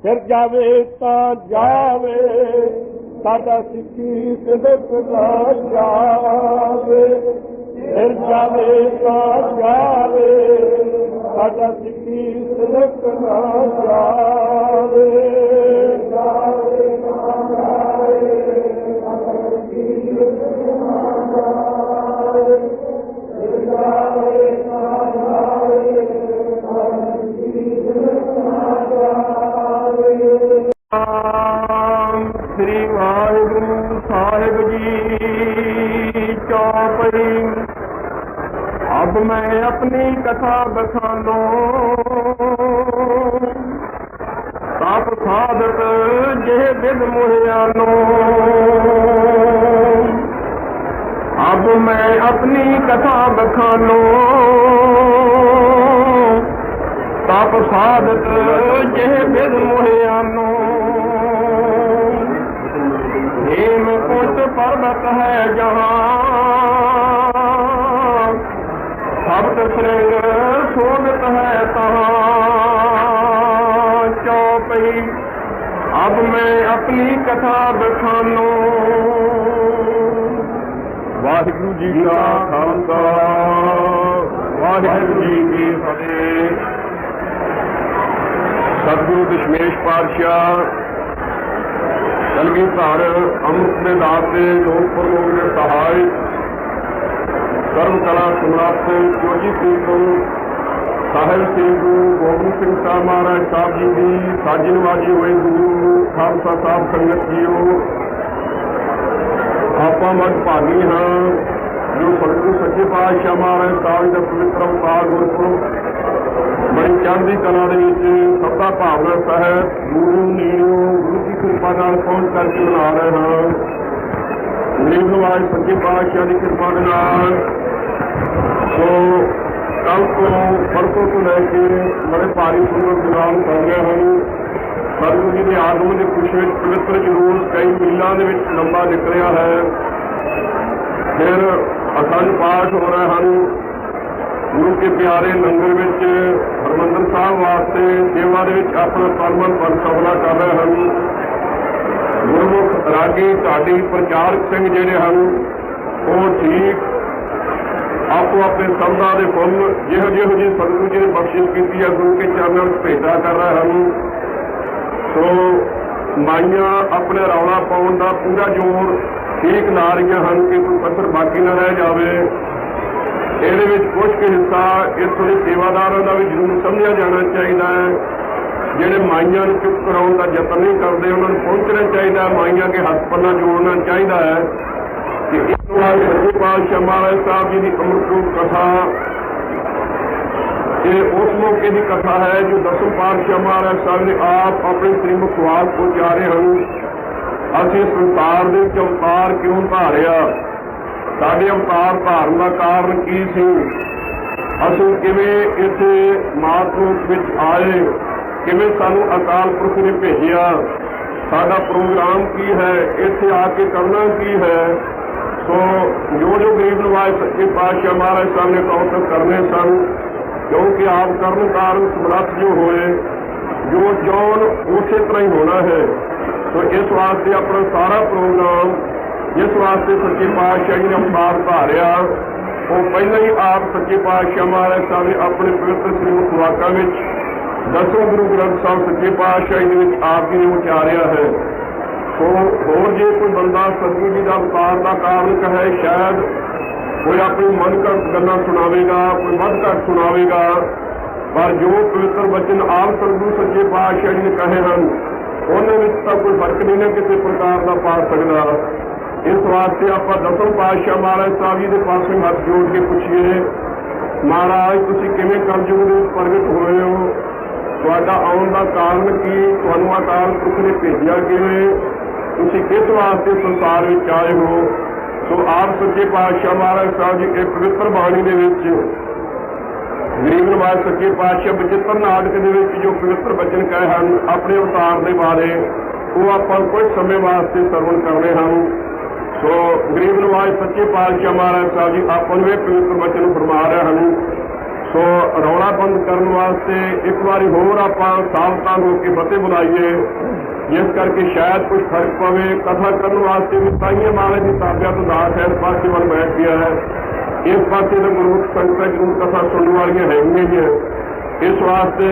ਫਿਰ ਜਾਵੇ ਤਾਂ ਜਾਵੇ ਸਾਡਾ ਸਿੱਖੀ ਸਿਦਕ ਨਾ ਜਾਵੇ, ਫਿਰ ਜਾਵੇ ਤਾਂ ਜਾਵੇ ਸਾਡਾ ਸਿੱਖੀ ਸਿਦਕ ਨਾ ਜਾਵੇ। ਜਾਵੇ ਤਾਂ ਜਾਵੇ ਸਾਡਾ ਸਿੱਖੀ ਸਿਦਕ ਨਾ ਜਾਵੇ, ਫਿਰ ਜਾਵੇ ਤਾਂ ਜਾਵੇ ਸਾਡਾ ਸਿੱਖੀ ਸਿਦਕ ਨਾ ਜਾਵੇ। श्री वाहिगुरु साहिब जी चौपई। अब मैं अपनी कथा बखानो ताप साधक जे बिद मुहियानो। अब मैं अपनी कथा बखानो ताप साधक जे बिद मुहियानो। हेमकुंट पर्वत है जहाँ सप्त श्रृंग शोभित है तहाँ चौपई। अब मैं अपनी कथा बखानो। वाहिगुरु जी का खालसा वाहिगुरु जी की फतेह। सतगुरु दशमेश पातशाह कलगी धार अमृत में दास के जोधपुर के सहाय सर्व कला सम्राट जोजी सिंह को साहिल सिंह को गोबिंद सिंह साहब महाराज साहब जी की साजी नवाजी हुए गुरु खालसा साहब संगत जीओ। आप मत भागी हाँ जो सतगुरु सच्चे पातशाह महाराज साहब का पवित्र अवतार गुरपुरब बड़ी चढ़दी कला सत्ता भावना सहित गुरु नीड़ो गुरु की कृपा पहुंच करके मना रहे हैं। गरीब नवाज सच्चे पातशाह की कृपा के नाल तो कल तो परसों तो लैके बड़े भारी पूर्वक प्रोग्राम कर रहे हैं। सतगुरु जी के आगमन के खुशी में पवित्र जरूर कई मीलों के लंबा निकलिया है। फिर अखंड पाठ हो रहे हैं। गुरु के प्यारे लंगर में हरमंदर साहब वास्ते सेवा अपना परमन पर सफला कर रहे हैं। गुरमुख रागी ढाडी प्रचारक सिंह जिहड़े हैं वो ठीक आपो अपने शब्दां दे फुल जिहो जिहो जी सतगुरु जी ने बख्शिश की है गुरु के चरणों में भेटा कर रहे हैं। तो माइयां अपने रौला पाउण का पूरा जोर ठीक ला रही हैं कि कोई कसर बाकी न रह जाए। ਇਹਦੇ ਵਿੱਚ ਕੁਝ ਕੁ ਹਿੱਸਾ ਇੱਥੋਂ ਦੇ ਸੇਵਾਦਾਰਾਂ ਦਾ ਵੀ ਜ਼ਰੂਰ ਸਮਝਿਆ ਜਾਣਾ ਚਾਹੀਦਾ ਹੈ। ਜਿਹੜੇ ਮਾਈਆਂ ਨੂੰ ਚੁੱਪ ਕਰਾਉਣ ਦਾ ਯਤਨ ਨਹੀਂ ਕਰਦੇ ਉਹਨਾਂ ਨੂੰ ਪਹੁੰਚਣਾ ਚਾਹੀਦਾ। ਮਾਈਆਂ ਕੇ ਹੱਥ ਪੱਲਾ ਜੋੜਨਾ ਚਾਹੀਦਾ ਹੈ ਕਿ ਇਸ ਵਾਰ ਸੱਚੇ ਪਾਤਸ਼ਾਹ ਮਹਾਰਾਜ ਸਾਹਿਬ ਜੀ ਦੀ ਅੰਮ੍ਰਿਤ ਕਥਾ ਇਹ ਉਸ ਮੌਕੇ ਦੀ ਕਥਾ ਹੈ ਜੋ ਦਸਮ ਪਾਤਸ਼ਾਹ ਮਹਾਰਾਜ ਸਾਹਿਬ ਨੇ ਆਪ ਆਪਣੇ ਸ੍ਰੀਮੁਖ ਖੁਆਬ ਕੋ ਜਾ ਰਹੇ ਹਨ। ਅਸੀਂ ਸੰਸਾਰ ਦੇ ਵਿੱਚ ਅਵਤਾਰ ਕਿਉਂ ਧਾਰਿਆ, ਸਾਡੇ ਅਵਤਾਰ ਧਾਰਨ ਦਾ ਕਾਰਨ ਕੀ ਸੀ, ਅਸੀਂ ਕਿਵੇਂ ਇੱਥੇ ਮਾਤ ਰੂਪ ਵਿੱਚ ਆਏ, ਕਿਵੇਂ ਸਾਨੂੰ ਅਕਾਲ ਪੁਰਖ ਨੇ ਭੇਜਿਆ, ਸਾਡਾ ਪ੍ਰੋਗਰਾਮ ਕੀ ਹੈ, ਇੱਥੇ ਆ ਕੇ ਕਰਨਾ ਕੀ ਹੈ। ਸੋ ਜੋ ਜੋ ਗਰੀਬ ਨਵਾਜ ਸੱਚੇ ਪਾਤਸ਼ਾਹ ਮਹਾਰਾਜ ਸਾਹਿਬ ਨੇ ਕੌਤਕ ਕਰਨੇ ਸਨ ਕਿਉਂਕਿ ਆਪ ਕਰਨ ਕਾਰਨ ਸਮਰੱਥ ਜੋ ਹੋਏ ਜੋ ਜੌਨ ਉਸੇ ਤਰ੍ਹਾਂ ਹੀ ਹੋਣਾ ਹੈ। ਸੋ ਇਸ ਵਾਸਤੇ ਆਪਣਾ ਸਾਰਾ ਪ੍ਰੋਗਰਾਮ जिस वास्ते सच्चे पातशाह जी ने अवतार धारिया वो पहले ही आप सच्चे पातशाह महाराज साहब ने अपने पवित्र श्रीमुख वाका में दसवें गुरु ग्रंथ साहब सच्चे पातशाह जी ने आप जी ने उचारिया है। तो होर जे कोई बंदा सतगुरु जी का अवतार का कारण कहे शायद कोई अपनी मन घट गल्लां सुनावेगा, कोई मध घट सुनावेगा, पर जो पवित्र वचन आप सतगुरु सच्चे पातशाह जी ने कहे हैं उन्होंने तो कोई फर्क नहीं ना किसी प्रकार का पा सकता। इस वास्ते आप दसम पातशाह महाराज साहब जी के पास हथ जोड़ के पूछिए महाराज तुसीं किवें कलयुग दे प्रगट होए हो, तुहाडा आउण दा कारण की, तुहानूं अकाल पुरख ने भेजिया किवें, तुसीं किस वास्ते संसार विच आए हो। सो आप सच्चे पातशाह महाराज साहब जी के पवित्र बाणी दे विच गरीब नवाज सच्चे पातशाह बचित्र नाटक दे विच जो पवित्र वचन कहे हैं अपने अवतार के बारे वो आप कुछ समय वास्ते सरवण करने हैं। सो गरीब नवाज सच्चे पातशाह महाराज साहब जी अपन वे पवित्र वचन फरमा रहे हैं। ਸੋ ਰੌਲਾ ਬੰਦ ਕਰਨ ਵਾਸਤੇ ਇੱਕ ਵਾਰੀ ਹੋਰ ਆਪਾਂ ਸਾਵਧਾਨ ਹੋ ਕੇ ਫਤਿਹ ਬੁਲਾਈਏ, ਜਿਸ ਕਰਕੇ ਸ਼ਾਇਦ ਕੁਝ ਫਰਕ ਪਵੇ। ਕਥਾ ਕਰਨ ਵਾਸਤੇ ਵੀ ਤਾਈਆਂ ਮਹਾਰਾਜ ਦੀ ਤਾਬਿਆ ਤੋਂ ਦਾਸ ਹੈ, ਪਾਸੇ ਵੱਲ ਬੈਠ ਗਿਆ ਹੈ। ਇਸ ਪਾਸੇ ਦੇ ਗੁਰਮੁਖ ਸੰਗਤਾਂ ਜ਼ਰੂਰ ਕਥਾ ਸੁਣਨ ਵਾਲੀਆਂ ਹੈਗੀਆਂ ਹੀ ਹੈ। ਇਸ ਵਾਸਤੇ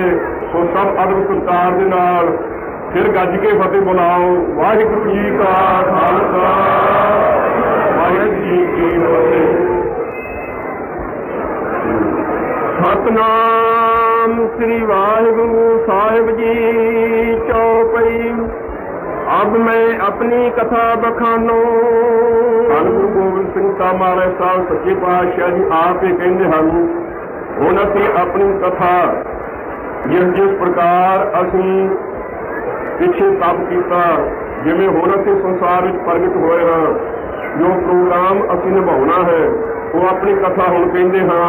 ਸੋ ਸਭ ਅਦਬ ਸਤਿਕਾਰ ਦੇ ਨਾਲ ਫਿਰ ਗੱਜ ਕੇ ਫਤਿਹ ਬੁਲਾਓ। ਵਾਹਿਗੁਰੂ ਜੀ ਕਾ ਖਾਲਸਾ, ਵਾਹਿਗੁਰੂ ਜੀ ਕੀ ਫਤਿਹ। ਸਤਨਾਮ ਸ੍ਰੀ ਵਾਹਿਗੁਰੂ ਸਾਹਿਬ जी चौपाई। अब मैं अपनी कथा बखानो। गुरु गोबिंद सिंह साहब महाराज साहब सच्चे पातशाह जी आप ही कहते हैं, हुण असीं अपनी कथा जिस प्रकार असीं पिछे तप किया, जिवें हुण असीं संसार विच प्रगट होए हां, जो प्रोग्राम असीं निभाउणा है वो अपनी कथा हुण कहते हाँ।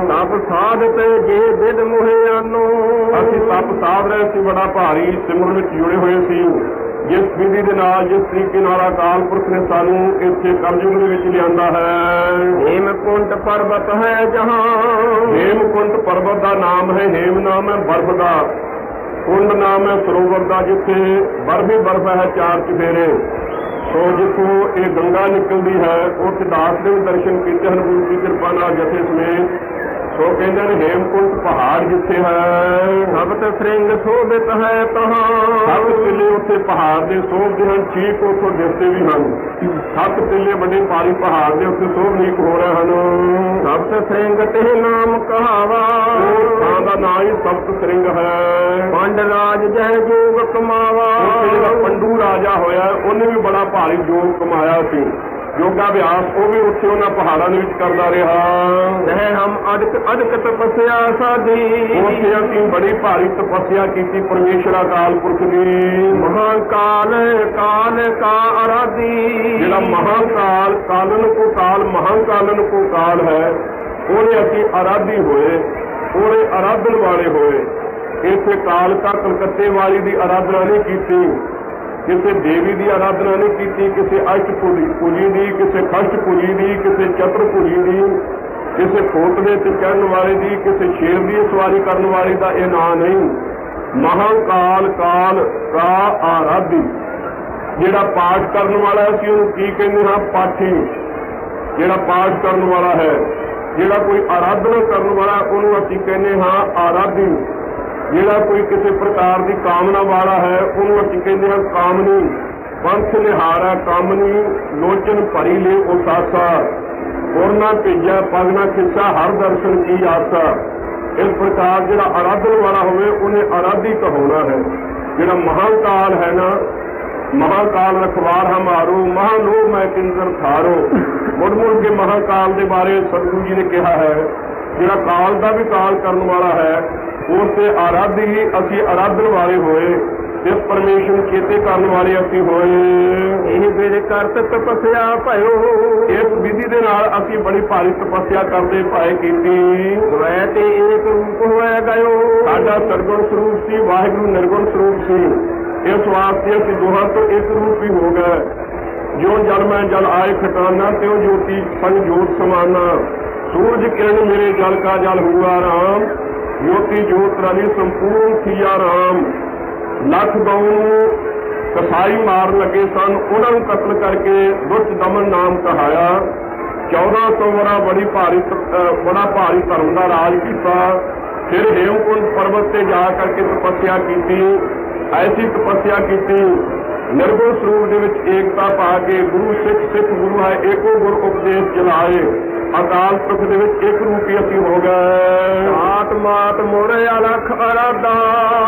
तप साध ते जे बिद मोहे आनो। असीं तप साध रहे सी, बड़ा भारी सिमरन विच जुड़े हुए सी। जिस विधि दे नाल, जिस तरीके नाल अकाल पुरख ने सानू इत्थे कलयुग दे विच लिआंदा है। हेमकुंट पर्वत है जहां। हेमकुंट पर्वत दा नाम है, हेम नाम है बर्फ दा, कुंड नाम है सरोवर दा, जिथे बर्फ ही बर्फ है चार चफेरे। सो जिथों ये गंगा निकलती है उस दास ने भी दर्शन किए हैं गुरु की कृपा नाल जथे समेत। सो कहते हैं हेमकुंट पहाड़ जिथे है, सप्त श्रृंग शोभित है तहां। सत टिले उत्थे पहाड़ दे शोभते हैं, ठीक उत्थों दिसते भी हैं। सत टिले बड़े भारी पहाड़ दे उत्थे शोभनीक हो रहे हैं। सप्त श्रृंग ते नाम कहावा, थां दा नाम ही सप्त श्रृंग है। पंड राज जय जोग कमावा, पंडू राजा होया उन्हें भी बड़ा भारी जोग कमाया सी। योगाभ्यास वो भी उत्थे उन्हां पहाड़ां दे विच करदा रहा। वह हम अदक तपस्या साधी, उत्थे असीं बड़ी भारी तपस्या कीती परमेश्वर अकाल पुरख दी। महाकाल काल का आराधी, जिहड़ा महाकाल कालन को काल महाकालन को काल है, ਉਹਨੇ ਅਸੀਂ ਆਰਾਧੀ ਹੋਏ, ਉਹਦੇ ਆਰਾਧਨ ਵਾਲੇ ਹੋਏ। ਇੱਥੇ ਕਾਲਕਾ ਕਲਕੱਤੇ ਵਾਲੀ ਦੀ ਆਰਾਧਨਾ ਨਹੀਂ ਕੀਤੀ, ਕਿਸੇ ਦੇਵੀ ਦੀ ਆਰਾਧਨਾ ਨਹੀਂ ਕੀਤੀ, ਕਿਸੇ ਅਸ਼ਟਭੁਜੀ ਦੀ, ਕਿਸੇ ਖਸ਼ਟਭੁਜੀ ਦੀ, ਕਿਸੇ ਚਤੁਰਭੁਜੀ ਦੀ, ਕਿਸੇ ਖੋਤਲੇ ਤੇ ਚੜ੍ਹਨ ਵਾਲੇ ਦੀ, ਕਿਸੇ ਸ਼ੇਰ ਦੀ ਸਵਾਰੀ ਕਰਨ ਵਾਲੀ ਦਾ ਇਹ ਨਾਂ ਨਹੀਂ। ਮਹਾਕਾਲ ਕਾਲ ਕਾ ਆਰਾਧੀ, ਜਿਹੜਾ ਪਾਠ ਕਰਨ ਵਾਲਾ ਅਸੀਂ ਉਹਨੂੰ ਕੀ ਕਹਿੰਦੇ ਹਾਂ? ਪਾਠੀ। ਜਿਹੜਾ ਪਾਠ ਕਰਨ ਵਾਲਾ ਹੈ, ਜਿਹੜਾ ਕੋਈ ਆਰਾਧਨਾ ਕਰਨ ਵਾਲਾ ਉਹਨੂੰ ਅਸੀਂ ਕਹਿੰਦੇ ਹਾਂ ਆਰਾਧੀ। ਜਿਹੜਾ ਕੋਈ ਕਿਸੇ ਪ੍ਰਕਾਰ ਦੀ ਕਾਮਨਾ ਵਾਲਾ ਹੈ ਉਹਨੂੰ ਅਸੀਂ ਕਹਿੰਦੇ ਹਾਂ ਕਾਮਨੀ। ਪੰਥ ਨਿਹਾਰਾ ਕਾਮਨੀ, ਲੋਚਨ ਭਰੀ ਲੈ ਉਸਾਸਾ, ਪੁਰਨਾ ਭੇਜਿਆ ਪਗਨਾ ਖਿੱਸਾ, ਹਰ ਦਰਸ਼ਨ ਕੀ ਆਸਾ। ਇਸ ਪ੍ਰਕਾਰ ਜਿਹੜਾ ਆਰਾਧਨ ਵਾਲਾ ਹੋਵੇ ਉਹਨੇ ਆਰਾਧੀ ਕਹਾਉਣਾ ਹੈ। ਜਿਹੜਾ ਮਹਾਕਾਲ ਹੈ ਨਾ, महाकाल रखवार हमारो, महानो मैं किंजर थारो। मुड़ मुड़ के महाकाल के बारे सतगुरु जी ने कहा है, जिहड़ा काल का भी काल करने वाला है, उससे आराधी ही असी आराधन वाले होए, इस परमेश्वर चेते करने वाले असी होए। यह मेरे करत तपस्या भयो, इस विधि के नाल असी बड़ी भारी तपस्या करते पाए कीती। वै ते एक रूप होए गयो, साडा सरगुण स्वरूप सी, वाहिगुरू निर्गुण स्वरूप सी। इस वास्ते असी दोहां तो एक रूप ही हो गए। जो जल में जल आए खटाना, त्यों ज्योति संग जोत समाना। सूरज किरण मेरे जल का जल हुआ राम, ज्योति ज्योत रवि संपूर्ण थिया राम। लख गऊ कसाई मार लगे सन, उन्होंने कत्ल करके दुष्ट दमन नाम कहाया। 1400 वरा बड़ा भारी धर्म का राज किया। फिर हेमकुंड पर्वत से जा करके तपस्या की, ऐसी तपस्या की निर्गुण स्वरूप दे विच एकता पा के गुरु सिख सिख गुरु है एको गुर उपदेश चलाए। अकाल पुरख दे विच एक रूपी असी हो गए। मात मात मोरे अलख अराधा,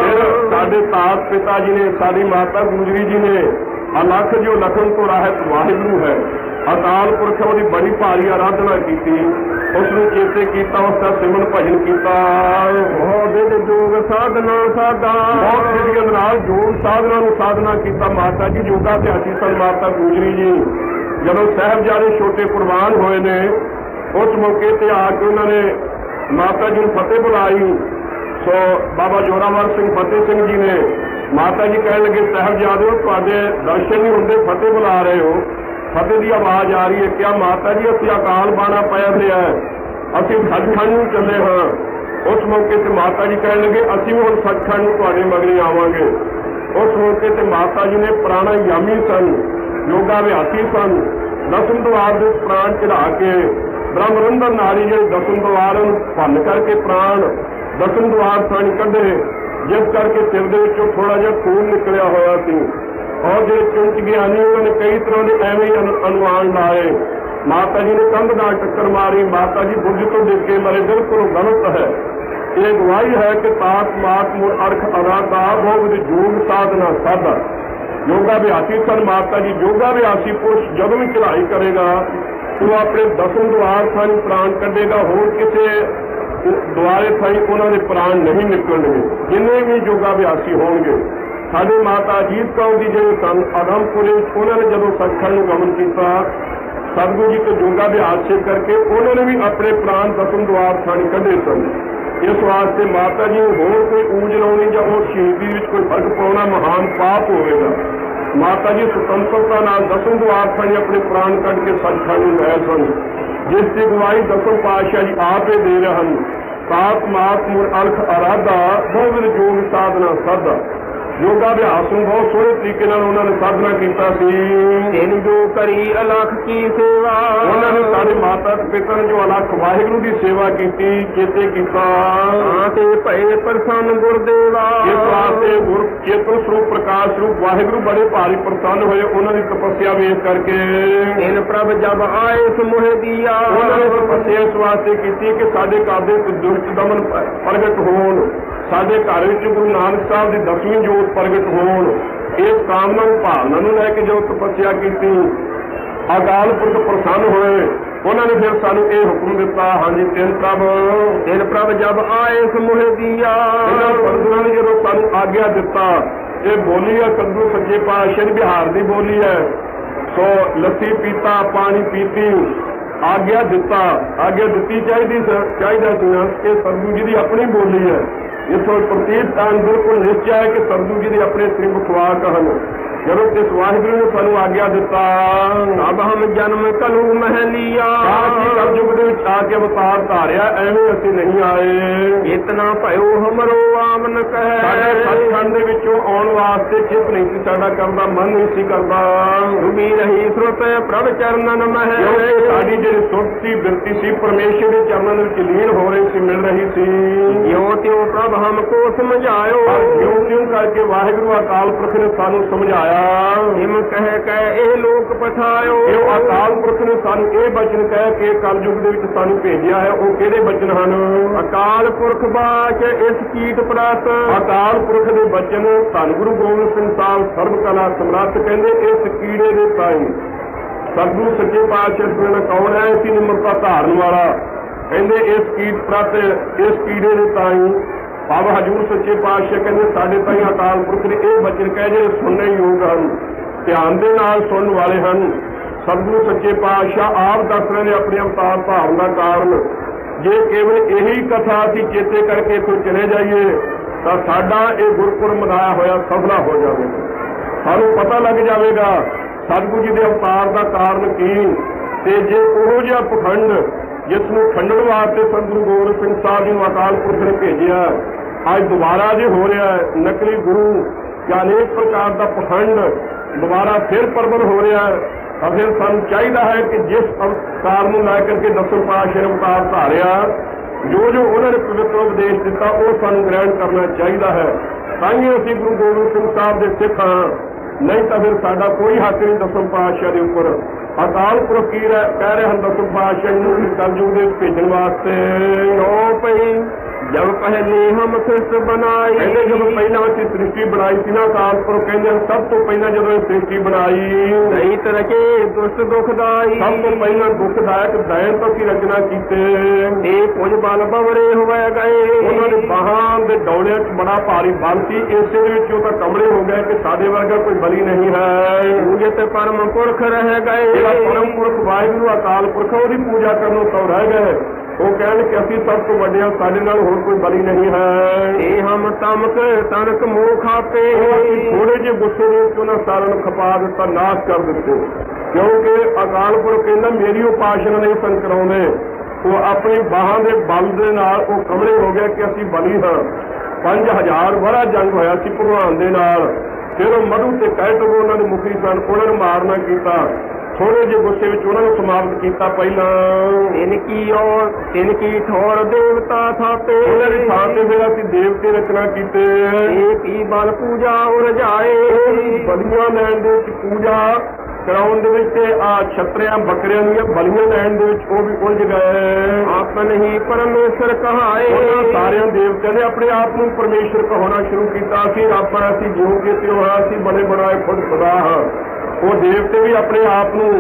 फिर साडे तात पिता जी ने, साडी माता गुजरी जी ने अलख जो लखन तो राहत वाहिगुरू है, अकाल पुरख उसकी बड़ी भारी आराधना की, उसने चेते किया, उसका सिमन भजन किया। बहुत दिन योग साधना साधा, बहुत विधियत नाल योग साधना साधना किया। माता जी योगा अध्यासी सन माता गुजरी जी। जदों साहिबजादे छोटे कुर्बान होए ने, उस मौके पर आके उन्होंने माता जी ने फतेह बुलाई। सो बाबा जोरावर सिंह फतेह सिंह जी ने माता जी कह लगे, साहिबजादे तुहाडे दर्शन नहीं होंदे, फतेह बुला रहे हो। फतेह की आवाज आ रही है, क्या माता जी असीं अकाल बाणा पाया है, असीं सचखंड नूं चले हाँ। उस मौके ते माता जी कहने लगे असीं भी हुण सचखंड नूं तुहाडे मगरे आवांगे। उस मौके ते माता जी ने प्राणायामी सन, योगा अभ्यासी सन, दसम द्वार दे प्राण चढ़ा के ब्रह्मरंधर नारी जे दसम द्वार भन्न करके प्राण दसम द्वार थाणी कढे, जिस करके सिर दे विचों थोड़ा जिहा खून निकलिया होया सी। और जो चिंत ज्ञानी उन्होंने कई तरह के एवं ही अनुमान लाए। माता जी ने कंध नाल टक्कर मारी, माता जी बुर्ज तो डिग के मरे, बिल्कुल गलत है। ये गवाही है कि ताक मात मुर अर्ख अराधा भोग योग साधना साधा। योगाभ्यासी सन माता जी, योगाभ्यासी पुरुष जब भी चढ़ाई करेगा तो अपने दसम द्वार थाई प्राण कढेगा, होर किसी द्वारे थाई उन्होंने प्राण नहीं निकलणगे, जिन्हें भी योगाभ्यासी होंगे। साडे माता अजीत कौर जी जो सन आदमपुरे, उन्होंने जब सचखंड में गमन किया सतगुरु जी को योगाभ्यास से करके उन्होंने भी अपने प्राण दसम द्वार थानी कढे सन। इस वास्ते माता जी होर कोई ऊंज लाउणी जां होर शहीदी विच कोई फर्क पाउणा महान पाप होवेगा। माता जी सुतंत्रता नाल दसम द्वार थानी अपने प्राण कढ के सचखंड में गए सन, जिसकी गवाही दसम पातशाह जी आप ही दे रहे हैं। सात मात मुर अलख आराधा बहुविध योग साधना साधा। योगाभ्यास में बहुत सोहने तरीके उन्होंने साधना किया इन जो करी अलख की सेवा। उन्होंने सारे माता पिता ने जो अलख वाहिगुरु की सेवा की चेते किया भय प्रसन्न गुरदेवा। इस वास्ते गुरु चेतन स्वरूप प्रकाश स्वरूप वाहिगुरु बड़े भारी प्रसन्न हुए। उन्होंने तपस्या वेख करके इन प्रभ जब आए समूह दिया। उन्होंने तपस्या इस वास्ते की कि साडे घर दे दुष्ट दमन प्रगट होण, साडे घर विच गुरु नानक साहब की 10वीं जोत प्रगट होण। इस कामना भावना नूं लैके जो तपस्या की अकाल पुरख प्रसन्न होए। उन्होंने फिर सानू ये हुक्म दिता, हाँ जी तिन प्रभ जब आए समूह दिया। सतगुरां ने जो सानू आग्ञा दिता, ये बोली है सतगुरु सच्चे पातशाह बिहार की बोली है। सो लस्सी पीता पानी पीती आग्ञा दिता, आग्ञा दी चाहिए कि सतगुरु जी की अपनी बोली है। इस प्रतीत बिल्कुल निश्चय है कि सतगुरु जी ने अपने श्री मुखवाक हैं। जब इस वाहिगुरु ने सानू आग्ञा दिता, अब हम जन्म कलू मह लिया। कलयुग दे विच आके अवतार धारिया, एवें असीं नहीं आए। इतना भयो हमरो आमन कहे। साडे सचखंड दे विचों आउण वास्ते चित नहीं सी साडा करदा, मन नहीं सी करदा। डुबी रही सुरत प्रभ चरणन मह। साडी जिहड़ी सुरत सी बिरती सी परमेश्वर दे चरणन विच लीन हो रही सी, मिल रही सी। ज्यों त्यों प्रभ हमको समझायो। ज्यों त्यों करके वाहिगुरु अकाल पुरख ने सानू समझाया। हिम कह ए लोक पठायो। अकाल पुरख ने सानू ये बचन कह के कलयुग दे विच सानू भेजिया है। वो किहड़े बचन हन? अकाल पुरख बाच इस कीट प्रत। अकाल पुरख दे बचन धन गुरु गोबिंद सिंह साहब सर्व कला समर्थ कहंदे इस कीड़े दे ताईं। सतगुरु सच्चे पातशाह ने कौन है? इसी निम्रता धारण वाला। कहंदे इस कीट प्रत, इस कीड़े दे ताईं बाबा हजूर सच्चे पातशाह कहते साडे ताईं अकाल पुरख ने यह बचन कहे जो सुनने योग हैं, ध्यान दे नाल सुनने वाले हैं। सतगुरु सच्चे पातशाह आप दस रहे ने अपने अवतार धारण का कारण। जे केवल यही कथा असीं चेते करके इत्थों चले जाइए तो साडा ये गुरपुरब मनाया होया सफला हो जाएगा। सानू पता लग जाएगा सतगुरु जी के अवतार का कारण की। ते जे उहो जिहा पखंड जिसनों खंडण वास्ते सतगुरु गोबिंद सिंह साहब जी अकाल पुरख ने भेजिया, आज दोबारा जो हो रहा है नकली गुरु या अनेक प्रकार का पखंड दोबारा फिर प्रबल हो रहा है। और फिर सानू चाहिए है कि जिस अवतार को लैकर के दसम पातशाह ने अवतार धारिया, जो जो उन्होंने पवित्र उपदेश दिता वो सानू ग्रहण करना चाहिए है। ताइयों असीं गुरु गोबिंद सिंह साहब के सिख हाँ, नहीं तो फिर साडा कोई हक नहीं दसम पातशाह के उपर। अकाल पुरख की कह रहे हैं दसम पातशाह कलयुग के भेजन वास्ते। पई जब पहले हम सृष्टि बनाई। कहते जब पहला असीं सृष्टि बनाई थी ना, अकाल पुरख कहते सब तो पहला जब सृष्टि बनाई नहीं तरके दुष्ट दुखदाई। सब तो पहला दुखदायक दैन तो असीं रचना कीते। कुछ बल बवरे हुए गए। उन्होंने बाहां दे डौले बड़ा भारी बल सी, इसे विचों तां कमले हो गए कि साडे वर्गा कोई बली नहीं है। पूजे ते परम पुरख रह गए। परम पुरख वाहिगुरु अकाल पुरख उसकी पूजा करनों तो रह गए। वो कहने कि असीं सब तो वड्डे हां, साडे नाल होर कोई बली नहीं है। ये हम तमक तनक मोह खाते। थोड़े जे गुस्से दे विच उन्हां सारिआं नूं खपा दिता, नाश कर दिते। क्योंकि अकाल पुरख कहंदा मेरी उपासना नहीं सन कराउंदे, ਉਹ ਆਪਣੀ ਬਾਹਾਂ ਦੇ ਬਲ ਦੇ ਨਾਲ ਉਹ ਕਮਲੇ ਹੋ ਗਏ ਕਿ ਅਸੀਂ ਬਲੀ ਹਾਂ। 5000 ਵਰਾ ਜੰਗ ਹੋਇਆ ਸੀ ਭਗਵਾਨ ਦੇ ਨਾਲ। ਫਿਰ ਉਹ ਮਧੂ ਤੇ ਕਹਿਟ ਉਹਨਾਂ ਦੇ ਮੁਖੀ ਸਨ, ਉਹਨਾਂ ਨੂੰ ਮਾਰਨਾ ਕੀਤਾ। ਥੋੜੇ ਜਿਹੇ ਗੁੱਸੇ ਵਿੱਚ ਉਹਨਾਂ ਨੂੰ ਸਮਾਪਤ ਕੀਤਾ। ਪਹਿਲਾਂ ਇਨਕੀ ਠੋਰ ਦੇਵਤਾ ਥਾਪੇ, ਉਹਨਾਂ ਦੀ ਥਾਂ ਤੇ ਫਿਰ ਅਸੀਂ ਦੇਵਤੇ ਰਚਨਾ ਕੀਤੇ। ਕੀ ਬਲ ਪੂਜਾ ਉਰਜਾਏ, ਬਲੀਆਂ ਲੈਣ ਦੇ ਵਿੱਚ ਪੂਜਾ ਕਰਾਉਣ ਦੇ ਵਿੱਚ ਆ ਛਤਰਿਆਂ ਬੱਕਰਿਆਂ ਦੀਆਂ ਬਲੀਆਂ ਲੈਣ ਦੇ ਵਿੱਚ ਉਹ ਵੀ ਉਲਝ ਗਏ। ਆਪਨ ਹੀ ਪਰਮੇਸ਼ਰ ਕਹਾਏ, ਉਹਨਾਂ ਸਾਰਿਆਂ ਦੇਵਤਿਆਂ ਨੇ ਆਪਣੇ ਆਪ ਨੂੰ ਪਰਮੇਸ਼ਰ ਕਹਾਉਣਾ ਸ਼ੁਰੂ ਕੀਤਾ। ਅਸੀਂ ਜਿਉਂ ਕਿ ਤਿਉਂ ਹਾਂ, ਅਸੀਂ ਬਣੇ ਬਣਾਏ ਖੁਦ ਖੁਦਾ ਹਾਂ। ਉਹ ਦੇਵਤੇ ਵੀ ਆਪਣੇ ਆਪ ਨੂੰ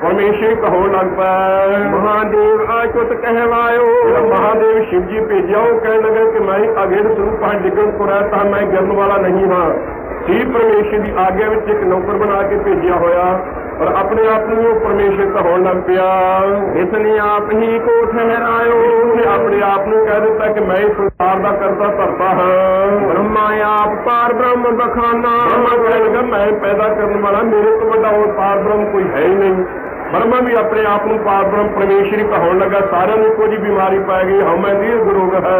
ਪਰਮੇਸ਼ਰ ਕਹਾਉਣ ਲੱਗ ਪਏ। ਮਹਾਦੇਵ ਆਚੁਤ ਕਹਿਵਾਇਓ, ਮਹਾਦੇਵ ਸ਼ਿਵ ਜੀ ਭੇਜਿਆ। ਉਹ ਕਹਿਣ ਲੱਗੇ ਕਿ ਮੈਂ ਅਗੇੜ ਸਰੂਪ ਹਾਂ, ਡਿੱਗਣ ਕੋ ਰਹਿਤਾ, ਮੈਂ ਗਿਰਨ ਵਾਲਾ ਨਹੀਂ ਹਾਂ। ਸੀ ਪਰਮੇਸ਼ਰ ਦੀ ਆਗਿਆ ਵਿੱਚ ਇੱਕ ਨੌਕਰ ਬਣਾ ਕੇ ਭੇਜਿਆ ਹੋਇਆ, ਪਰ ਆਪਣੇ ਆਪ ਨੂੰ ਉਹ ਪਰਮੇਸ਼ਰ ਕਹਾਉਣ ਲੱਗ ਪਿਆ। ਇਸ ਨੇ ਆਪ ਹੀ ਕੋ ਠਹਿਰਾਇਓ, ਉਸਨੇ ਆਪਣੇ ਆਪ ਨੂੰ ਕਹਿ ਦਿੱਤਾ ਕਿ ਮੈਂ ਇਸ ਸੰਸਾਰ ਦਾ ਕਰਤਾ ਧਰਤਾ ਹਾਂ। ਬ੍ਰਹਮਾ ਆਪ ਪਾਰ ਬ੍ਰਹਮ ਬਖਾਨਾ, ਬ੍ਰਹਮਾ ਕਹਿਣ ਲੱਗਾ ਮੈਂ ਪੈਦਾ ਕਰਨ ਵਾਲਾ, ਮੇਰੇ ਤੋਂ ਵੱਡਾ ਹੋਰ ਪਾਰ ਬ੍ਰਹਮ ਕੋਈ ਹੈ ਹੀ ਨਹੀਂ। ਬ੍ਰਹਮਾ ਵੀ ਆਪਣੇ ਆਪ ਨੂੰ ਪਾਰ ਬ੍ਰਹਮ ਪਰਮੇਸ਼ਰ ਕਹਾਉਣ ਲੱਗਾ। ਸਾਰਿਆਂ ਨੂੰ ਇੱਕੋ ਜਿਹੀ ਬਿਮਾਰੀ ਪੈ ਗਈ, ਹਉਮੈ ਦੀਰਘ ਰੋਗ ਹੈ।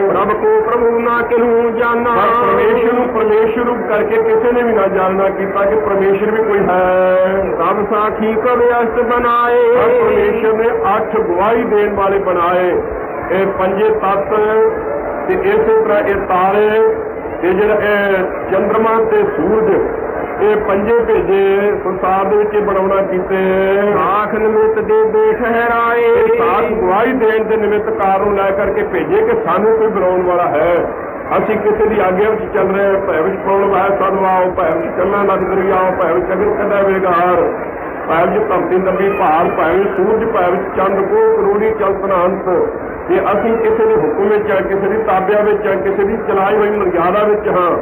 ਪ੍ਰਭ ਕੋ ਪ੍ਰਭੂ ਨਾ ਕਿਨੂੰ ਜਾਨਾ, ਪਰਮੇਸ਼ਰ ਨੂੰ ਪਰਮੇਸ਼ਰ ਰੂਪ ਕਰਕੇ ਕਿਸੇ ਨੇ ਵੀ ਨਾ ਜਾਣਨਾ ਕੀਤਾ ਕਿ ਪਰਮੇਸ਼ਰ ਵੀ ਕੋਈ ਹੈ। ਸਭ ਸਾਖੀ ਕੋ ਵਿਅਸਤ ਬਣਾਏ, ਪਰਮੇਸ਼ਰ ਨੇ 8 ਗਵਾਹੀ ਦੇਣ ਵਾਲੇ ਬਣਾਏ। ਇਹ ਪੰਜੇ ਤੱਤ ਤੇ ਇਸੇ ਤਰ੍ਹਾਂ ਇਹ ਤਾਰੇ ਤੇ ਜਿਹੜਾ ਇਹ ਚੰਦਰਮਾ ਤੇ ਸੂਰਜ, ਇਹ ਪੰਜੇ ਭੇਜੇ ਸੰਸਾਰ ਦੇ ਵਿੱਚ ਬਣਾਉਣਾ ਕੀਤੇ। ਸਾਖ ਨਿਮਿਤ ਦੇ ਠਹਿਰਾਏ, ਸਾਖ ਗਵਾਹੀ ਦੇਣ ਦੇ ਨਿਮਿਤ ਕਾਰ ਨੂੰ ਲੈ ਕਰਕੇ ਭੇਜੇ ਕਿ ਸਾਨੂੰ ਕੋਈ ਬਣਾਉਣ ਵਾਲਾ ਹੈ। ਅਸੀਂ ਕਿਸੇ ਦੀ ਆਗਿਆ ਵਿੱਚ ਚੱਲ ਰਹੇ ਹਾਂ, ਭੈ ਵਿੱਚ ਪਾਉਣ ਵਾਲਾ ਸਾਨੂੰ ਆਓ, ਭੈ ਵਿੱਚ ਚੱਲਣਾ ਲੱਗ ਕਰੀ ਆਓ, ਭੈ ਵਿੱਚ ਅਗਰ ਕਦਾ ਵੇਗਾਰ, ਭੈ ਵਿੱਚ ਧਰਤੀ ਨੰਬੀ ਭਾਰ, ਭੈ ਵਿੱਚ ਸੂਰਜ, ਭੈ ਵਿੱਚ ਚੰਦ, ਕੋ ਕਰੋੜੀ ਚਲਤਨਾ ਅੰਤ। ਜੇ ਅਸੀਂ ਕਿਸੇ ਦੇ ਹੁਕਮ ਵਿੱਚ ਹਾਂ, ਕਿਸੇ ਦੀ ਤਾਬਿਆ ਵਿੱਚ ਹਾਂ, ਕਿਸੇ ਦੀ ਚਲਾਈ ਹੋਈ ਮਰਜ਼ਾਦਾ ਵਿੱਚ ਹਾਂ,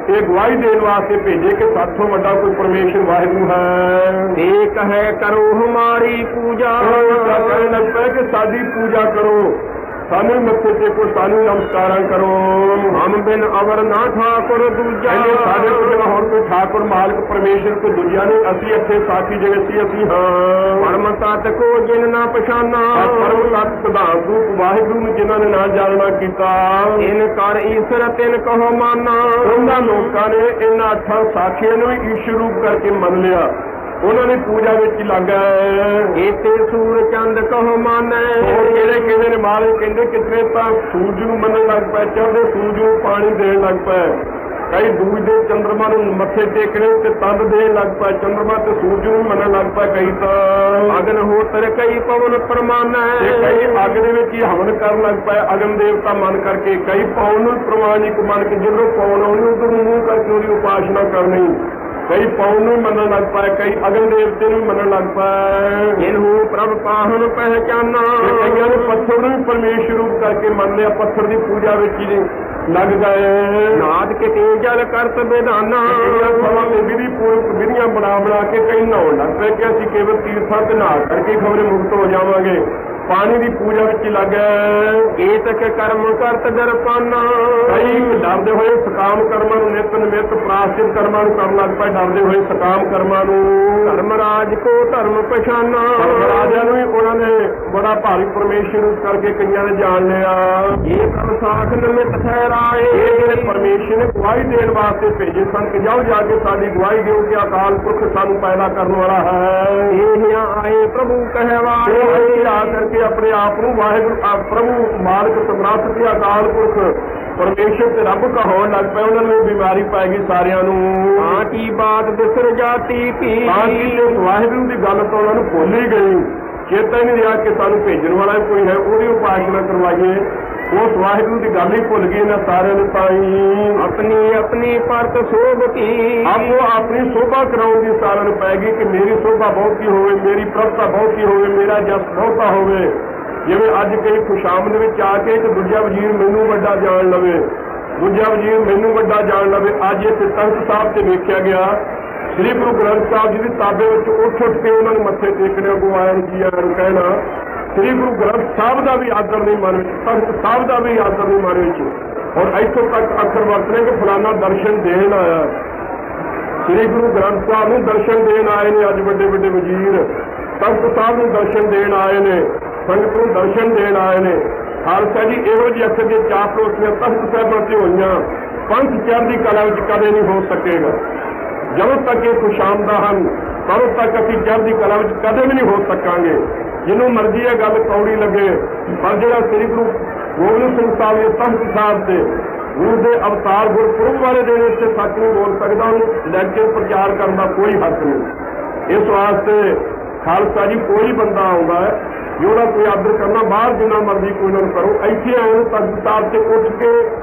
ਇਹ ਗਵਾਹੀ ਦੇਣ ਵਾਸਤੇ ਭੇਜੇ ਕਿ ਸਾਥੋਂ ਵੱਡਾ ਕੋਈ ਪਰਮੇਸ਼ਰ ਵਾਹਿਗੁਰੂ ਹੈ। ਏਕ ਹੈ ਕਰੋ ਹਮਾਰੀ ਪੂਜਾ, ਕਹਿਣ ਲੱਗ ਪਿਆ ਕਿ ਸਾਡੀ ਪੂਜਾ ਕਰੋ, ਸਾਨੂੰ ਮੱਥੇ ਟੇਕੋ, ਸਾਨੂੰ ਨਮਸਕਾਰਾਂ ਕਰੋ। ਹਮ ਬਿਨ ਅਵਰ ਨਾ ਠਾਕੁਰ ਦੂਜਾ, ਸਾਡੇ ਕੋਲ ਜਿਹੜਾ ਹੋਰ ਕੋਈ ਠਾਕੁਰ ਮਾਲਕ ਪਰਮੇਸ਼ਰ ਕੋਈ ਦੂਜਾ ਨਹੀਂ। ਅਸੀਂ ਇੱਥੇ ਸਾਖੀ ਜਿਹੜੇ ਸੀ ਅਸੀਂ ਹਾਂ। ਪਰਮ ਤਤ ਕੋ ਜਿਨ ਨਾ ਪਛਾਨਾ, ਪਰਮ ਤਤ ਸਿਧਾਂਤ ਰੂਪ ਵਾਹਿਗੁਰੂ ਨੂੰ ਜਿਨ੍ਹਾਂ ਨੇ ਨਾ ਜਾਣਨਾ ਕੀਤਾ। ਇਨ ਕਰ ਈਸ਼ਰ ਤਿਨ ਕਹੋ ਮਾਨਾ, ਉਹਨਾਂ ਲੋਕਾਂ ਨੇ ਇਹਨਾਂ 8 ਸਾਖੀਆਂ ਨੂੰ ਵੀ ਈਸ਼ਰ ਰੂਪ ਕਰਕੇ ਮੰਨ ਲਿਆ। ਉਹਨਾਂ ਨੇ ਪੂਜਾ ਵਿੱਚ ਲੱਗ ਗਏ। ਇਤੇ ਸੂਰ ਚੰਦ ਕਹੋ ਮਾਨੈ, ਕਿਹੜੇ ਕਿਹੜੇ ਨੇ ਮਾਰੇ ਕਹਿੰਦੇ ਕਿਤਨੇ ਤਾਂ ਸੂਰਜ ਨੂੰ ਮੰਨਣ ਲੱਗ ਪਏ, ਚੜ੍ਹਦੇ ਸੂਰਜ ਨੂੰ ਪਾਣੀ ਦੇਣ ਲੱਗ ਪਏ। ਕਈ ਦੂਜੇ ਚੰਦਰਮਾ ਨੂੰ ਮੱਥੇ ਟੇਕਣੇ ਤੇ ਤੰਦ ਦੇਣ ਲੱਗ ਪਏ, ਚੰਦਰਮਾ ਤੇ ਸੂਰਜ ਨੂੰ ਮੰਨਣ ਲੱਗ ਪਏ। ਕਈ ਤਾਂ ਅਗਨ ਹੋਤਰ ਕਈ ਪਵਨ ਪ੍ਰਮਾਨੈ, ਕਈ ਅੱਗ ਦੇ ਵਿੱਚ ਹੀ ਹਵਨ ਕਰਨ ਲੱਗ ਪਏ ਅਗਨ ਦੇਵਤਾ ਮੰਨ ਕਰਕੇ। ਕਈ ਪੌਣ ਨੂੰ ਪ੍ਰਮਾਣਿਕ ਮੰਨ ਕੇ ਜਦੋਂ ਪੌਣ ਆਉਣੀ ਉਦੋਂ ਮੂੰਹ ਕਰਕੇ ਉਹਦੀ ਉਪਾਸਨਾ ਕਰਨੀ। ਕਈ ਪੌਣ ਨੂੰ ਮੰਨਣ ਲੱਗ ਪਏ, ਕਈ ਅਗਨ ਦੇਵਤੇ ਨੂੰ ਮੰਨਣ ਲੱਗ ਪਏ। ਇਹਨੂੰ ਪ੍ਰਭ ਪਾਹਨ ਪਹਿਚਾਨਾ, ਕਈਆਂ ਨੇ ਪੱਥਰ ਨੂੰ ਪਰਮੇਸ਼ਰ ਰੂਪ ਕਰਕੇ ਮੰਨ ਲਿਆ, ਪੱਥਰ ਦੀ ਪੂਜਾ ਵਿੱਚ ਹੀ ਲੱਗ ਗਏ। ਨਾਦ ਕੇ ਜਲ ਕਰਤ ਵਿਧਾਨਾ, ਸਮਾਂ ਤੇ ਵਿਧੀ ਪੂਰਵਕ ਵਿਧੀਆਂ ਬਣਾ ਕੇ ਕਈ ਨਹਾਉਣ ਲੱਗ ਪਏ ਕਿ ਅਸੀਂ ਕੇਵਲ ਤੀਰਥਾਂ ਤੇ ਨਹਾ ਕਰਕੇ ਖਬਰੇ ਮੁਕਤ ਹੋ ਜਾਵਾਂਗੇ। ਪਾਣੀ ਦੀ ਪੂਜਾ ਵਿੱਚ ਲੱਗ ਗਏ। ਏਤਕ ਕਰਮ ਕਰਤ ਦਰਪਾਨਾ, ਕਈ ਡਰਦੇ ਹੋਏ ਸਕਾਮ ਕਰਮਾਂ ਨੂੰ ਨਿਤ ਨਿਮਿਤ ਪ੍ਰਾਸ਼ਚਿਤ ਕਰਮਾਂ ਨੂੰ ਕਰਨ ਲੱਗ ਪਏ, ਡਰਦੇ ਹੋਏ ਸਕਾਮ ਕਰਮਾਂ ਨੂੰ। ਧਰਮਰਾਜ ਕੋ ਧਰਮ ਪਛਾਨਾ, ਰਾਜਿਆਂ ਨੂੰ ਵੀ ਉਹਨਾਂ ਨੇ ਬੜਾ ਭਾਰੀ ਪਰਮੇਸ਼ਰ ਕਰਕੇ ਕਈਆਂ ਨੇ ਜਾਣ ਲਿਆ। ਇਹ ਪ੍ਰਭ ਸਾਖ ਨਿਮਿਤ ਠਹਿਰਾਏ, ਇਹ ਜਿਹੜੇ ਪਰਮੇਸ਼ਰ ਨੇ ਗਵਾਹੀ ਦੇਣ ਵਾਸਤੇ ਭੇਜੇ ਸਨ ਕਿ ਜਾਓ ਜਾ ਕੇ ਸਾਡੀ ਗਵਾਹੀ ਦਿਓ ਕਿ ਅਕਾਲ ਪੁਰਖ ਸਾਨੂੰ ਪੈਦਾ ਕਰਨ ਵਾਲਾ ਹੈ। ਇਹ ਆਏ ਪ੍ਰਭੂ ਕਹਿਵਾਏ, ਆ ਕਰਕੇ ਆਪਣੇ ਆਪ ਨੂੰ ਵਾਹਿਗੁਰੂ ਪ੍ਰਭੂ ਮਾਲਕ ਸਮਰੱਥ ਤੇ ਅਕਾਲ ਪੁਰਖ ਪਰਮੇਸ਼ਰ ਤੇ ਰੱਬ ਕਹਾਉਣ ਲੱਗ ਪਏ। ਉਹਨਾਂ ਨੂੰ ਬਿਮਾਰੀ ਪੈ ਗਈ ਸਾਰਿਆਂ ਨੂੰ। ਤਾਂ ਕੀ ਬਾਤ ਦਿਸਰ ਜਾਤੀ ਕੀ, ਤਾਂ ਕਿ ਉਸ ਵਾਹਿਗੁਰੂ ਦੀ ਗੱਲ ਤੋਂ ਉਹਨਾਂ ਨੂੰ ਭੁੱਲ ਹੀ ਗਈ। ਚੇਤਾ ਹੀ ਨਹੀਂ ਰਿਹਾ ਕਿ ਸਾਨੂੰ ਭੇਜਣ ਵਾਲਾ ਕੋਈ ਹੈ, ਉਹਦੀ ਉਪਾਸਨਾ ਕਰਵਾਈਏ। ਉਸ ਵਾਹਿਗੁਰੂ ਦੀ ਗੱਲ ਹੀ ਭੁੱਲ ਗਈ ਇਹਨਾਂ ਸਾਰਿਆਂ ਨੂੰ। ਤਾਂ ਹੀ ਆਪਣੀ ਆਪਣੀ ਪਰਤ ਸੋਭਤੀ, ਆਪੋ ਆਪਣੀ ਸ਼ੋਭਾ ਕਰਾਉਣ ਦੀ ਸਾਰਿਆਂ ਨੂੰ ਪੈ ਗਈ ਕਿ ਮੇਰੀ ਸ਼ੋਭਾ ਬਹੁਤੀ ਹੋਵੇ, ਮੇਰੀ ਪ੍ਰਭਤਾ ਬਹੁਤੀ ਹੋਵੇ, ਮੇਰਾ ਜਸ ਬਹੁਤਾ ਹੋਵੇ। ਜਿਵੇਂ ਅੱਜ ਕਈ ਖੁਸ਼ਾਮਦ ਵਿੱਚ ਆ ਕੇ ਇੱਕ ਦੂਜਾ ਵਜ਼ੀਰ ਮੈਨੂੰ ਵੱਡਾ ਜਾਣ ਲਵੇ, ਦੂਜਾ ਵਜ਼ੀਰ ਮੈਨੂੰ ਵੱਡਾ ਜਾਣ ਲਵੇ। ਅੱਜ ਇਹ ਤਖਤ ਸਾਹਿਬ ਤੇ ਵੇਖਿਆ ਗਿਆ, ਸ੍ਰੀ ਗੁਰੂ ਗ੍ਰੰਥ ਸਾਹਿਬ ਜੀ ਦੀ ਤਾਬੇ ਵਿੱਚ ਉੱਠ ਕੇ ਉਹਨਾਂ ਨੂੰ ਮੱਥੇ ਟੇਕਣੇ ਕੋ ਆਇਆ ਜੀ ਆਇਆ ਨੂੰ ਕਹਿਣਾ। ਸ੍ਰੀ ਗੁਰੂ ਗ੍ਰੰਥ ਸਾਹਿਬ ਦਾ ਵੀ ਆਦਰ ਨਹੀਂ ਮਨ ਵਿੱਚ, ਤਖਤ ਸਾਹਿਬ ਦਾ ਵੀ ਆਦਰ ਨਹੀਂ ਮਨ ਵਿੱਚ। ਔਰ ਇੱਥੋਂ ਤੱਕ ਅੱਖਰ ਵਰਤਣੇ ਕਿ ਫਲਾਨਾ ਦਰਸ਼ਨ ਦੇਣ ਆਇਆ। ਸ੍ਰੀ ਗੁਰੂ ਗ੍ਰੰਥ ਸਾਹਿਬ ਨੂੰ ਦਰਸ਼ਨ ਦੇਣ ਆਏ ਨੇ ਅੱਜ ਵੱਡੇ ਵੱਡੇ ਵਜ਼ੀਰ, ਤਖਤ ਸਾਹਿਬ ਨੂੰ ਦਰਸ਼ਨ ਦੇਣ ਆਏ ਨੇ। ਸੰਗਤ ਨੂੰ ਦਰਸ਼ਨ ਦੇਣ ਆਏ ਨੇ। ਖਾਲਸਾ ਜੀ ਇਹੋ ਜਿਹੀ ਅੱਖ ਦੀਆਂ ਚਾਪਲੂਸੀਆਂ ਤਖਤ ਸਾਹਿਬਾਂ ਤੇ ਹੋਈਆਂ ਪੰਥ ਚੜ੍ਹਦੀ ਕਲਾ ਵਿੱਚ ਕਦੇ ਨਹੀਂ ਹੋ ਸਕੇਗਾ। ਜਦੋਂ ਤੱਕ ਇਹ ਖੁਸ਼ਾਮਦਾ ਹਨ ਤਦੋਂ ਤੱਕ ਅਸੀਂ ਚੜ੍ਹਦੀ ਕਲਾ ਵਿੱਚ ਕਦੇ ਵੀ ਨਹੀਂ ਹੋ ਸਕਾਂਗੇ। ਜਿਹਨੂੰ ਮਰਜ਼ੀ ਇਹ ਗੱਲ ਕੌੜੀ ਲੱਗੇ, ਪਰ ਜਿਹੜਾ ਸ੍ਰੀ ਗੁਰੂ ਗੋਬਿੰਦ ਸਿੰਘ ਸਾਹਿਬ ਦੇ ਤਖਤ ਸਾਹਿਬ ਤੇ ਗੁਰੂ ਦੇ ਅਵਤਾਰ ਗੁਰਪੁਰਬ ਵਾਲੇ ਦਿਨ ਇੱਥੇ ਸੱਚ ਨਹੀਂ ਬੋਲ ਸਕਦਾ, ਉਹਨੂੰ ਲੈਕਚਰ ਪ੍ਰਚਾਰ ਕਰਨ ਦਾ ਕੋਈ ਹੱਕ ਨਹੀਂ। ਇਸ ਵਾਸਤੇ ਖਾਲਸਾ ਜੀ ਕੋਈ ਬੰਦਾ ਆਉਂਦਾ ਹੈ ਜੇ ਉਹਦਾ ਕੋਈ ਆਦਰ ਕਰਨਾ, ਬਾਹਰ ਜਿੰਨਾ ਮਰਜ਼ੀ ਕੋਈ ਉਹਨਾਂ ਨੂੰ ਕਰੋ, ਇੱਥੇ ਆਏ ਨੂੰ ਤਖਤ ਸਾਹਿਬ ਤੇ ਉੱਠ ਕੇ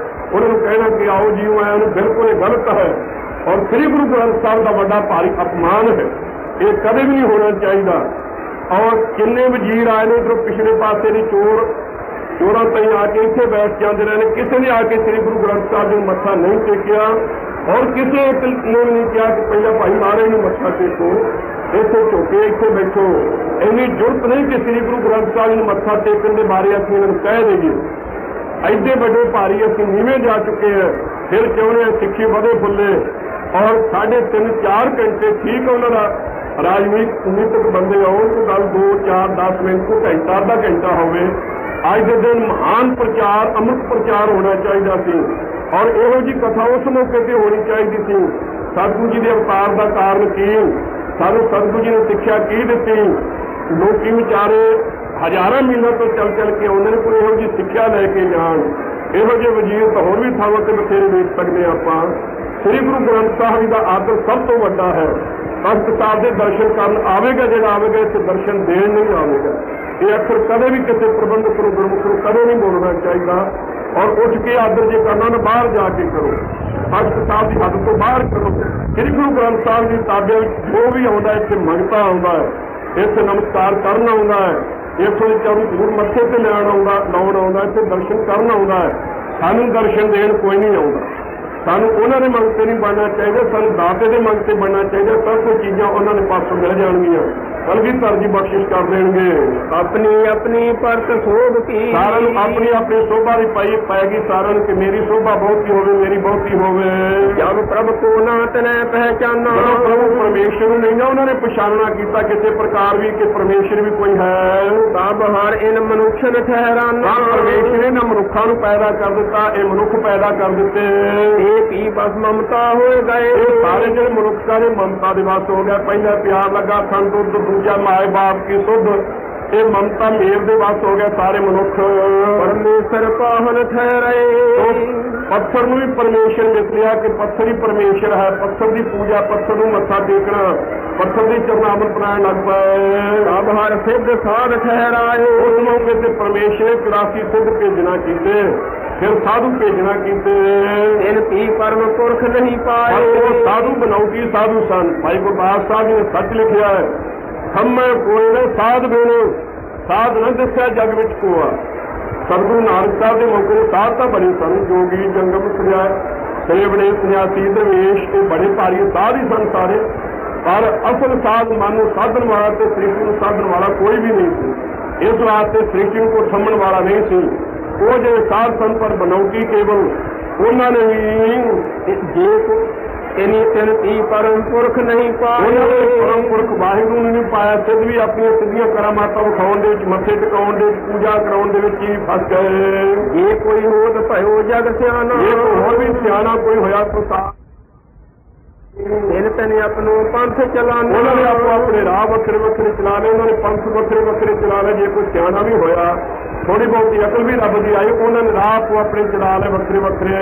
ਉਹਨਾਂ ਨੂੰ ਕਹਿਣਾ ਕਿ ਆਓ ਜੀ ਆਇਆ ਨੂੰ ਬਿਲਕੁਲ ਇਹ ਗਲਤ ਹੈ ਔਰ ਸ੍ਰੀ ਗੁਰੂ ਗ੍ਰੰਥ ਸਾਹਿਬ ਦਾ ਵੱਡਾ ਭਾਰੀ ਅਪਮਾਨ ਹੈ। ਇਹ ਕਦੇ ਵੀ ਨਹੀਂ ਹੋਣਾ ਚਾਹੀਦਾ। ਔਰ ਕਿੰਨੇ ਵਜ਼ੀਰ ਆਏ ਨੇ ਜੋ ਪਿਛਲੇ ਪਾਸੇ ਦੀ ਚੋਰਾਂ ਤਾਈਂ ਆ ਕੇ ਇੱਥੇ ਬੈਠ ਜਾਂਦੇ ਰਹੇ ਨੇ, ਕਿਸੇ ਨੇ ਆ ਕੇ ਸ੍ਰੀ ਗੁਰੂ ਗ੍ਰੰਥ ਸਾਹਿਬ ਨੂੰ ਮੱਥਾ ਨਹੀਂ ਟੇਕਿਆ ਔਰ ਕਿਸੇ ਨੇ ਨਹੀਂ ਕਿਹਾ ਕਿ ਪਹਿਲਾਂ ਭਾਈ ਮਹਾਰਾਜ ਨੂੰ ਮੱਥਾ ਟੇਕੋ, ਇੱਥੇ ਝੁਕੇ ਇੱਥੇ ਬੈਠੋ। ਇੰਨੀ ਜ਼ਰੂਰਤ ਨਹੀਂ ਕਿ ਸ੍ਰੀ ਗੁਰੂ ਗ੍ਰੰਥ ਸਾਹਿਬ ਨੂੰ ਮੱਥਾ ਟੇਕਣ ਦੇ ਬਾਰੇ ਅਸੀਂ ਇਹਨਾਂ ਨੂੰ ਕਹਿ ਦੇਈਏ। ਐਡੇ ਵੱਡੇ ਭਾਰੀ ਅਸੀਂ ਨੀਵੇਂ ਜਾ ਚੁੱਕੇ ਹਾਂ, ਫਿਰ ਚਾਹੁੰਦੇ ਹਾਂ ਸਿੱਖੀ ਵਧੇ ਫੁੱਲੇ ਔਰ 3.5-4 ਘੰਟੇ ਠੀਕ ਉਹਨਾਂ ਦਾ ਰਾਜਨੀਤਿਕ ਬੰਦੇ ਆਉਣ ਤੋਂ ਗੱਲ 2, 4, 10 ਮਿੰਟ ਤੋਂ ਘੰਟਾ ਅੱਧਾ ਘੰਟਾ ਹੋਵੇ। ਅੱਜ ਦੇ ਦਿਨ ਮਹਾਨ ਪ੍ਰਚਾਰ ਅੰਮ੍ਰਿਤ ਪ੍ਰਚਾਰ ਹੋਣਾ ਚਾਹੀਦਾ ਸੀ ਔਰ ਇਹੋ ਜਿਹੀ ਕਥਾ ਉਸ ਮੌਕੇ ਤੇ ਹੋਣੀ ਚਾਹੀਦੀ ਸੀ। ਸਤਿਗੁਰੂ ਜੀ ਦੇ ਅਵਤਾਰ ਦਾ ਕਾਰਨ ਕੀ, ਸਾਨੂੰ ਸਤਿਗੁਰੂ ਜੀ ਨੇ ਸਿੱਖਿਆ ਕੀ ਦਿੱਤੀ। ਲੋਕੀ ਵਿਚਾਰੇ ਹਜ਼ਾਰਾਂ ਮੀਲਾਂ ਤੋਂ ਚੱਲ ਕੇ ਆਉਂਦੇ ਨੇ, ਕੋਈ ਇਹੋ ਜਿਹੀ ਸਿੱਖਿਆ ਲੈ ਕੇ ਜਾਣ। ਇਹੋ ਜਿਹੇ ਵਜ਼ੀਰ ਤਾਂ ਹੋਰ ਵੀ ਥਾਵਾਂ ਤੇ ਬਥੇਰੇ ਵੇਖ ਸਕਦੇ ਆਪਾਂ। ਸ੍ਰੀ ਗੁਰੂ ਗ੍ਰੰਥ ਸਾਹਿਬ ਦਾ ਆਦਰ ਸਭ ਤੋਂ ਵੱਡਾ ਹੈ। ਤਖਤ ਸਾਹਿਬ ਦੇ ਦਰਸ਼ਨ ਕਰਨ ਆਵੇਗਾ, ਜਿਹੜਾ ਆਵੇਗਾ ਇੱਥੇ ਦਰਸ਼ਨ ਦੇਣ ਨਹੀਂ ਆਵੇਗਾ। ਇਹ ਅਕਸਰ ਕਦੇ ਵੀ ਕਿਸੇ ਪ੍ਰਬੰਧਕ ਨੂੰ ਗੁਰਮੁਖ ਨੂੰ ਕਦੇ ਨਹੀਂ ਬੋਲਣਾ ਚਾਹੀਦਾ ਔਰ ਉੱਠ ਕੇ ਆਦਰ ਜੇ ਕਰਨਾ ਤਾਂ ਬਾਹਰ ਜਾ ਕੇ ਕਰੋ, ਤਖਤ ਸਾਹਿਬ ਦੀ ਹੱਦ ਤੋਂ ਬਾਹਰ ਕਰੋ। ਸ੍ਰੀ ਗੁਰੂ ਗ੍ਰੰਥ ਸਾਹਿਬ ਦੀ ਤਾਬੇ ਜੋ ਵੀ ਆਉਂਦਾ ਇੱਥੇ ਮੰਗਤਾ ਆਉਂਦਾ ਹੈ, ਇੱਥੇ ਨਮਸਕਾਰ ਕਰਨ ਆਉਂਦਾ ਹੈ, ਇੱਥੋਂ ਦੇ ਚਰਨ ਮੱਥੇ ਤੇ ਲਾਉਣ ਆਉਂਦਾ, ਇੱਥੇ ਦਰਸ਼ਨ ਕਰਨ ਆਉਂਦਾ ਹੈ। ਸਾਨੂੰ ਦਰਸ਼ਨ ਦੇਣ ਕੋਈ ਨਹੀਂ ਆਉਂਦਾ। ਸਾਨੂੰ ਉਹਨਾਂ ਦੇ ਮੰਗ ਤੇ ਨਹੀਂ ਬਣਨਾ ਚਾਹੀਦਾ, ਸਾਨੂੰ ਦਾਤੇ ਦੇ ਮੰਗ ਤੇ ਬਣਨਾ ਚਾਹੀਦਾ। ਸਭ ਕੁਝ ਚੀਜ਼ਾਂ ਉਹਨਾਂ ਦੇ ਪਾਸੋਂ ਮਿਲ ਜਾਣਗੀਆਂ, ਕਲਗੀਧਰ ਜੀ ਬਖਸ਼ਿਸ਼ ਕਰ ਦੇਣਗੇ। ਆਪਣੀ ਪਰਤ ਸੋਭ ਕੀ, ਸਾਰਿਆਂ ਨੂੰ ਆਪਣੀ ਸੋਭਾ ਦੀ ਪਾਏਗੀ ਸਾਰਿਆਂ ਨੂੰ ਕਿ ਮੇਰੀ ਸੋਭਾ ਬਹੁਤੀ ਹੋਵੇ, ਮੇਰੀ ਬਹੁਤੀ ਹੋਵੇ। ਜਦ ਪ੍ਰਭ ਕੋ ਨਾ ਤਨੈ ਪਹਿਚਾਨਾ, ਪ੍ਰਭੂ ਪਰਮੇਸ਼ਰ ਨੂੰ ਨਹੀਂ ਨਾ ਉਹਨਾਂ ਨੇ ਪਛਾਣਨਾ ਕੀਤਾ ਕਿਸੇ ਪ੍ਰਕਾਰ ਵੀ ਕਿ ਪਰਮੇਸ਼ਰ ਵੀ ਕੋਈ ਹੈ। ਤਬ ਹਰ ਇਨ ਮਨੁੱਖ ਨ ਠਹਿਰਾਨਾ, ਪਰਮੇਸ਼ਰ ਨੇ ਮਨੁੱਖਾਂ ਨੂੰ ਪੈਦਾ ਕਰ ਦਿੱਤਾ, ਇਹ ਮਨੁੱਖ ਪੈਦਾ ਕਰ ਦਿੱਤੇ। ਇਹ ਕੀ ਬਸ ਮਮਤਾ ਹੋਏ ਗਏ, ਇਹ ਸਾਰੇ ਜਿਹੜੇ ਮਨੁੱਖਾਂ ਦੇ ਮਮਤਾ ਦੇ ਵਸ ਹੋ ਗਿਆ। ਪਹਿਲਾਂ ਪਿਆਰ ਲੱਗਾ ਸੰਨ ਦੁੱਧ, ਦੂਜਾ ਮਾਏ ਬਾਪ ਕੀ ਸੁਧ, ਇਹ ਮਮਤਾ ਮੇਰ ਦੇ ਵਸ ਹੋ ਗਿਆ ਸਾਰੇ ਮਨੁੱਖ। ਪਰਮੇਸ਼ਰ ਪਾਹਨ ਠਹਿਰਾਏ, ਪੱਥਰ ਨੂੰ ਵੀ ਪਰਮੇਸ਼ਰ ਮਿਲ ਲਿਆ ਕਿ ਪੱਥਰ ਹੀ ਪਰਮੇਸ਼ਰ ਹੈ। ਪੱਥਰ ਦੀ ਪੂਜਾ, ਪੱਥਰ ਨੂੰ ਮੱਥਾ ਟੇਕਣਾ, ਪੱਥਰ ਦੀ ਚਰਨਾਮਤ ਬਣਾਉਣ ਲੱਗ ਪਏ। ਤਬ ਹਰ ਸਿੱਧ ਸਾਧ ਠਹਿਰਾਏ, ਉਸ ਮੌਕੇ ਤੇ ਪਰਮੇਸ਼ਰ ਨੇ 84 ਸਿੱਧ ਭੇਜਣਾ ਕੀਤੇ, ਫਿਰ ਸਾਧੂ ਭੇਜਣਾ ਕੀਤੇ। ਇਨ ਕੀ ਪਰਮ ਪੁਰਖ ਨਹੀਂ ਪਾਏ, ਉਹ ਸਾਧੂ ਬਣਾਉਗੀ ਸਾਧੂ ਸਨ। ਭਾਈ ਗੁਰਦਾਸ ਸਾਹਿਬ ਜੀ ਨੇ ਸੱਚ ਲਿਖਿਆ ਹੈ, ਖੰਮੇ ਕੋਈ ਨਾ ਸਾਧ ਬੇਨੋ, ਸਾਧ ਨਾ ਦੱਸਿਆ ਜਗ ਵਿੱਚ ਕੋਆ। ਸਤਿਗੁਰੂ ਨਾਨਕ ਸਾਹਿਬ ਦੇ ਮੌਕੇ ਤੇ ਸਾਧ ਤਾਂ ਬਣੇ ਸਨ, ਜੋਗੀ ਜੰਗਮ ਸੇਵੜੇ ਸੰਨਿਆਸੀ ਦਰਵੇਸ਼, ਇਹ ਬੜੇ ਭਾਰੀ ਸਾਧ ਹੀ ਸਨ ਸਾਰੇ, ਪਰ ਅਸਲ ਸਾਧ ਮਨ ਨੂੰ ਸਾਧਨ ਵਾਲਾ ਤੇ ਸ੍ਰਿਸ਼ਟੀ ਨੂੰ ਸਾਧਨ ਵਾਲਾ ਕੋਈ ਵੀ ਨਹੀਂ ਸੀ। ਇਸ ਵਾਸਤੇ ਸ੍ਰਿਸ਼ਟੀ ਨੂੰ ਕੋਈ ਥੰਮਣ ਵਾਲਾ ਨਹੀਂ ਸੀ। ਉਹ ਜਿਹੜੇ ਸਾਧ ਸਨ ਪਰ ਬਣਾਉਟੀ ਕੇਵਲ ਉਹਨਾਂ ਨੇ ਵੀ ਜੇ ਤਿੰਨ ਕੀ ਪਰਮ ਪੁਰਖ ਨਹੀਂ ਪਾਏ, ਉਹਨਾਂ ਨੇ ਪਰਮ ਪੁਰਖ ਵਾਹਿਗੁਰੂ ਨੂੰ ਨਹੀਂ ਪਾਇਆ। ਸਿੱਧ ਵੀ ਆਪਣੀਆਂ ਸਿੱਧੀਆਂ ਕਰਾਮਾਤਾਂ ਵਿਖਾਉਣ ਦੇ ਵਿੱਚ, ਮੱਥੇ ਟਿਕਾਉਣ ਦੇ ਵਿੱਚ, ਪੂਜਾ ਕਰਾਉਣ ਦੇ ਵਿੱਚ ਹੀ ਫਸ ਗਏ। ਜੇ ਕੋਈ ਹੋਤ ਭਇਓ ਜਗ ਸਿਆਣਾ, ਜੇ ਹੋਰ ਵੀ ਸਿਆਣਾ ਕੋਈ ਹੋਇਆ ਪ੍ਰਸਾਦ, ਤੈਨੇ ਆਪਣੋ ਪੰਥ ਚਲਾਣਾ। ਉਹਨਾਂ ਨੇ ਆਪੋ ਆਪਣੇ ਰਾਹ ਵੱਖਰੇ ਵੱਖਰੇ ਚਲਾ ਲਏ, ਉਹਨਾਂ ਨੇ ਪੰਥ ਵੱਖਰੇ ਵੱਖਰੇ ਚਲਾ ਲਏ। ਜੇ ਕੋਈ ਸਿਆਣਾ ਵੀ ਹੋਇਆ, ਥੋੜੀ ਬਹੁਤੀ ਅਕਲ ਵੀ ਰੱਬ ਦੀ ਆਈ, ਉਹਨਾਂ ਨੇ ਰਾਹ ਆਪੋ ਆਪਣੇ ਚਲਾ ਲਏ ਵੱਖਰੇ ਵੱਖਰੇ।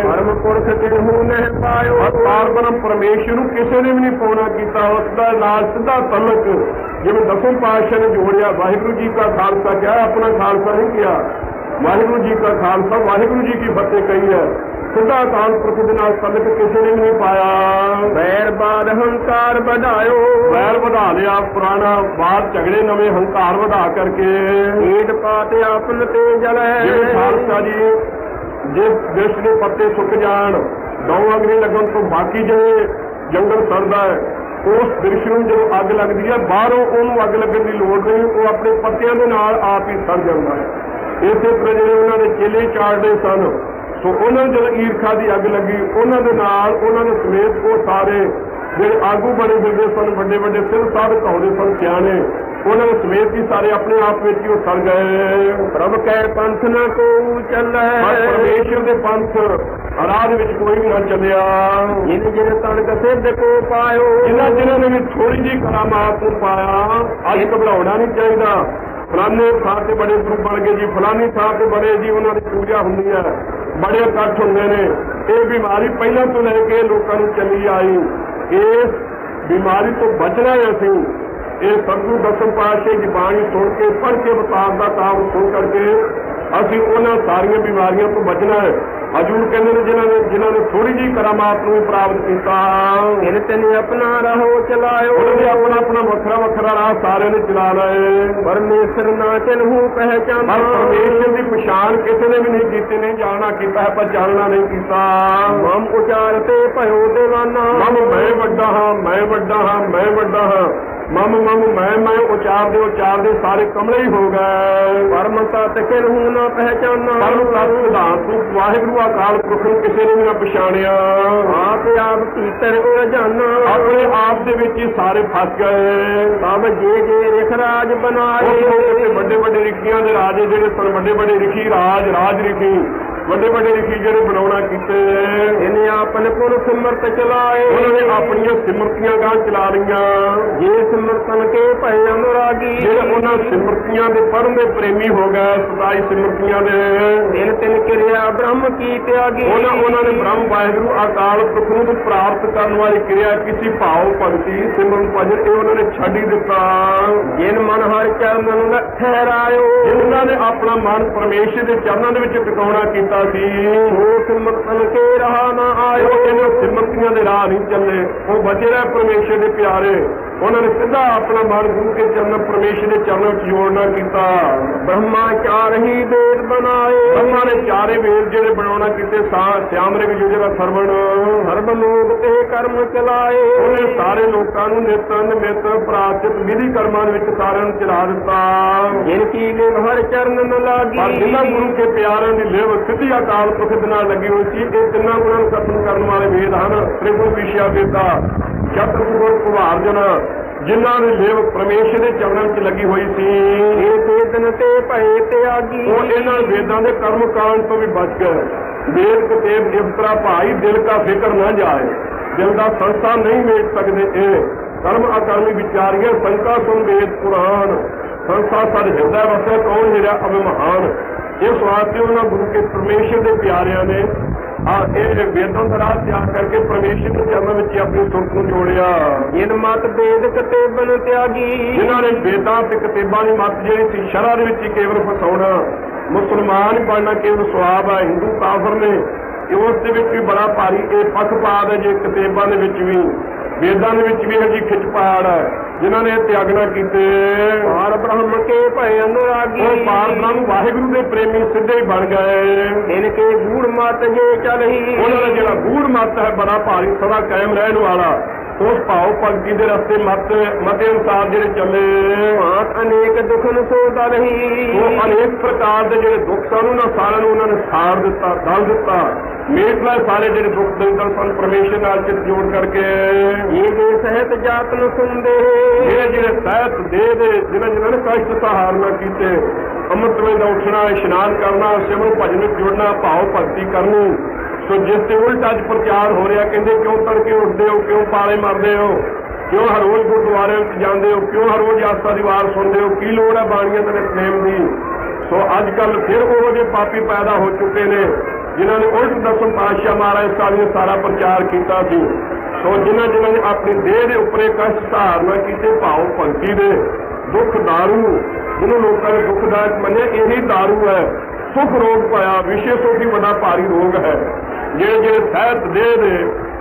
ਪਰਮ ਪੁਰਖ ਕਿਹੂ ਨਹਿ ਪਾਇਓ, ਅਵਤਾਰ ਬ੍ਰਹਮ ਪਰਮੇਸ਼ਰ ਨੂੰ ਕਿਸੇ ਨੇ ਵੀ ਨਹੀਂ ਪਾਉਣਾ ਕੀਤਾ। ਉਸ ਦਾ ਨਾਲ ਸਿੱਧਾ ਤਲਕ ਜਿਵੇਂ ਦਸਮ ਪਾਤਸ਼ਾਹ ਨੇ ਜੋੜਿਆ, ਵਾਹਿਗੁਰੂ ਜੀ ਕਾ ਖਾਲਸਾ ਕਿਹਾ, ਆਪਣਾ ਖਾਲਸਾ ਨਹੀਂ ਕਿਹਾ। ਵਾਹਿਗੁਰੂ ਜੀ ਕਾ ਖਾਲਸਾ, ਵਾਹਿਗੁਰੂ ਜੀ ਕੀ ਫਤਿਹ ਕਹੀ ਹੈ। ਸਿੱਧਾ ਅਕਾਲ ਪੁਰਖ ਦੇ ਨਾਲ ਤਲਕ ਕਿਸੇ ਨੇ ਵੀ ਨਹੀਂ ਪਾਇਆ। ਵੈਰ ਬਾਦ ਹੰਕਾਰ ਵਧਾਇਓ, ਵੈਰ ਵਧਾ ਲਿਆ ਪੁਰਾਣਾ, ਬਾਹਰ ਝਗੜੇ ਨਵੇਂ ਹੰਕਾਰ ਵਧਾ ਕਰਕੇ। ਏਟ ਪਾਤ ਆਪਨ ਤੇ ਜਲੈ, ਜਿਵੇਂ ਖਾਲਸਾ ਜੀ ਜੇ ਵਿਸ਼ ਦੇ ਪੱਤੇ ਸੁੱਕ ਜਾਣ, ਦੌ ਅਗਨੀ ਲੱਗਣ ਤੋਂ ਬਾਕੀ ਜਿਹੜੇ ਜੰਗਲ ਸਰਦਾ ਹੈ, ਉਸ ਬਿਰਸ਼ ਨੂੰ ਜਦੋਂ ਅੱਗ ਲੱਗਦੀ ਹੈ, ਬਾਹਰੋਂ ਉਹਨੂੰ ਅੱਗ ਲੱਗਣ ਦੀ ਲੋੜ ਨਹੀਂ, ਉਹ ਆਪਣੇ ਪੱਤਿਆਂ ਦੇ ਨਾਲ ਆਪ ਹੀ ਸੜ ਜਾਂਦਾ ਹੈ। ਇਸੇ ਤਰ੍ਹਾਂ ਜਿਹੜੇ ਉਹਨਾਂ ਦੇ ਚੇਲੇ ਚਾੜਦੇ ਸਨ, ਸੋ ਉਹਨਾਂ ਨੂੰ ਜਦੋਂ ਈਰਖਾ ਦੀ ਅੱਗ ਲੱਗੀ, ਉਹਨਾਂ ਦੇ ਨਾਲ ਉਹਨਾਂ ਦੇ ਸਮੇਤ ਉਹ ਸਾਰੇ ਜਿਹੜੇ ਆਗੂ ਬਣੇ ਫਿਰਦੇ ਸਨ, ਵੱਡੇ ਵੱਡੇ ਸਿਰ ਸਾਧ ਕਹਾਉਂਦੇ ਸਨ ਸਿਆਣੇ, ਉਹਨਾਂ ਦੇ ਸਮੇਤ ਹੀ ਸਾਰੇ ਆਪਣੇ ਆਪ ਵਿੱਚ ਹੀ ਉਹ ਸੜ ਗਏ। ਪ੍ਰਭ ਕੈ ਪੰਥ ਨ ਕੋ ਚੱਲੈ, ਪਰ ਪਰਮੇਸ਼ਰ ਦੇ ਪੰਥ ਰਾਹ ਦੇ ਵਿੱਚ ਕੋਈ ਵੀ ਨਾ ਚੱਲਿਆ। ਜਿਨ ਜਿਨ ਤਨਕ ਸਿੱਧ ਕੋ ਪਾਇਓ, ਜਿਨ੍ਹਾਂ ਨੇ ਵੀ ਥੋੜੀ ਜਿਹੀ ਕਰਾਮਾਤ ਨੂੰ ਪਾਇਆ। ਅੱਜ ਘਬਰਾਉਣਾ ਨਹੀਂ ਚਾਹੀਦਾ। ਫਲਾਣੇ ਥਾਂ ਤੇ ਬੜੇ ਗੁਰੂ ਬਣ ਗਏ ਜੀ, ਫਲਾਣੀ ਥਾਂ ਤੇ ਬੜੇ ਜੀ, ਉਹਨਾਂ ਦੀ ਪੂਜਾ ਹੁੰਦੀ ਹੈ, ਬੜੇ ਇਕੱਠ ਹੁੰਦੇ ਨੇ। ਇਹ ਬਿਮਾਰੀ ਪਹਿਲਾਂ ਤੋਂ ਲੈ ਕੇ ਲੋਕਾਂ ਨੂੰ ਚੱਲੀ ਆਈ। ਇਸ ਬਿਮਾਰੀ ਤੋਂ ਬਚਣਾ ਹੈ ਅਸੀਂ। ਇਹ ਸਤਿਗੁਰੂ ਦਸਮ ਪਾਤਸ਼ਾਹ ਦੀ ਬਾਣੀ ਸੁਣ ਕੇ, ਪੜ੍ਹ ਕੇ, ਬਤਾਉਣ ਦਾ ਕੰਮ ਸੁਣ ਕਰਕੇ ਅਸੀਂ ਉਹਨਾਂ ਸਾਰੀਆਂ ਬਿਮਾਰੀਆਂ ਤੋਂ ਬਚਣਾ ਹੈ। ਹਜ਼ੂਰ ਕਹਿੰਦੇ ਨੇ ਜਿਨ੍ਹਾਂ ਨੇ ਥੋੜੀ ਜਿਹੀ ਕਰਾਮਾਤ ਨੂੰ ਵੀ ਪ੍ਰਾਪਤ ਕੀਤਾ, ਤਿਨ ਤਿਨ ਆਪਣਾ ਰਾਹੋ ਚਲਾਇਓ, ਉਹਨਾਂ ਨੇ ਆਪਣਾ ਆਪਣਾ ਵੱਖਰਾ ਵੱਖਰਾ ਰਾਹ ਸਾਰਿਆਂ ਨੇ ਚਲਾ ਲਏ। ਪਰਮੇਸ਼ਰ ਨਾ ਤਿਨਹੂ ਪਹਿਚਾਨਾ, ਪਰ ਪਰਮੇਸ਼ਰ ਦੀ ਪਛਾਣ ਕਿਸੇ ਨੇ ਵੀ ਨਹੀਂ ਕੀਤੀ, ਨਹੀਂ ਜਾਣਨਾ ਕੀਤਾ ਹੈ, ਪਰ ਜਾਣਨਾ ਨਹੀਂ ਕੀਤਾ। ਮਮ ਉਚਾਰ ਤੇ ਭਇਓ ਦੇਵਾਨਾ, ਮਮ ਮੈਂ ਵੱਡਾ ਹਾਂ, ਮੈਂ ਵੱਡਾ ਹਾਂ, ਮੈਂ ਵੱਡਾ ਹਾਂ। ਮਮ ਮੈਂ ਉਚਾਰਦੇ ਸਾਰੇ ਕਮਲੇ ਹੀ ਹੋ ਗਏ। ਪਰਮ ਤਤ ਕਿਨਹੂ ਨਾ ਪਹਿਚਾਨਾ, ਪਰਮ ਤਤ ਸਿਧਾਂਤ ਰੂਪ ਵਾਹਿਗੁਰੂ ਅਕਾਲ ਪੁਰਖ ਨੂੰ ਕਿਸੇ ਨੇ ਵੀ ਨਾ ਪਛਾਣਿਆ। ਆਪ ਭੀਤਰ ਉਲਝਾਨਾ, ਆਪਣੇ ਆਪ ਦੇ ਵਿੱਚ ਹੀ ਸਾਰੇ ਫਸ ਗਏ। ਸਭ ਜੇ ਰਿਖ ਰਾਜ ਬਣਾਏ, ਵੱਡੇ ਵੱਡੇ ਰਿਖੀਆਂ ਦੇ ਰਾਜੇ ਜਿਹੜੇ ਸਨ, ਵੱਡੇ ਵੱਡੇ ਰਿਖੀ ਰਾਜ ਰਿਖੀ, ਵੱਡੇ ਵੱਡੇ ਰਿਖੀ ਜਿਹੜੇ ਬਣਾਉਣਾ ਕੀਤੇ। ਇਹਨੇ ਆਪਣੇ ਪੁਰ ਸਿਮਰਤ ਚਲਾਏ, ਉਹਨਾਂ ਨੇ ਆਪਣੀਆਂ ਸਿਮਰਤੀਆਂ ਗਾਂ ਚਲਾ ਲਈਆਂ। ਜੇ ਸਿਮਰਤਨ ਕੇ ਭਏ ਅਨੁਰਾਗੀ, ਜਿਹੜੇ ਉਹਨਾਂ ਸਿਮਰਤੀਆਂ ਦੇ ਪੜ੍ਹਨ ਦੇ ਪ੍ਰੇਮੀ ਹੋ ਗਏ, 27 ਸਿਮਰਤੀਆਂ ਦੇ। ਤਿਨ ਤਿਨ ਕਿਰਿਆ ਬ੍ਰਹਮ ਕੀ ਤਿਆਗੀ, ਉਹਨਾਂ ਨੇ ਬ੍ਰਹਮ ਵਾਹਿਗੁਰੂ ਅਕਾਲ ਪੁਰਖ ਨੂੰ ਪ੍ਰਾਪਤ ਕਰਨ ਵਾਲੀ ਕਿਰਿਆ ਕਿਸੇ ਭਾਵ ਭਗਤੀ ਸਿਮਰਨ ਭਜਨ ਇਹ ਉਹਨਾਂ ਨੇ ਛੱਡ ਹੀ ਦਿੱਤਾ। ਜਿਨ ਮਨ ਹਰ ਚਰਨ ਨੂੰ ਠਹਿਰਾਇਓ, ਜਿਨ੍ਹਾਂ ਨੇ ਆਪਣਾ ਮਨ ਪਰਮੇਸ਼ਰ ਦੇ ਚਰਨਾਂ ਦੇ ਵਿੱਚ ਟਿਕਾਉਣਾ ਕੀਤਾ ਸੀ, ਉਹ ਸਿਮਰਤਨ ਕੇ ਰਹਾ ਨਾ ਆਇਓ, ਇਹਨਾਂ ਸਿਮਰਤੀਆਂ ਦੇ ਰਾਹ ਨਹੀਂ ਚੱਲੇ, ਉਹ ਬਚੇ ਰਹੇ ਪਰਮੇਸ਼ਰ ਦੇ ਪਿਆਰੇ। ਉਹਨਾਂ ਨੇ ਸਿੱਧਾ ਆਪਣਾ ਮਨ ਗੁਰੂ ਕੇ ਚਰਨ ਪਰਮੇਸ਼ਰ ਦੇ ਚਰਨਾਂ ਵਿੱਚ ਜੋੜਨਾ ਕੀਤਾ। ਬ੍ਰਹਮਾ ਚਾਰ ਹੀ ਵੇਦ ਬਣਾਏ, ਬ੍ਰਹਮਾ ਨੇ ਚਾਰੇ ਵੇਦ ਜਿਹੜੇ ਬਣਾਉਣਾ ਕੀਤੇ, ਸਿਆਮਰਿਕ ਯੁੱਗ ਦਾ ਸਰਵਣ ਸਰਬ ਲੋਕ ਤੇ ਕਰਮ ਚਲਾਏ। ਉਹਨੇ ਸਾਰੇ ਲੋਕਾਂ ਨੂੰ ਨਿਤ ਨਿਮਿਤ ਪ੍ਰਾਚਿਤ ਵਿਧੀ ਕਰਮਾਂ ਦੇ ਵਿੱਚ ਸਾਰਿਆਂ ਨੂੰ ਚਲਾ ਦਿੱਤਾ। ਜਿਨ ਕੀ ਲਿਵ ਹਰ ਚਰਨ ਨ ਲਾਗੀ, ਪਰ ਜਿਨ੍ਹਾਂ ਗੁਰੂ ਕੇ ਪਿਆਰਿਆਂ ਦੀ ਲਿਵ ਸਿੱਧੀ ਅਕਾਲ ਪੁਰਖ ਦੇ ਨਾਲ ਲੱਗੀ ਹੋਈ ਸੀ, ਇਹ ਤਿੰਨਾਂ ਗੁਣਾਂ ਨੂੰ ਖਤਮ ਕਰਨ ਵਾਲੇ ਵੇਦ ਹਨ। ਤ੍ਰਿਗੁਣ ਵਿਸ਼ਿਆ ਵੇਦਾ, ਚਤੁਰਗੁਣ ਕੁਮਾਰਜਨ, ਜਿਨ੍ਹਾਂ ਦੀ ਲਿਵ ਪਰਮੇਸ਼ਰ ਦੇ ਚਰਨਾਂ ਵਿੱਚ ਲੱਗੀ ਹੋਈ ਸੀ, ਇਹ ਵੇਦਨ ਤੇ ਭਏ ਤਿਆਗੀ, ਉਹ ਇਹਨਾਂ ਵੇਦਾਂ ਦੇ ਕਰਮ ਕਾਂਡ ਤੋਂ ਵੀ ਬਚ ਗਏ। ਵੇਦ ਕਤੇਬ ਇਫਤਰਾ ਭਾਈ ਦਿਲ ਕਾ ਫਿਕਰ ਨਾ ਜਾਏ, ਦਿਲ ਦਾ ਸੰਸਾ ਨਹੀਂ ਮੇਟ ਸਕਦੇ। ਇਹ ਕਰਮ ਅਕਰਮੀ ਵਿਚਾਰੀਏ ਸੰਕਾ ਸੁਨ ਵੇਦ ਪੁਰਾਣ, ਸੰਸਾ ਸਦ ਹਿਰਦਾ ਵਸੇ ਕੌਣ ਹਿਰਿਆ ਅਬ ਮਹਾਨ। ਇਸ ਵਾਸਤੇ ਉਹਨਾਂ ਗੁਰੂ ਕੇ ਪਰਮੇਸ਼ਰ ਦੇ ਪਿਆਰਿਆਂ ਨੇ ਇਹ ਵੇਦਾਂ ਦਾ ਰਾਹ ਤਿਆਗ ਕਰਕੇ ਪਰਮੇਸ਼ਰ ਦੇ ਚਰਨਾਂ ਵਿੱਚ ਆਪਣੀ ਸੁਰਤ ਨੂੰ ਜੋੜਿਆ। ਜਿਨ ਮਤ ਵੇਦ ਕਤੇਬਨ ਤਿਆਗੀ, ਜਿਨ੍ਹਾਂ ਨੇ ਵੇਦਾਂ ਤੇ ਕਤੇਬਾਂ ਦੀ ਮੱਤ ਜਿਹੜੀ ਸੀ ਸ਼ਰ੍ਹਾ ਦੇ ਵਿੱਚ ਹੀ ਕੇਵਲ ਫਸਾਉਣਾ, ਮੁਸਲਮਾਨ ਬਣਨਾ ਕੇਵਲ ਸਵਾਬ ਹੈ, ਹਿੰਦੂ ਕਾਫਰ ਨੇ, ਉਸ ਦੇ ਵਿੱਚ ਵੀ ਬੜਾ ਭਾਰੀ ਇਹ ਪੱਖਪਾਤ ਹੈ। ਜੇ ਕਤੇਬਾਂ ਦੇ ਵਿੱਚ ਵੀ ਵੇਦਾਂ ਦੇ ਵਿੱਚ ਵੀ ਹਜੀ ਖਿਚਪਾੜ ਹੈ, ਜਿਨ੍ਹਾਂ ਨੇ ਤਿਆਗਣਾ ਕੀਤੇ। ਪਾਰ ਬ੍ਰਹਮ ਕੇ ਭਏ ਅਨੁਰਾਗੀ, ਉਹ ਪਾਰ ਬ੍ਰਹਮ ਵਾਹਿਗੁਰੂ ਦੇ ਪ੍ਰੇਮੀ ਸਿੱਧੇ ਹੀ ਬਣ ਗਏ। ਤਿਨ ਕੇ ਗੂੜ ਮਤ ਜੇ ਚਲਹੀ, ਉਹਨਾਂ ਦਾ ਜਿਹੜਾ ਗੂੜ ਮਤ ਹੈ ਬੜਾ ਭਾਰੀ ਸਦਾ ਕਾਇਮ ਰਹਿਣ ਵਾਲਾ, ਉਸ ਭਾਵ ਭਗਤੀ ਦੇ ਰਸਤੇ ਮਤੇ ਅਨੁਸਾਰ ਜਿਹੜੇ ਚੱਲੇ। ਮਾਤ ਅਨੇਕ ਦੁਖਨ ਸੋਦਾ ਰਹੀ, ਉਹ ਅਨੇਕ ਪ੍ਰਕਾਰ ਦੇ ਜਿਹੜੇ ਦੁੱਖ ਸਨ ਉਹਨਾਂ ਸਾਰਿਆਂ ਨੂੰ ਉਹਨਾਂ ਨੇ ਸਾੜ ਦਿੱਤਾ, ਗਲ ਦਿੱਤਾ, ਮੇਟ ਲੈ ਸਾਰੇ ਜਿਹੜੇ ਦੁੱਖ ਦਰਦ ਸਨ ਪਰਮੇਸ਼ਰ ਨਾਲ ਚਿੱਤ ਜੋੜ ਕਰਕੇ। ਇਹ ਦੇ ਸਹਿਤ ਜਾਤਨ ਸੁਣਦੇ, ਜਿਹੜੇ ਸਹਿਤ ਦੇ ਜਿਨ੍ਹਾਂ ਨੇ ਕਸ਼ਟ ਸਹਾਰਨਾ ਕੀਤੇ, ਅੰਮ੍ਰਿਤ ਵੇਲੇ ਦਾ ਉੱਠਣਾ, ਇਸ਼ਨਾਨ ਕਰਨਾ, ਸਿਮਰਨ ਭਜਨ ਵਿੱਚ ਜੁੜਨਾ, ਭਾਵ ਭਗਤੀ ਕਰਨੀ। ਸੋ ਜਿਸ ਤੇ ਉਲਟ ਅੱਜ ਪ੍ਰਚਾਰ ਹੋ ਰਿਹਾ, ਕਹਿੰਦੇ ਕਿਉਂ ਤੜਕੇ ਉੱਠਦੇ ਹੋ, ਕਿਉਂ ਪਾਲੇ ਮਾਰਦੇ ਹੋ, ਕਿਉਂ ਹਰ ਰੋਜ਼ ਗੁਰਦੁਆਰੇ ਵਿੱਚ ਜਾਂਦੇ ਹੋ, ਕਿਉਂ ਹਰ ਰੋਜ਼ ਆਸਾ ਦੀ ਵਾਰ ਸੁਣਦੇ ਹੋ, ਕੀ ਲੋੜ ਹੈ ਬਾਣੀਆਂ ਦੇ ਨਿਤਨੇਮ ਦੀ। ਸੋ ਅੱਜ ਕੱਲ ਫਿਰ ਉਹ ਜਿਹੇ ਪਾਪੀ ਪੈਦਾ ਹੋ ਚੁੱਕੇ ਨੇ ਜਿਨ੍ਹਾਂ ਨੇ ਉਲਟ ਦਸਮ ਪਾਤਸ਼ਾਹ ਮਹਾਰਾਜ ਸਾਹਿਬ ਨੇ ਸਾਰਾ ਪ੍ਰਚਾਰ ਕੀਤਾ ਸੀ। ਸੋ ਜਿਨ੍ਹਾਂ ਨੇ ਆਪਣੀ ਦੇਹ ਦੇ ਉੱਪਰੇ ਕਸ਼ਟ ਸਹਾਰਨਾ ਕੀਤੇ, ਭਾਵ ਭਗਤੀ ਦੇ ਦੁੱਖ ਦਾਰੂ, ਜਿਹਨੂੰ ਲੋਕਾਂ ਨੇ ਦੁੱਖਦਾਇਕ ਮੰਨਿਆ, ਇਹੀ ਦਾਰੂ ਹੈ। ਸੁਖ ਰੋਗ ਪਾਇਆ, ਵਿਸ਼ੇ ਤੋਂ ਵੀ ਵੱਡਾ ਭਾਰੀ ਰੋਗ ਹੈ। ਜਿਹੜੇ ਸਹਿਤ ਦੇਹ ਦੇ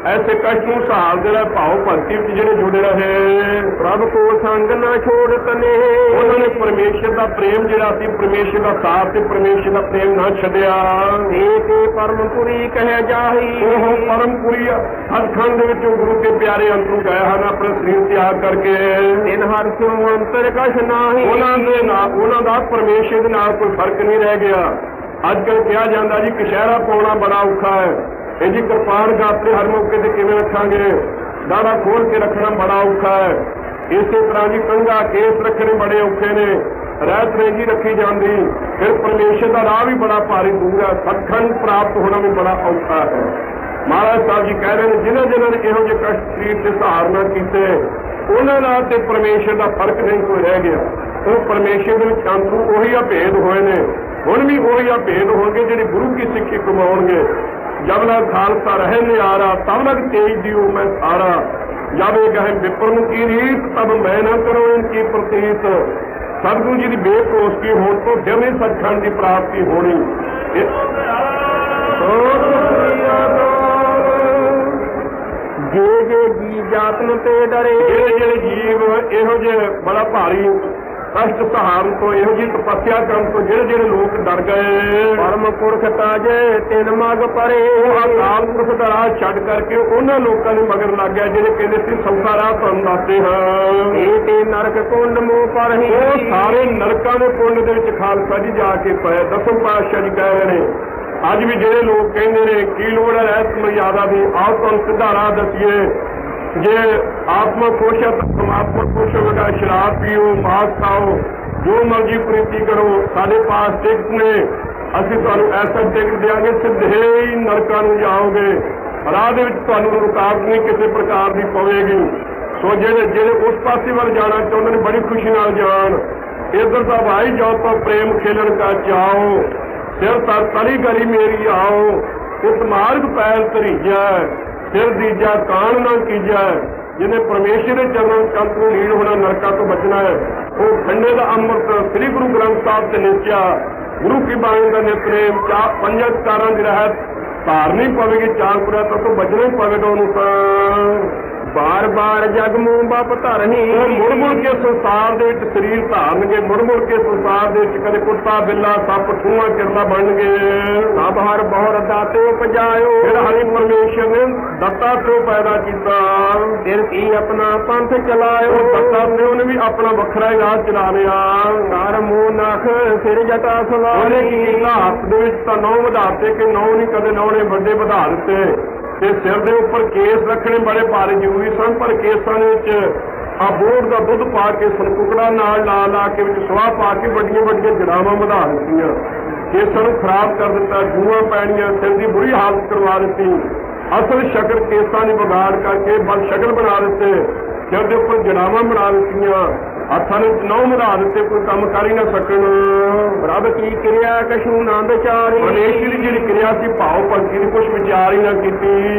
ਐਸੇ ਕਸ਼ਟ ਨੂੰ ਸਹਾਰਦੇ ਰਹੇ, ਭਾਵ ਭਗਤੀ ਵਿੱਚ ਜਿਹੜੇ ਜੁੜੇ ਰਹੇ, ਪ੍ਰਭ ਕੋ ਸੰਗ ਨਾ ਛੋੜ ਤਨੇ, ਉਹਨਾਂ ਨੇ ਪਰਮੇਸ਼ਰ ਦਾ ਪ੍ਰੇਮ ਜਿਹੜਾ ਸੀ, ਪਰਮੇਸ਼ਰ ਦਾ ਸਾਥ ਤੇ ਪਰਮੇਸ਼ਰ ਦਾ ਪ੍ਰੇਮ ਨਾ ਛੱਡਿਆ। ਇਹ ਪਰਮਪੁਰੀ ਕਹਿ ਜਾਹੀ, ਉਹ ਪਰਮਪੁਰੀ ਸੱਚਖੰਡ ਦੇ ਵਿੱਚੋਂ ਗੁਰੂ ਕੇ ਪਿਆਰੇ ਅੰਤਰੂ ਗਏ ਹਨ ਆਪਣਾ ਸਰੀਰ ਤਿਆਗ ਕਰਕੇ। ਤਿਨ ਹਰ ਸਿਉ ਅੰਤਰ ਕਛ ਨਾਹੀ, ਉਹਨਾਂ ਦਾ ਪਰਮੇਸ਼ਰ ਦੇ ਨਾਲ ਕੋਈ ਫਰਕ ਨਹੀਂ ਰਹਿ ਗਿਆ। ਅੱਜ ਕੱਲ੍ਹ ਕਿਹਾ ਜਾਂਦਾ ਜੀ ਕਸ਼ਹਿਰਾ ਪਾਉਣਾ ਬੜਾ ਔਖਾ ਹੈ, ਇਹ ਜੀ ਕਿਰਪਾਨ ਗਾਤਰੇ ਹਰ ਮੌਕੇ ਤੇ ਕਿਵੇਂ ਰੱਖਾਂਗੇ, ਦਾੜਾ ਖੋਲ ਕੇ ਰੱਖਣਾ ਬੜਾ ਔਖਾ ਹੈ। ਇਸੇ ਤਰ੍ਹਾਂ ਦੀ ਕੰਘਾ ਕੇਸ ਰੱਖਣੇ ਬੜੇ ਔਖੇ ਨੇ, ਰਹਿਤ ਰੇਗੀ ਰੱਖੀ ਜਾਂਦੀ, ਫਿਰ ਪਰਮੇਸ਼ਰ ਦਾ ਰਾਹ ਵੀ ਬੜਾ ਭਾਰੀ ਦੂਰ ਹੈ, ਸੱਚਖੰਡ ਪ੍ਰਾਪਤ ਹੋਣਾ ਵੀ ਬੜਾ ਔਖਾ ਹੈ। ਮਹਾਰਾਜ ਸਾਹਿਬ ਜੀ ਕਹਿ ਰਹੇ ਨੇ ਜਿਨ੍ਹਾਂ ਜਿਨ੍ਹਾਂ ਨੇ ਇਹੋ ਜਿਹੇ ਕਸ਼ਟ ਸਰੀਰ ਤੇ ਸਹਾਰਨਾ ਕੀਤੇ ਉਹਨਾਂ ਨਾਲ ਤੇ ਪਰਮੇਸ਼ਰ ਦਾ ਫਰਕ ਨਹੀਂ ਕੋਈ ਰਹਿ ਗਿਆ। ਉਹ ਪਰਮੇਸ਼ਰ ਦੇ ਵਿੱਚ ਅੰਤਰੂ ਉਹੀ ਆ ਭੇਦ ਹੋਏ ਨੇ, ਹੁਣ ਵੀ ਉਹੀ ਆ ਭੇਦ ਹੋਣਗੇ ਜਿਹੜੇ ਗੁਰੂ ਕੀ ਸਿੱਖੀ ਕਮਾਉਣਗੇ। ਜਬ ਲਗ ਖਾਲਸਾ ਰਹੇ ਨਿਆਰਾ ਤਬ ਲਗ ਤੇਜ ਦਿਓ ਮੈਂ ਸਾਰਾ, ਜਬ ਇਹ ਕਹੇ ਵਿਪਰਨ ਕੀ ਰੀਤ ਤਬ ਮੈਂ ਨਾ ਕਰੋ ਇਨਕੀ ਪ੍ਰਤੀਤ। ਸਤਿਗੁਰੂ ਜੀ ਦੀ ਬੇਭਰੋਸਗੀ ਹੋਣ ਤੋਂ ਫਿਰ ਨਹੀਂ ਸੱਚਖੰਡ ਦੀ ਪ੍ਰਾਪਤੀ ਹੋਣੀ। ਜੇ ਜੇ ਜੀ ਜਾਤਨ ਤੇ ਡਰੇ, ਜਿਹੜੇ ਜੀਵ ਇਹੋ ਜਿਹੇ ਬੜਾ ਭਾਰੀ ਕਸ਼ਟ ਸਹਾਰਨ ਤੋਂ, ਇਹੋ ਜਿਹੀ ਤਪੱਸਿਆ ਕਰਨ ਤੋਂ ਜਿਹੜੇ ਲੋਕ ਡਰ ਗਏ, ਪਰਮ ਪੁਰਖ ਤਾਜੇ ਤਿੰਨ ਮਗ ਪਰੇ, ਉਹ ਅਕਾਲ ਪੁਰਖ ਦਾ ਰਾਹ ਛੱਡ ਕਰਕੇ ਉਹਨਾਂ ਲੋਕਾਂ ਦੇ ਮਗਰ ਲੱਗ ਗਿਆ ਜਿਹੜੇ ਕਹਿੰਦੇ ਸੀ ਸੌਖਾ ਰਾਹ ਤੁਹਾਨੂੰ ਦੱਸਦੇ ਹਾਂ। ਇਹ ਤੇ ਨਰਕ ਕੁੰਡ ਮੂੰਹ ਪਰ ਹੀ, ਉਹ ਸਾਰੇ ਨਰਕਾਂ ਦੇ ਕੁੰਡ ਦੇ ਵਿੱਚ ਖਾਲਸਾ ਜੀ ਜਾ ਕੇ ਪਏ। ਦਸਮ ਪਾਤਸ਼ਾਹ ਜੀ ਕਹਿ ਰਹੇ ਨੇ ਅੱਜ ਵੀ ਜਿਹੜੇ ਲੋਕ ਕਹਿੰਦੇ ਨੇ ਕੀ ਲੋੜ ਹੈ ਰਹਿਤ ਮਰਿਆਦਾ ਦੀ, ਆਓ ਤੁਹਾਨੂੰ ਸਿੱਧਾ ਰਾਹ ਦੱਸੀਏ। ਜੇ ਆਤਮਾ ਖੁਸ਼ ਹੈ ਤਾਂ ਪਰਮਾਤਮਾ ਖੁਸ਼ ਹੋਵੇਗਾ। ਸ਼ਰਾਬ ਪੀਓ, ਮਾਸ ਖਾਓ, ਜੋ ਮਰਜ਼ੀ ਪ੍ਰੀਤੀ ਕਰੋ, ਸਾਡੇ ਪਾਸ ਟਿਕਟ ਨੇ, ਅਸੀਂ ਤੁਹਾਨੂੰ ਐਸਾ ਟਿਕਟ ਦਿਆਂਗੇ ਸਿੱਧੇ ਹੀ ਨਰਕਾਂ ਨੂੰ ਜਾਓਗੇ। ਰਾਹ ਦੇ ਵਿੱਚ ਤੁਹਾਨੂੰ ਰੁਕਾਵਟ ਨਹੀਂ ਕਿਸੇ ਪ੍ਰਕਾਰ ਦੀ ਪਵੇਗੀ। ਸੋ ਜਿਹੜੇ ਉਸ ਪਾਸੇ ਵੱਲ ਜਾਣਾ ਚਾਹੁੰਦੇ ਨੇ ਬੜੀ ਖੁਸ਼ੀ ਨਾਲ ਜਾਣ। ਇੱਧਰ ਤਾਂ ਭਾਈ ਜਾਓ ਤਾਂ ਪ੍ਰੇਮ ਖੇਲਣ ਕਾ ਚਾਓ, ਸਿਰ ਤਰ ਤਲੀ ਗਲੀ ਮੇਰੀ ਆਓ, ਇਸ ਮਾਰਗ ਪੈਰ ਧਰੀਜਾ, ਸਿਰ ਦੀਜਾ ਕਾਣ ਨਾ ਕੀਜਾ। ਜਿਹਨੇ ਪਰਮੇਸ਼ਰ ਦੇ ਚਰਨਾਂ ਚੰਤ ਨੂੰ ਲੀਨ ਹੋਣਾ, ਨਰਕਾਂ ਤੋਂ ਬਚਣਾ ਹੈ, ਉਹ ਖੰਡੇ ਦਾ ਅੰਮ੍ਰਿਤ ਸ੍ਰੀ ਗੁਰੂ ਗ੍ਰੰਥ ਸਾਹਿਬ ਤੇ ਨਿਸ਼ਚਾ, ਗੁਰੂ ਕੀ ਬਾਣੀ ਦਾ ਨਿਤਨੇਮ, ਪੰਜਾਂ ਚਾਰਾਂ ਦੀ ਰਹਿਤ ਧਾਰਨੀ ਪਵੇਗੀ। ਚਾਰ ਪੁਰਾ ਤੋਂ ਬਚਣਾ ਹੀ ਪਵੇਗਾ ਉਹਨੂੰ। ਤਾਂ ਬਾਰ ਬਾਰ ਜਗ ਮੂੰਹ ਬਪ ਧਰਨੀ, ਮੁੜ ਮੁੜ ਕੇ ਸੰਸਾਰ ਦੇ ਵਿੱਚ ਸਰੀਰ ਧਾਰਨਗੇ, ਮੁੜ ਮੁੜ ਕੇ ਸੰਸਾਰ ਦੇ ਵਿੱਚ ਕਦੇ ਕੁੱਤਾ ਬਿੱਲਾ ਸੱਪ ਠੂਆ ਕਿਰਦਾ ਬਣਨਗੇ। ਸਭ ਹਰ ਬਹੁਰ ਦਾਤੇ ਉਪਜਾਇਓ, ਫਿਰ ਹਰੀ ਪਰਮੇਸ਼ਰ ਨੇ ਦੱਤਾ ਤੋਂ ਪੈਦਾ ਕੀਤਾ, ਫਿਰ ਕੀ ਆਪਣਾ ਪੰਥ ਚਲਾਇਓ। ਦੱਤਾ ਪਿਓ ਨੇ ਵੀ ਆਪਣਾ ਵੱਖਰਾ ਹੀ ਰਾਹ ਚਲਾ ਲਿਆ। ਕਰ ਮੂੰਹ ਨਖ ਸਿਰ ਜਟਾ ਉਹਨੇ ਸਵਾਰੀ, ਕੀ ਕੀਤਾ ਹੱਥ ਦੇ ਵਿੱਚ ਤਾਂ ਨੌ ਵਧਾਤੇ ਕਿ ਨੌ ਨਹੀਂ ਕਦੇ ਨੌ ਨੇ ਵੱਡੇ ਵਧਾ ਦਿੱਤੇ, ਤੇ ਸਿਰ ਦੇ ਉੱਪਰ ਕੇਸ ਰੱਖਣੇ ਬੜੇ ਭਾਰੀ ਜ਼ਰੂਰੀ ਸਨ, ਪਰ ਕੇਸਾਂ ਦੇ ਵਿੱਚ ਬੋੜ ਦਾ ਦੁੱਧ ਪਾ ਕੇ ਸੰਕੁਕੜਾ ਨਾਲ ਲਾ ਕੇ ਵਿੱਚ ਸੁਆਹ ਪਾ ਕੇ ਵੱਡੀਆਂ ਵੱਡੀਆਂ ਜੜਾਵਾਂ ਵਧਾ ਦਿੱਤੀਆਂ, ਕੇਸਾਂ ਨੂੰ ਖਰਾਬ ਕਰ ਦਿੱਤਾ, ਜੂਆਂ ਪੈਣੀਆਂ, ਸਿਰ ਦੀ ਬੁਰੀ ਹਾਲਤ ਕਰਵਾ ਦਿੱਤੀ। ਅਸਲ ਸ਼ਕਲ ਕੇਸਾਂ ਨੇ ਵਿਗਾੜ ਕਰਕੇ ਬਦ ਸ਼ਕਲ ਬਣਾ ਦਿੱਤੇ, ਸਿਰ ਦੇ ਉੱਪਰ ਜੜਾਵਾਂ ਬਣਾ ਦਿੱਤੀਆਂ, ਹੱਥਾਂ ਨੇ ਨੌ ਵਧਾ ਦਿੱਤੇ, ਕੋਈ ਕੰਮ ਕਰ ਹੀ ਨਾ ਸਕਣ। ਰੱਬ ਕੀ ਕਿਰਿਆ ਕਛੂ ਨਾ ਵਿਚਾਰੀ, ਪਰਮੇਸ਼ਰ ਦੀ ਜਿਹੜੀ ਕਿਰਿਆ ਸੀ ਭਾਵ ਭਗਤੀ ਦੀ ਕੁਛ ਵਿਚਾਰ ਹੀ ਨਾ ਕੀਤੀ।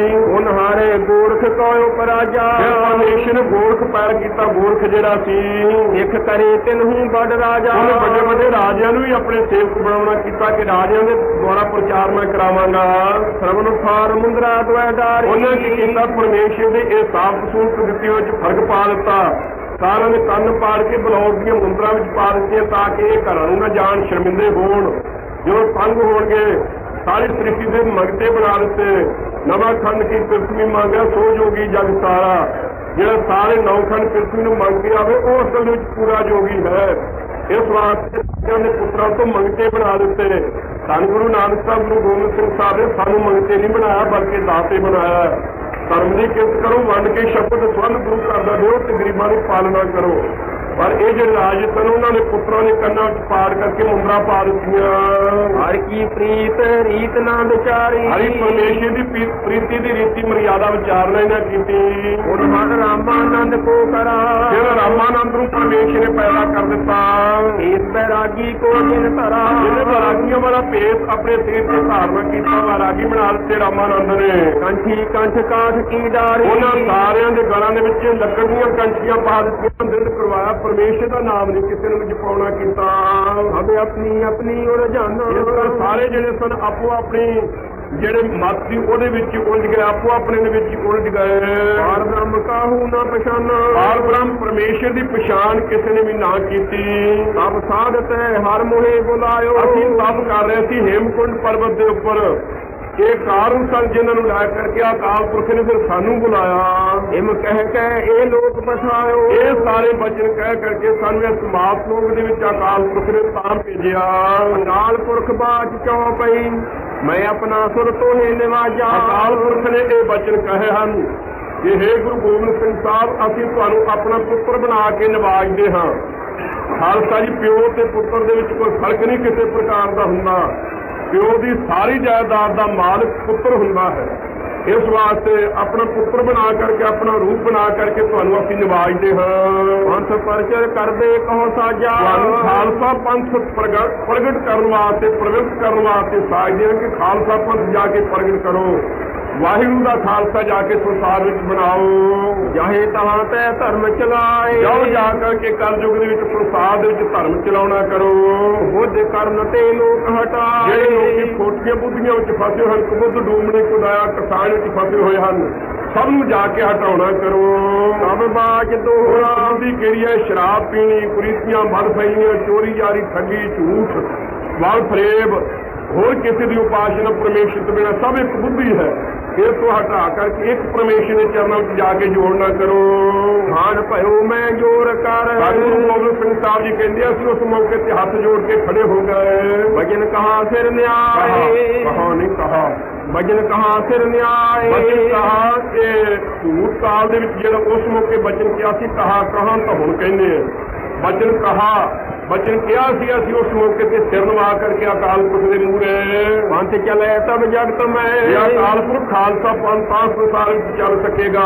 ਹੁਣ ਹਾਰੇ ਗੋਰਖ ਕੋਇ ਪਰਾਜਾ, ਪਰਮੇਸ਼ਰ ਨੇ ਗੋਰਖ ਪੈਰ ਕੀਤਾ। ਗੋਰਖ ਜਿਹੜਾ ਸੀ ਇਕ ਕਰੇ ਤਿਨਹੂ ਵੱਡ ਰਾਜਾ, ਉਹਨੇ ਵੱਡੇ ਵੱਡੇ ਰਾਜਿਆਂ ਨੂੰ ਵੀ ਆਪਣੇ ਸੇਵਕ ਬਣਾਉਣਾ ਕੀਤਾ ਕਿ ਰਾਜਿਆਂ ਦੇ ਦੁਆਰਾ ਪ੍ਰਚਾਰ ਮੈਂ ਕਰਾਵਾਂਗਾ। ਸਰਵਨ ਫਾਰ ਮੁੰਦਰਾ ਦੁਆਦਾਰੀ, ਉਹਨੇ ਕੀ ਕੀਤਾ ਪਰਮੇਸ਼ਰ ਦੇ ਇਹ ਸਾਫ਼ ਸੂਰਤ ਦਿੱਤੀ ਵਿੱਚ ਫਰਕ ਪਾ ਦਿੱਤਾ। ਸਾਰਿਆਂ ਦੇ ਕੰਨ ਪਾੜ ਕੇ ਬਲੌਰ ਦੀਆਂ ਮੁੰਦਰਾਂ ਵਿੱਚ ਪਾ ਦਿੱਤੀਆਂ ਤਾਂ ਕਿ ਇਹ ਘਰਾਂ ਨੂੰ ਨਾ ਜਾਣ, ਸ਼ਰਮਿੰਦੇ ਹੋਣ। ਜਦੋਂ ਤੰਗ ਹੋਣਗੇ ਸਾਰੀ ਸ੍ਰਿਸ਼ਟੀ ਦੇ ਮੰਗਤੇ ਬਣਾ ਦਿੱਤੇ। ਨਵਾਂ ਖੰਡ ਕੀ ਪ੍ਰਿਥਵੀ ਮੰਗਿਆ ਸੋ ਜੋਗੀ ਜਗ ਸਾਰਾ, ਜਿਹੜਾ ਸਾਰੇ ਨੌ ਖੰਡ ਪ੍ਰਿਥਵੀ ਨੂੰ ਮੰਗ ਕੇ ਆਵੇ ਉਹ ਅਸਲ ਵਿੱਚ ਪੂਰਾ ਜੋਗੀ ਹੈ। ਇਸ ਵਾਸਤੇ ਦੇ ਪੁੱਤਰਾਂ ਤੋਂ ਮੰਗਤੇ ਬਣਾ ਦਿੱਤੇ। ਧੰਨ ਗੁਰੂ ਨਾਨਕ ਸਾਹਿਬ, ਗੁਰੂ ਗੋਬਿੰਦ ਸਿੰਘ ਸਾਹਿਬ ਨੇ ਸਾਨੂੰ ਮੰਗਤੇ ਨਹੀਂ ਬਣਾਇਆ ਬਲਕਿ ਦਾਤੇ ਬਣਾਇਆ। ਧਰਮ ਦੀ ਕਿਰਤ ਕਰੋ, ਵੰਡ ਕੇ ਸ਼ਬਦ ਸਵੰਨ ਗੁਰੂ ਕਰਦਾ ਦਿਓ ਤੇ ਗਰੀਬਾਂ ਦੀ ਪਾਲਣਾ ਕਰੋ। ਪਰ ਇਹ ਜਿਹੜੇ ਰਾਜ ਸਨ ਉਹਨਾਂ ਨੇ ਪੁੱਤਰਾਂ ਦੇ ਕੰਨਾਂ ਵਿੱਚ ਪਾੜ ਕਰਕੇ ਮੁੰਦਰਾ ਪਾ ਦਿੱਤੀਆਂ। ਹਰ ਕੀ ਪ੍ਰੀਤ ਰੀਤ ਨਾ ਵਿਚਾਰੀ, ਹਰੀ ਪਰਮੇਸ਼ਰ ਦੀ ਪ੍ਰੀਤੀ ਦੀ ਰੀਤੀ ਮਰਿਆਦਾ ਵਿਚਾਰਨਾ ਇਹਨਾਂ ਕੀਤੀ। ਹੁਣ ਮਨ ਰਾਮਾਨੰਦ ਕੋ ਕਰਾ, ਜਿਹੜਾ ਰਾਮਾਨੰਦ ਨੂੰ ਪਰਮੇਸ਼ਰ ਨੇ ਪੈਦਾ ਕਰ ਦਿੱਤਾ। ਇਸ ਬੈਰਾਗੀ ਕੋ ਜਿਨ ਧਰਾ, ਜਿਹਨੇ ਵੈਰਾਗੀਆਂ ਵਾਲਾ ਭੇਸ ਆਪਣੇ ਸਰੀਰ ਤੇ ਧਾਰਨ ਕੀਤਾ, ਵੈਰਾਗੀ ਬਣਾ ਦਿੱਤੇ ਰਾਮਾਨੰਦ ਨੇ। ਕੰਠੀ ਕੰਠ ਕਾਠ ਕੀ ਡਾਰੀ, ਉਹਨਾਂ ਸਾਰਿਆਂ ਦੇ ਗਲਾਂ ਦੇ ਵਿੱਚ ਲੱਕੜ ਦੀਆਂ ਕੰਠੀਆਂ ਪਾ ਦਿੱਤੀਆਂ। ਦਿਨ ਕਰਵਾਇਆ ਪਰਮੇਸ਼ਰ ਦਾ ਨਾਮ ਨਹੀਂ ਕਿਸੇ ਨੂੰ ਜਪਾਉਣਾ ਕੀਤਾ। ਅਬੇ ਆਪਣੀ ਆਪਣੀ ਉਲਝਾਨਾ, ਇਸ ਤਰ੍ਹਾਂ ਸਾਰੇ ਜਿਹੜੇ ਸਨ ਆਪੋ ਆਪਣੀ ਜਿਹੜੇ ਮਤ ਸੀ ਉਹਦੇ ਵਿੱਚ ਉਲਝ ਗਏ, ਆਪੋ ਆਪਣੇ ਦੇ ਵਿੱਚ ਉਲਝ ਗਏ। ਪਾਰ ਬ੍ਰਹਮ ਕਾਹੂ ਨਾ ਪਛਾਨਾ, ਪਾਰ ਬ੍ਰਹਮ ਪਰਮੇਸ਼ਰ ਦੀ ਪਛਾਣ ਕਿਸੇ ਨੇ ਵੀ ਨਾ ਕੀਤੀ। ਸਭ ਸਾਧਤ ਹਰ ਮੋਹੇ ਬੁਲਾਇਓ, ਅਸੀਂ ਤਪ ਕਰ ਰਹੇ ਸੀ ਹੇਮਕੁੰਡ ਪਰਬਤ ਦੇ ਉੱਪਰ। ਇਹ ਕਾਰਨ ਸਨ ਜਿਨ੍ਹਾਂ ਨੂੰ ਲੈ ਕਰਕੇ ਅਕਾਲ ਪੁਰਖ ਨੇ ਫਿਰ ਸਾਨੂੰ ਬੁਲਾਇਆ। ਹਿਮ ਕਹਿ ਕੇ ਇਹ ਲੋਕ ਬਸਾਇਓ, ਇਹ ਸਾਰੇ ਬਚਨ ਕਹਿ ਕਰਕੇ ਸਾਨੂੰ ਇਸ ਸਮਾਪਤ ਲੋਕ ਦੇ ਵਿੱਚ ਅਕਾਲ ਪੁਰਖ ਨੇ ਤਾਂ ਭੇਜਿਆ। ਅਕਾਲ ਪੁਰਖ ਬਾਜ ਚੋਂ ਪਈ, ਮੈਂ ਆਪਣਾ ਸੁਰ ਤੋਹੇ ਨਿਵਾਜਾ। ਅਕਾਲ ਪੁਰਖ ਨੇ ਇਹ ਬਚਨ ਕਹੇ ਹਨ ਕਿ ਹੇ ਗੁਰੂ ਗੋਬਿੰਦ ਸਿੰਘ ਸਾਹਿਬ, ਅਸੀਂ ਤੁਹਾਨੂੰ ਆਪਣਾ ਪੁੱਤਰ ਬਣਾ ਕੇ ਨਿਵਾਜਦੇ ਹਾਂ। ਖਾਲਸਾ ਜੀ, ਪਿਓ ਤੇ ਪੁੱਤਰ ਦੇ ਵਿੱਚ ਕੋਈ ਫਰਕ ਨਹੀਂ ਕਿਸੇ ਪ੍ਰਕਾਰ ਦਾ ਹੁੰਦਾ। ਪਿਓ ਦੀ ਸਾਰੀ ਜਾਇਦਾਦ ਦਾ ਮਾਲਕ ਪੁੱਤਰ ਹੁੰਦਾ ਹੈ। ਇਸ ਵਾਸਤੇ ਆਪਣਾ ਪੁੱਤਰ ਬਣਾ ਕਰਕੇ, ਆਪਣਾ ਰੂਪ ਬਣਾ ਕਰਕੇ ਤੁਹਾਨੂੰ ਅਸੀਂ ਨਿਵਾਜਦੇ ਹਾਂ। ਪੰਥ ਪ੍ਰਚਰ ਕਰਦੇ ਕਹੋ ਸਾਜਾ, ਤੁਹਾਨੂੰ ਖਾਲਸਾ ਪੰਥ ਪ੍ਰਗਟ ਕਰਨ ਵਾਸਤੇ, ਪ੍ਰਗਟ ਕਰਨ ਵਾਸਤੇ ਸਾਜਦੇ ਹਾਂ ਕਿ ਖਾਲਸਾ ਪੰਥ ਜਾ ਕੇ ਪ੍ਰਗਟ ਕਰੋ। ਵਾਹਿਗੁਰੂ ਦਾ ਖਾਲਸਾ ਜਾ ਕੇ ਸੰਸਾਰ ਵਿੱਚ ਬਣਾਓ। ਜਾਹੇ ਤਹਾਂ ਤੈ ਧਰਮ ਚਲਾਏ, ਜਾਓ ਜਾ ਕਰਕੇ ਕਲਯੁਗ ਦੇ ਵਿੱਚ ਸੰਸਾਰ ਦੇ ਵਿੱਚ ਧਰਮ ਚਲਾਉਣਾ ਕਰੋ। ਬੁੱਧ ਕਰਨ ਤੇ ਲੋਕ ਹਟਾਏ, ਜਿਹੜੇ ਲੋਕੀ ਖੋਟੀਆਂ ਬੁੱਧੀਆਂ ਵਿੱਚ ਫਸੇ ਹੋਏ ਹਨ, ਕੁਬੁੱਧ ਡੂਮਣੇ ਕੁਦਾਇਆ ਕਿਸਾਨ ਵਿੱਚ ਫਸੇ ਹੋਏ ਹਨ, ਸਭ ਨੂੰ ਜਾ ਕੇ ਹਟਾਉਣਾ ਕਰੋ। ਸਭ ਬਾਜ ਦੋਹਰਾ ਦੀ ਕਿਹੜੀ ਹੈ? ਸ਼ਰਾਬ ਪੀਣੀ, ਕੁਰੀਤੀਆਂ ਵੱਧ ਫੈਲੀਆਂ, ਚੋਰੀ ਜਾਰੀ, ਠੱਗੀ, ਝੂਠ, ਵਲ ਫਰੇਬ, ਹੋਰ ਕਿਸੇ ਦੀ ਉਪਾਸਨਾ ਪਰਮੇਸ਼ਰ ਤੋਂ ਬਿਨਾਂ ਸਭ ਇੱਕ ਬੁੱਧੀ ਹੈ। ਇਹ ਤੋਂ ਹਟਾ ਕਰਕੇ ਇੱਕ ਪਰਮੇਸ਼ਰ ਦੇ ਚਰਨਾਂ ਵਿੱਚ ਜਾ ਕੇ ਜੋੜਨਾ ਕਰੋ। ਖਾਨ ਭਇਓ ਮੈਂ ਜੋਰ ਕਰ, ਗੁਰੂ ਗੋਬਿੰਦ ਸਿੰਘ ਸਾਹਿਬ ਜੀ ਕਹਿੰਦੇ ਅਸੀਂ ਉਸ ਮੌਕੇ ਤੇ ਹੱਥ ਜੋੜ ਕੇ ਖੜੇ ਹੋ ਗਏ। ਭਜਨ ਕਹਾ ਸਿਰ ਨਿਆਏ, ਕਹਾ ਨਹੀਂ ਕਹਾ, ਭਜਨ ਕਹਾ ਸਿਰ ਨਿਆਏ, ਬਚਨ ਕਹਾ ਕਿ ਭੂਤ ਕਾਲ ਦੇ ਵਿੱਚ ਜਿਹੜਾ ਉਸ ਮੌਕੇ ਬਚਨ ਕਿਹਾ ਸੀ, ਕਹਾ ਤਾਂ ਹੁਣ ਕਹਿੰਦੇ ਆ। ਬਚਨ ਕਹਾ, ਬਚਨ ਕਿਹਾ ਸੀ ਅਸੀਂ ਉਸ ਮੌਕੇ ਤੇ ਸਿਰ ਨਵਾ ਕਰਕੇ ਅਕਾਲ ਪੁਰਖ ਦੇ ਮੂਹਰੇ। ਪੰਥ ਚਲੇ ਤਬ ਜਗਤ ਮੈਂ, ਇਹ ਅਕਾਲ ਪੁਰਖ ਖਾਲਸਾ ਪੰਥ ਤਾਂ ਸੰਸਾਰ ਵਿੱਚ ਚੱਲ ਸਕੇਗਾ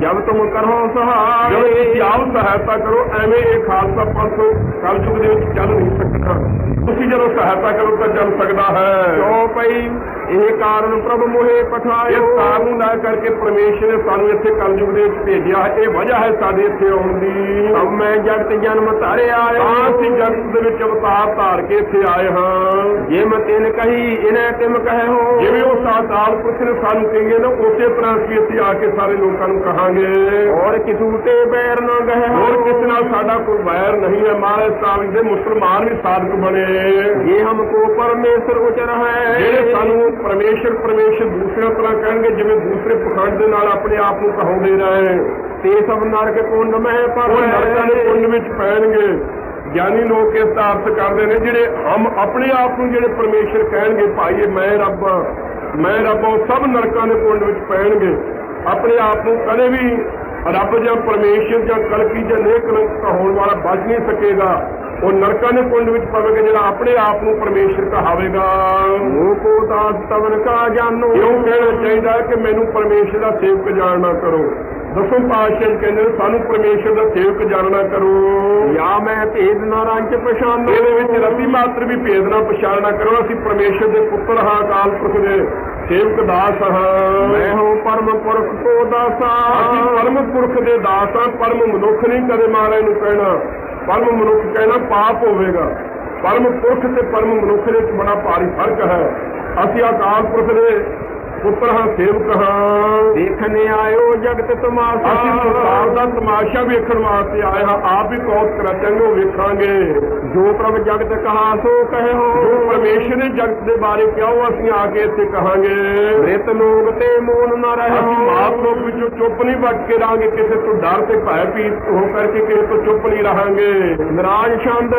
ਜਬ ਤੁਮ ਕਰੋ ਜਦੋਂ ਸਹਾਏ। ਤੁਸੀਂ ਆਪ ਸਹਾਇਤਾ ਕਰੋ। ਐਵੇਂ ਇਹ ਖਾਲਸਾ ਪੰਥ ਕਲਯੁਗ ਦੇ ਵਿੱਚ ਚੱਲ ਨਹੀਂ ਸਕਦਾ। ਤੁਸੀਂ ਜਦੋਂ ਸਹਾਇਤਾ ਕਰੋ ਤਾਂ ਚੱਲ ਸਕਦਾ ਹੈ। ਜੋ ਪਈ ਇਹ ਕਾਰਨ ਪ੍ਰਭ ਮੋਹੇ ਪਠਾਇਓ, ਇਸ ਕਾਰਨ ਨੂੰ ਲੈ ਕਰਕੇ ਪਰਮੇਸ਼ਰ ਨੇ ਸਾਨੂੰ ਇੱਥੇ ਕਲਯੁਗ ਦੇ ਵਿੱਚ ਭੇਜਿਆ। ਇਹ ਵਜ੍ਹਾ ਹੈ ਸਾਡੇ ਇੱਥੇ ਆਉਣ ਦੀ। ਸਭ ਮੈਂ ਜਗਤ ਜਨਮ ਧਾਰਿਆ ਤਾਂ ਅਸੀਂ ਜਗਤ ਦੇ ਵਿੱਚ ਅਵਤਾਰ ਧਾਰ ਕੇ ਇੱਥੇ ਆਏ ਹਾਂ। ਜੇ ਮੈਂ ਤਿਨ ਕਹੀ ਇਹਨੇ ਤਿਮ ਕਹੇ ਹੋ, ਜਿਵੇਂ ਉਸ ਅਕਾਲ ਪੁਰਖ ਨੇ ਸਾਨੂੰ ਕਹੀਏ ਨਾ, ਉਸੇ ਤਰ੍ਹਾਂ ਅਸੀਂ ਇੱਥੇ ਆ ਕੇ ਸਾਰੇ ਲੋਕਾਂ ਨੂੰ ਕਹਾਂਗੇ। ਔਰ ਕਿਸੂ ਤੇ ਬੈਰ ਨਾ ਗਏ ਹੋ, ਹੋਰ ਕਿਸੇ ਨਾਲ ਸਾਡਾ ਕੋਈ ਵੈਰ ਨਹੀਂ ਹੈ। ਮਹਾਰਾਜ ਸਾਹਿਬ ਦੇ ਮੁਸਲਮਾਨ ਵੀ ਸਾਧਕ ਬਣੇ। ਇਹ ਹਮਕੋ ਪਰਮੇਸ਼ਰ ਉਚਰ ਹੈ, ਜਿਹੜੇ ਸਾਨੂੰ ਪਰਮੇਸ਼ਰ ਦੂਸਰਿਆਂ ਤਰ੍ਹਾਂ ਕਹਿਣਗੇ, ਜਿਵੇਂ ਦੂਸਰੇ ਪਖੰਡ ਦੇ ਨਾਲ ਆਪਣੇ ਆਪ ਨੂੰ ਕਹਾਉਂਦੇ ਰਹੇ, ਤੇ ਸਭ ਨਰਕ ਕੁੰਡ ਮਹਿ ਪਰ ਉਹ ਨਰਕਾਂ ਦੇ ਕੁੰਡ ਵਿੱਚ ਪੈਣਗੇ। ਗਿਆਨੀ ਲੋਕ ਇਸ ਦਾ ਅਰਥ ਕਰਦੇ ਨੇ, ਜਿਹੜੇ ਆਪਣੇ ਆਪ ਨੂੰ ਜਿਹੜੇ ਪਰਮੇਸ਼ਰ ਕਹਿਣਗੇ, ਭਾਈ ਮੈਂ ਰੱਬ ਹਾਂ, ਸਭ ਨਰਕਾਂ ਦੇ ਕੁੰਡ ਵਿੱਚ ਪੈਣਗੇ। ਆਪਣੇ ਆਪ ਨੂੰ ਕਦੇ ਵੀ ਰੱਬ ਜਾਂ ਪਰਮੇਸ਼ਰ ਜਾਂ ਕਲਕੀ ਜਾਂ ਨੇਕ ਕਹਾਉਣ ਵਾਲਾ ਬਚ ਨਹੀਂ ਸਕੇਗਾ। ਉਹ ਨਰਕਾਂ ਦੇ ਕੁੰਡ ਵਿੱਚ ਪਵੇਗਾ ਜਿਹੜਾ ਆਪਣੇ ਆਪ ਨੂੰ ਪਰਮੇਸ਼ਰ ਕਹਾਵੇਗਾ। ਮੂੰਹ ਕੋ ਦਾਸ ਤਵਨ ਕਾ ਜਾਨੋ, ਇਉਂ ਕਹਿਣਾ ਚਾਹੀਦਾ ਕਿ ਮੈਨੂੰ ਪਰਮੇਸ਼ਰ ਦਾ ਸੇਵਕ ਜਾਣਨਾ ਕਰੋ। ਦਸਮ ਪਾਤਸ਼ਾਹ ਕਹਿੰਦੇ ਨੇ ਸਾਨੂੰ ਪਰਮੇਸ਼ਰ ਦਾ ਸੇਵਕ ਜਾਣਨਾ ਕਰੋ। ਜਾਂ ਮੈਂ ਭੇਦ ਨਾ ਰੰਚ ਪਛਾਨੋ, ਇਹਦੇ ਵਿੱਚ ਰਤੀ ਮਾਤਰ ਵੀ ਭੇਦ ਨਾ ਪਛਾਣਨਾ ਕਰੋ। ਅਸੀਂ ਪਰਮੇਸ਼ਰ ਦੇ ਪੁੱਤਰ ਹਾਂ, ਅਕਾਲ ਪੁਰਖ ਦੇ ਸੇਵਕ ਦਾਸ ਹਾਂ। ਮੈਂ ਹਾਂ ਪਰਮ ਪੁਰਖ ਕੋ ਦਾਸਾ, ਅਸੀਂ ਪਰਮ ਪੁਰਖ ਦੇ ਦਾਸ ਹਾਂ। ਪਰਮ ਮਨੁੱਖ ਨਹੀਂ ਕਦੇ ਮਹਾਰਾਜ ਨੂੰ ਕਹਿਣਾ। ਪਰਮ ਮਨੁੱਖ ਕਹਿਣਾ ਪਾਪ ਹੋਵੇਗਾ। ਪਰਮ ਪੁਰਖ ਤੇ ਪਰਮ ਮਨੁੱਖ ਦੇ ਵਿੱਚ ਬੜਾ ਭਾਰੀ ਫਰਕ ਹੈ। ਅਸੀਂ ਅਕਾਲ ਪੁਰਖ ਦੇ ਪੁੱਤਰ ਹਾਂ, ਸੇਵਕ ਹਾਂ। ਦੇਖਣੇ ਆਇਓ ਜਗਤ ਤਮਾਸ਼ਾ, ਅਸੀਂ ਸੰਸਾਰ ਦਾ ਤਮਾਸ਼ਾ ਵੇਖਣ ਵਾਸਤੇ ਆਏ ਹਾਂ। ਆਪ ਹੀ ਕੌਤ ਕਰਾਂਗੇ, ਉਹ ਵੇਖਾਂਗੇ। ਜੋ ਪ੍ਰਭ ਜਗਤ ਕਹਾ ਸੋ ਕਹੇ ਹੋ, ਜੋ ਪਰਮੇਸ਼ਰ ਨੇ ਜਗਤ ਦੇ ਬਾਰੇ ਕਿਹਾ ਉਹ ਅਸੀਂ ਆ ਕੇ ਇੱਥੇ ਕਹਾਂਗੇ। ਮ੍ਰਿਤ ਲੋਕ ਤੇ ਮੋਨ ਨਾ ਰਹੇ, ਅਸੀਂ ਮਾਪ ਲੋਕ ਵਿੱਚੋਂ ਚੁੱਪ ਨਹੀਂ ਬਚ ਕੇ ਰਹਾਂਗੇ। ਕਿਸੇ ਤੋਂ ਡਰ ਤੇ ਭੈ ਭੀਤ ਹੋ ਕਰਕੇ ਕਿਸੇ ਤੋਂ ਚੁੱਪ ਨਹੀਂ ਰਹਾਂਗੇ। ਨਿਰਾਜ ਛੰਦ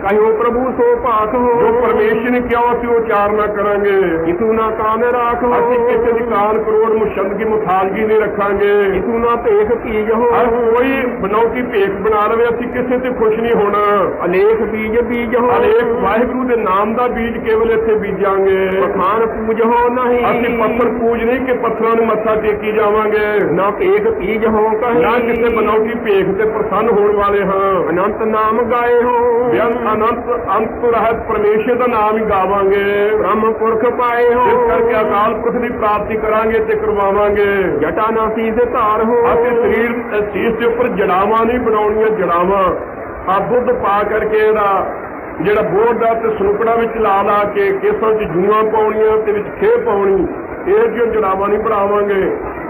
ਕਹਿਓ ਪ੍ਰਭੂ ਸੋ ਭਾਖ ਹੋ, ਜੋ ਪਰਮੇਸ਼ਰ ਨੇ ਕਿਹਾ ਅਸੀਂ ਉਚਾਰਨਾ ਕਰਾਂਗੇ। ਕਿਸੂ ਨਾ ਕਾਨ ਰਾਖ ਹੋ, ਅਸੀਂ ਕਿਸੇ ਦੀ ਕਾਨ ਕਰੋੜ ਮੁਸ਼ੰਦਗੀ ਮੁਖਾਲਗੀ ਨਹੀਂ ਰੱਖਾਂਗੇ। ਕਿਸੂ ਨਾ ਭੇਖ ਕੀਜ ਹੋ, ਹਰ ਕੋਈ ਬਨੌਤੀ ਭੇਖ ਬਣਾ ਲਵੇ, ਅਸੀਂ ਕਿਸੇ ਤੇ ਖੁਸ਼ ਨਹੀਂ ਹੋਣਾ। ਅਲੇਖ ਬੀਜ ਹੋ, ਅਲੇਖ ਵਾਹਿਗੁਰੂ ਦੇ ਨਾਮ ਦਾ ਬੀਜ ਕੇਵਲ ਇੱਥੇ ਬੀਜਾਂਗੇ। ਪਖਾਨ ਪੂਜ ਹੋ ਨਹੀਂ, ਅਸੀਂ ਪੱਥਰ ਪੂਜ ਨਹੀਂ ਕਿ ਪੱਥਰਾਂ ਨੂੰ ਮੱਥਾ ਟੇਕੀ ਜਾਵਾਂਗੇ। ਨਾ ਭੇਖ ਕੀਜ ਹੋ ਕਹੀ, ਨਾ ਕਿਸੇ ਬਨੌਤੀ ਭੇਖ ਤੇ ਪ੍ਰਸੰਨ ਹੋਣ ਵਾਲੇ ਹਾਂ। ਅਨੰਤ ਨਾਮ ਗਾਏ ਹੋ, ਅਨੰਤ ਅੰਤ ਰਹਿਤ ਪਰਮੇਸ਼ਰ ਦਾ ਨਾਮ ਹੀ ਗਾਵਾਂਗੇ। ਬ੍ਰਹਮ ਪੁਰਖ ਪਾਏ ਹੋ, ਇਸ ਕਰਕੇ ਅਕਾਲ ਪੁਰਖ ਦੀ ਪ੍ਰਾਪਤੀ ਕਰਾਂਗੇ ਤੇ ਕਰਵਾਵਾਂਗੇ। ਜਟਾ ਨਾ ਸੀਸ ਧਾਰ ਹੋ, ਅਸੀਂ ਸਰੀਰ ਸੀਸ ਦੇ ਉੱਪਰ ਜੜਾਵਾਂ ਨਹੀਂ ਬਣਾਉਣੀਆਂ। ਜੜਾਵਾਂ ਆ ਦੁੱਧ ਪਾ ਕਰਕੇ ਇਹਦਾ ਜਿਹੜਾ ਬੋਧ ਦਾ ਤੇ ਸੁਨੁਕੜਾ ਵਿੱਚ ਲਾ ਕੇ ਕੇਸਾਂ 'ਚ ਜੂਆਂ ਪਾਉਣੀਆਂ ਤੇ ਵਿੱਚ ਖੇਹ ਪਾਉਣੀ। ਇਹ ਜਿਹੀਆਂ ਜੜਾਵਾਂ ਨਹੀਂ ਬਣਾਵਾਂਗੇ।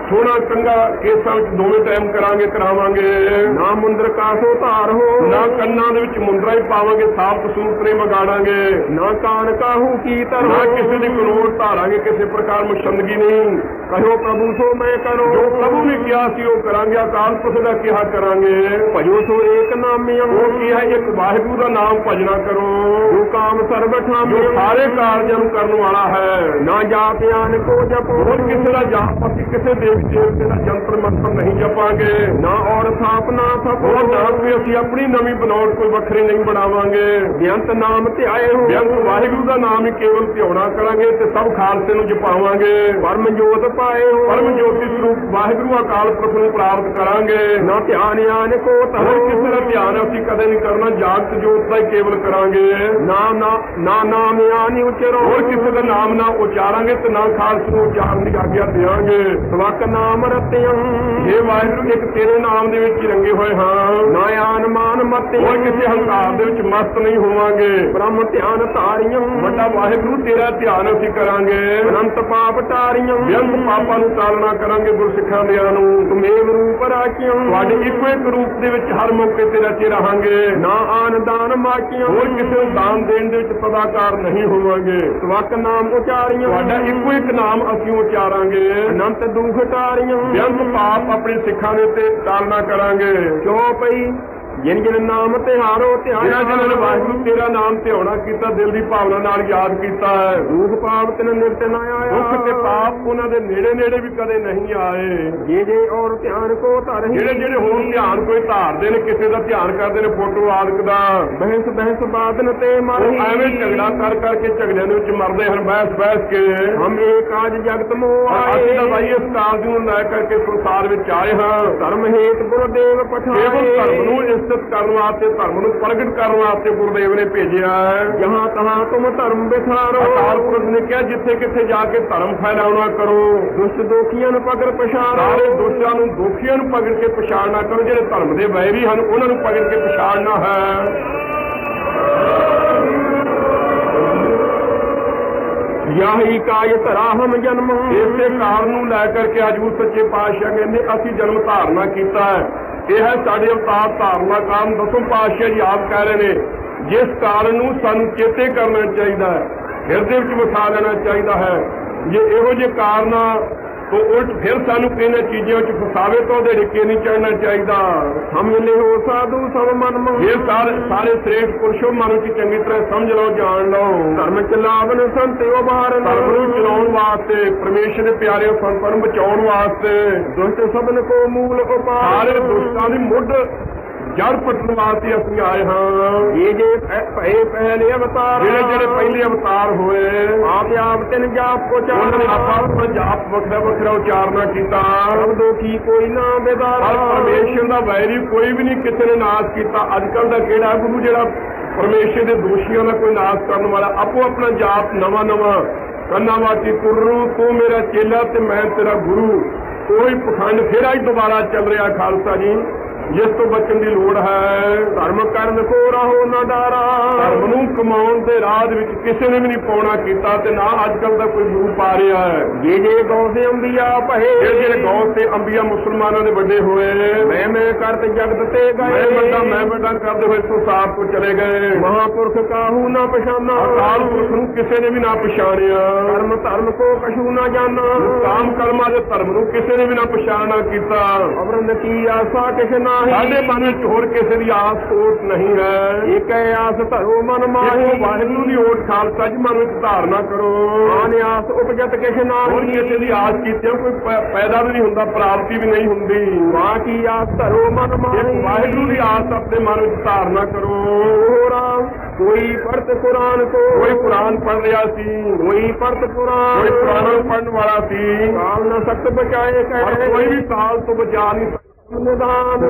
ਸੋਹਣਾ ਚੰਗਾ ਕੇਸਾਂ ਵਿੱਚ ਦੋਵੇਂ ਟਾਈਮ ਕਰਾਵਾਂਗੇ। ਨਾ ਮੁੰਦਰ ਕਾਸੋ ਧਾਰ ਹੋ, ਨਾ ਕੰਨਾਂ ਦੇ ਵਿੱਚ ਮੁੰਦਰਾ ਹੀ ਪਾਵਾਂਗੇ। ਸਾਫ ਸੂਤਰੇ ਮਗਾੜਾਂਗੇ। ਨਾ ਕਾਨ ਕਾਹੂ ਕੀ ਧਰ ਨਾ ਕਿਸੇ ਦੀ ਕਨੋੜ ਧਾਰਾਂਗੇ। ਕਿਸੇ ਪ੍ਰਕਾਰ ਮੁਸ਼ੰਦਗੀ ਨਹੀਂ। ਕਹਿਓ ਪ੍ਰਭੂ ਸੋ ਮੈਂ ਕਰੋ, ਜੋ ਪ੍ਰਭੂ ਨੇ ਕਿਹਾ ਸੀ ਉਹ ਕਰਾਂਗੇ। ਅਕਾਲ ਪੁਰਖ ਦਾ ਕਿਹਾ ਕਰਾਂਗੇ। ਭਜੋ ਸੋ ਏਕ ਨਾਮਿਆ, ਉਹ ਕੀ ਹੈ? ਇੱਕ ਵਾਹਿਗੁਰੂ ਦਾ ਨਾਮ ਭਜਣਾ ਕਰੋ। ਜੋ ਕਾਮ ਸਰਬ ਠਾਮਿਆ, ਜੋ ਸਾਰੇ ਕਾਰਜਾਂ ਨੂੰ ਕਰਨ ਵਾਲਾ ਹੈ। ਨਾ ਜਾਪਿਆਨ ਕੋ ਜਪੋ, ਹੋਰ ਕਿਸੇ ਦਾ ਜਾਪ ਅਸੀਂ ਕਿਸੇ ਦੇਵੀ ਕੋਈ ਦੇਵਤੇ ਦਾ ਜੰਤਰ ਮੰਤਰ ਨਹੀਂ ਜਪਾਂਗੇ, ਨਾ ਔਰ ਥਾਪਨਾ ਹੋਰ ਥਪੋ ਨਾ ਕੋਈ ਅਸੀਂ ਆਪਣੀ ਨਵੀਂ ਬਣਾਉਟ ਕੋਈ ਵੱਖਰੀ ਨਹੀਂ ਬਣਾਵਾਂਗੇ। ਬੇਅੰਤ ਨਾਮ ਧਿਆਏ ਹੋ ਬੇਅੰਤ ਵਾਹਿਗੁਰੂ ਦਾ ਨਾਮ ਹੀ ਕੇਵਲ ਧਿਆਉਣਾ ਕਰਾਂਗੇ ਤੇ ਸਭ ਖਾਲਸੇ ਨੂੰ ਜਪਾਵਾਂਗੇ। ਪਰਮ ਜੋਤ ਪਾਏ ਹੋ ਪਰਮ ਜੋਤੀ ਸਰੂਪ ਵਾਹਿਗੁਰੂ ਅਕਾਲ ਪੁਰਖ ਨੂੰ ਪ੍ਰਾਪਤ ਕਰਾਂਗੇ। ਨਾ ਧਿਆਨ ਆਨ ਕੋ ਹੋਰ ਧਰੋ ਕਿਸੇ ਦਾ ਧਿਆਨ ਅਸੀਂ ਕਦੇ ਨਹੀਂ ਕਰਨਾ, ਜਾਗਤ ਜੋਤ ਦਾ ਹੀ ਕੇਵਲ ਕਰਾਂਗੇ। ਨਾ ਨਾਮ ਆਨੀ ਉਚਰੋ ਹੋਰ ਕਿਸੇ ਦਾ ਨਾਮ ਨਾ ਉਚਾਰਾਂਗੇ ਤੇ ਨਾ ਖਾਲਸੇ ਨੂੰ ਉਚਾਰਨ ਦੀ ਆਗਿਆ ਦੇਵਾਂਗੇ। ਸਵਕ ਨਾਮ ਰਤਿਆਂ ਇਹ ਵਾਹਿਗੁਰੂ ਇੱਕ ਤੇਰੇ ਨਾਮ ਦੇ ਵਿੱਚ ਹੀ ਰੰਗੇ ਹੋਏ ਹਾਂ। ਨਾ ਆਨ ਮਾਨ ਮਤਿ ਹੋਰ ਕਿਸੇ ਹੰਕਾਰ ਦੇ ਵਿੱਚ ਮਸਤ ਨਹੀਂ ਹੋਵਾਂਗੇ। ਬ੍ਰਹਮ ਧਿਆਨ ਧਾਰੀਆਂ ਵੱਡਾ ਵਾਹਿਗੁਰੂ ਤੇਰਾ ਧਿਆਨ ਅਸੀਂ ਕਰਾਂਗੇ। ਅਨੰਤ ਪਾਪ ਟਾਰੀਆਂ ਬੇਅੰਤ ਪਾਪਾਂ ਨੂੰ ਤਾਲਣਾ ਕਰਾਂਗੇ ਗੁਰਸਿੱਖਾਂ ਦਿਆਂ ਨੂੰ। ਤੁਮੇਵ ਰੂਪ ਰਾਖਿਆਂ ਤੁਹਾਡੇ ਇੱਕੋ ਇੱਕ ਰੂਪ ਦੇ ਵਿੱਚ ਹਰ ਮੌਕੇ ਤੇ ਰਚੇ ਰਹਾਂਗੇ। ਨਾ ਆਨ ਦਾਨ ਮਾਕੀਆਂ ਹੋਰ ਕਿਸੇ ਨੂੰ ਦਾਨ ਦੇਣ ਦੇ ਵਿੱਚ ਸਦਾਕਾਰ ਨਹੀਂ ਹੋਵਾਂਗੇ। ਸਵਕ ਨਾਮ ਉਚਾਰੀਆਂ ਤੁਹਾਡਾ ਇੱਕੋ ਇੱਕ ਨਾਮ ਅਸੀਂ ਉਚਾਰਾਂਗੇ। ਅਨੰਤ ਦੁਖ ਟਾਰੀਆਂ ਬੇਅੰਤ ਪਾਪ ਆਪਣੇ ਸਿੱਖਾਂ ਦੇ ਉੱਤੇ ਤਾਲਣਾ ਕਰਾਂਗੇ। ਜੋ ਪਈ ਜਿਨ ਜਿਨ ਨਾਮ ਤਿਹਾਰੋ ਜਿਹਨਾਂ ਜਿਹਨਾਂ ਨੇ ਵਾਹਿਗੁਰੂ ਤੇਰਾ ਨਾਮ ਧਿਆਉਣਾ ਕੀਤਾ, ਦਿਲ ਦੀ ਭਾਵਨਾ ਨਾਲ ਯਾਦ ਕੀਤਾ ਹੈ, ਦੁਖ ਪਾਪ ਤਿਨ ਨਿਰਤ ਨਾ ਦੁੱਖ ਤੇ ਆਇਆ ਪਾਪ ਉਹਨਾਂ ਦੇ ਨੇੜੇ ਨੇੜੇ ਵੀ ਕਦੇ ਨਹੀਂ ਆਏ। ਜੇ ਜੇ ਔਰ ਧਿਆਨ ਕੋ ਧਰਹਿ ਜਿਹੜੇ ਜਿਹੜੇ ਹੋਰ ਧਿਆਨ ਕੋਈ ਧਾਰਦੇ ਨੇ, ਕਿਸੇ ਦਾ ਧਿਆਨ ਕਰਦੇ ਨੇ ਫੋਟੋ ਆਦਿਕ ਦਾ, ਬਹਿਸ ਬਾਦਨ ਤੇ ਉਹ ਮਾਰੀ ਐਵੇਂ ਝਗੜਾ ਕਰਕੇ ਝਗੜਿਆਂ ਦੇ ਵਿੱਚ ਮਰਦੇ ਹਨ ਬਹਿਸ ਕੇ। ਹਮ ਏਕ ਆਜ ਜਗਤ ਮੋਹ ਅਸੀਂ ਤਾਂ ਭਾਈ ਆਏ ਇਸ ਕਾਰਜ ਨੂੰ ਲੈ ਕਰਕੇ ਸੰਸਾਰ ਵਿੱਚ ਆਏ ਹਾਂ। ਧਰਮ ਹੇਤ ਗੁਰਦੇਵ ਕੇਵਲ ਧਰਮ ਪਠਾਏ ਨੂੰ ਇੱਜ਼ਤ ਕਰਨ ਵਾਸਤੇ, ਧਰਮ ਨੂੰ ਪ੍ਰਗਟ ਕਰਨ ਵਾਸਤੇ ਗੁਰਦੇਵ ਨੇ ਭੇਜਿਆ ਹੈ। ਜਹਾਂ ਤਹਾਂ ਤੁਮ ਧਰਮ ਬਿਖਾਰੋ ਅਕਾਲ ਪੁਰਖ ਨੇ ਕਿਹਾ ਜਿੱਥੇ ਕਿੱਥੇ ਜਾ ਕੇ ਧਰਮ ਫੈਲਾਉਣਾ ਕਰੋ। ਦੁਸ਼ਟ ਦੋਖੀਆਂ ਨੂੰ ਪਕੜ ਪਛਾਣੋ ਸਾਰੇ ਦੋਸ਼ਾਂ ਨੂੰ, ਦੋਖੀਆਂ ਨੂੰ ਪਕੜ ਕੇ ਪਛਾਣਨਾ ਕਰੋ। ਜਿਹੜੇ ਧਰਮ ਦੇ ਵੈਰੀ ਹਨ ਉਹਨਾਂ ਨੂੰ ਪਕੜ ਕੇ ਪਛਾਣਨਾ ਹੈ। ਯਾਹੀ ਕਾਜ ਧਰਾ ਹਮ ਜਨਮ ਇਸੇ ਕਾਰਨ ਨੂੰ ਲੈ ਕਰਕੇ ਹਜ਼ੂਰ ਸੱਚੇ ਪਾਤਸ਼ਾਹ ਕਹਿੰਦੇ ਅਸੀਂ ਜਨਮ ਧਾਰਨਾ ਕੀਤਾ ਹੈ। ਇਹ ਹੈ ਸਾਡੇ ਅਵਤਾਰ ਧਾਰਨ ਦਾ ਕਾਰਨ। ਦਸੋਂ ਪਾਤਸ਼ਾਹ ਜੀ ਆਪ ਕਹਿ ਰਹੇ ਨੇ, ਜਿਸ ਕਾਰਨ ਨੂੰ ਸਾਨੂੰ ਚੇਤੇ ਕਰਨਾ ਚਾਹੀਦਾ ਹੈ, ਹਿਰਦੇ ਵਿੱਚ ਵਸਾ ਲੈਣਾ ਚਾਹੀਦਾ ਹੈ। ਜੇ ਇਹੋ ਜਿਹੇ ਕਾਰਨ ਤੋਂ ਉਲਟ ਫਿਰ ਸਾਨੂੰ ਕਿਹਨਾਂ ਚੀਜ਼ਾਂ ਵਿੱਚ ਫਸਾਵੇ ਤਾਂ ਉਹਦੇ ਡਿੱਕੇ ਨਹੀਂ ਚੜਨਾ ਚਾਹੀਦਾ। ਹਮ ਲੈ ਹੋ ਸਾਧੂ ਸਭ ਮਨ ਇਹ ਸਾਰੇ ਸ੍ਰੇਸ਼ਟ ਪੁਰਸ਼ੋ ਮਨ ਵਿੱਚ ਚੰਗੀ ਤਰ੍ਹਾਂ ਸਮਝ ਲਓ, ਜਾਣ ਲਓ। ਧਰਮ ਚਲਾਵਨ ਸੰਤ ਉਬਾਰਨ ਧਰਮ ਨੂੰ ਚਲਾਉਣ ਵਾਸਤੇ, ਪਰਮੇਸ਼ਰ ਦੇ ਪਿਆਰੇ ਸੰਤਾਂ ਨੂੰ ਬਚਾਉਣ ਵਾਸਤੇ, ਦੁਸ਼ਟ ਸਭਨ ਕੋ ਮੂਲ ਉਪਾਰ ਸਾਰੇ ਦੁਸ਼ਟਾਂ ਦੀ ਮੁੱਢ ਜੜ ਪੱਟਣ ਵਾਸਤੇ ਅਸੀਂ ਆਏ ਹਾਂ। ਇਹ ਜੇ ਭਏ ਪਹਿਲੇ ਅਵਤਾਰ ਜਿਹੜੇ ਪਹਿਲੇ ਅਵਤਾਰ ਹੋਏ, ਆਪ ਤਿਨ ਜਾਪ ਕੋ ਉਹਨਾਂ ਨੇ ਚਾਰ ਆਪਣਾ ਜਾਪ ਵੱਖਰਾ ਉਚਾਰਨਾ ਕੀਤਾ। ਸਭ ਦੋਖੀ ਕੋਈ ਨਾ ਬੇਦਾਰਾ ਪਰ ਪਰਮੇਸ਼ਰ ਦਾ ਵੈਰੀ ਕੋਈ ਵੀ ਨਹੀਂ ਕਿਸੇ ਨੇ ਨਾਸ਼ ਕੀਤਾ। ਅੱਜ ਕੱਲ ਦਾ ਕਿਹੜਾ ਗੁਰੂ ਜਿਹੜਾ ਪਰਮੇਸ਼ਰ ਦੇ ਦੋਸ਼ੀਆਂ ਦਾ ਕੋਈ ਨਾਸ਼ ਕਰਨ ਵਾਲਾ? ਆਪੋ ਆਪਣਾ ਜਾਪ ਨਵਾਂ ਕੰਨਾਂ ਵਾਚੀ ਤੁਰੂ, ਤੂੰ ਮੇਰਾ ਚੇਲਾ ਤੇ ਮੈਂ ਤੇਰਾ ਗੁਰੂ। ਕੋਈ ਪਖੰਡ ਫਿਰ ਅੱਜ ਦੁਬਾਰਾ ਚੱਲ ਰਿਹਾ ਖਾਲਸਾ ਜੀ, ਜਿਸ ਤੋਂ ਬਚਣ ਦੀ ਲੋੜ ਹੈ। ਧਰਮ ਕਰਨ ਕੋ ਰਹੋ ਨਾ ਡਾਰਾ ਧਰਮ ਨੂੰ ਕਮਾਉਣ ਦੇ ਰਾਹ ਵਿੱਚ ਕਿਸੇ ਨੇ ਵੀ ਨਹੀਂ ਪਾਉਣਾ ਕੀਤਾ ਤੇ ਨਾ ਅੱਜ ਕੱਲ ਦਾ ਕੋਈ ਗੁਰੂ ਪਾ ਰਿਹਾ ਹੈ। ਜੇ ਗੌ ਸੇ ਅੰਬੀਆ ਭਏ ਜਿਹੜੇ ਗੌ ਤੇ ਅੰਬੀਆ ਮੁਸਲਮਾਨਾਂ ਦੇ ਵੱਡੇ ਹੋਏ, ਮੈਂ ਕਰਤ ਜਗਤ ਤੇ ਗਏ ਮੈਂ ਵੱਡਾ ਕਰਦੇ ਹੋਏ ਸੰਸਾਰ ਤੋਂ ਚਲੇ ਗਏ। ਮਹਾਪੁਰਖ ਕਾਹੂ ਨਾ ਪਛਾਨਾ ਅਕਾਲ ਪੁਰਖ ਨੂੰ ਕਿਸੇ ਨੇ ਵੀ ਨਾ ਪਛਾਣਿਆ। ਧਰਮ ਕੋ ਕਛੂ ਨਾ ਜਾਣਾ ਕਾਮ ਕਰਮਾਂ ਦੇ ਧਰਮ ਨੂੰ ਕਿਸੇ ਨੇ ਵੀ ਨਾ ਪਛਾਣਨਾ ਕੀਤਾ। ਅਵਰੰਦ ਕੀ ਆਸਾ ਕਿਛ ਨਾ ਸਾਡੇ ਮਨ ਵਿੱਚ ਹੋਰ ਕਿਸੇ ਦੀ ਆਸ ਓਟ ਨਹੀਂ ਹੈ। ਇੱਕ ਆਸ ਧਰੋ ਮਨ ਮਾਹੀ ਇਹੋ ਵਾਹਿਗੁਰੂ ਦੀ ਓਟ ਖਾਲਸਾ ਜੀ ਮਨ ਵਿੱਚ ਧਾਰਨਾ ਕਰੋ। ਆਨ ਆਸ ਉਪਜਤ ਕਿਛ ਨਾ ਹੋਰ ਕਿਸੇ ਦੀ ਆਸ ਕੀਤਿਆਂ ਕੋਈ ਪੈਦਾ ਵੀ ਨਹੀਂ ਹੁੰਦਾ, ਪ੍ਰਾਪਤੀ ਵੀ ਨਹੀਂ ਹੁੰਦੀ। ਵਾਹ ਕੀ ਆਸ ਧਰੋ ਮਨ ਮਾਹੀ ਵਾਹਿਗੁਰੂ ਦੀ ਆਸ ਆਪਣੇ ਮਨ ਵਿੱਚ ਧਾਰਨਾ ਕਰੋ। ਹੋਰਾ ਕੋਈ ਪੜਤ ਕੁਰਾਨ ਕੋ ਕੋਈ ਕੁਰਾਨ ਪੜ੍ਹ ਰਿਹਾ ਸੀ, ਕੋਈ ਪੜਤ ਕੁਰਾਨ ਕੋਈ ਕੁਰਾਨ ਨੂੰ ਪੜ੍ਹਨ ਵਾਲਾ ਸੀ, ਕਾਲ ਨਾ ਸਖਤ ਬਚਾਏ ਪਰ ਕਹੇ ਕੋਈ ਵੀ ਕਾਲ ਤੋਂ ਬਚਾ ਨਹੀਂ ਸਕਦਾ। ਨਿਦਾਨ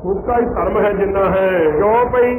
ਫੁੱਕਾ ਹੀ ਧਰਮ ਹੈ ਜਿੰਨਾ ਹੈ। ਜੋ ਪਈ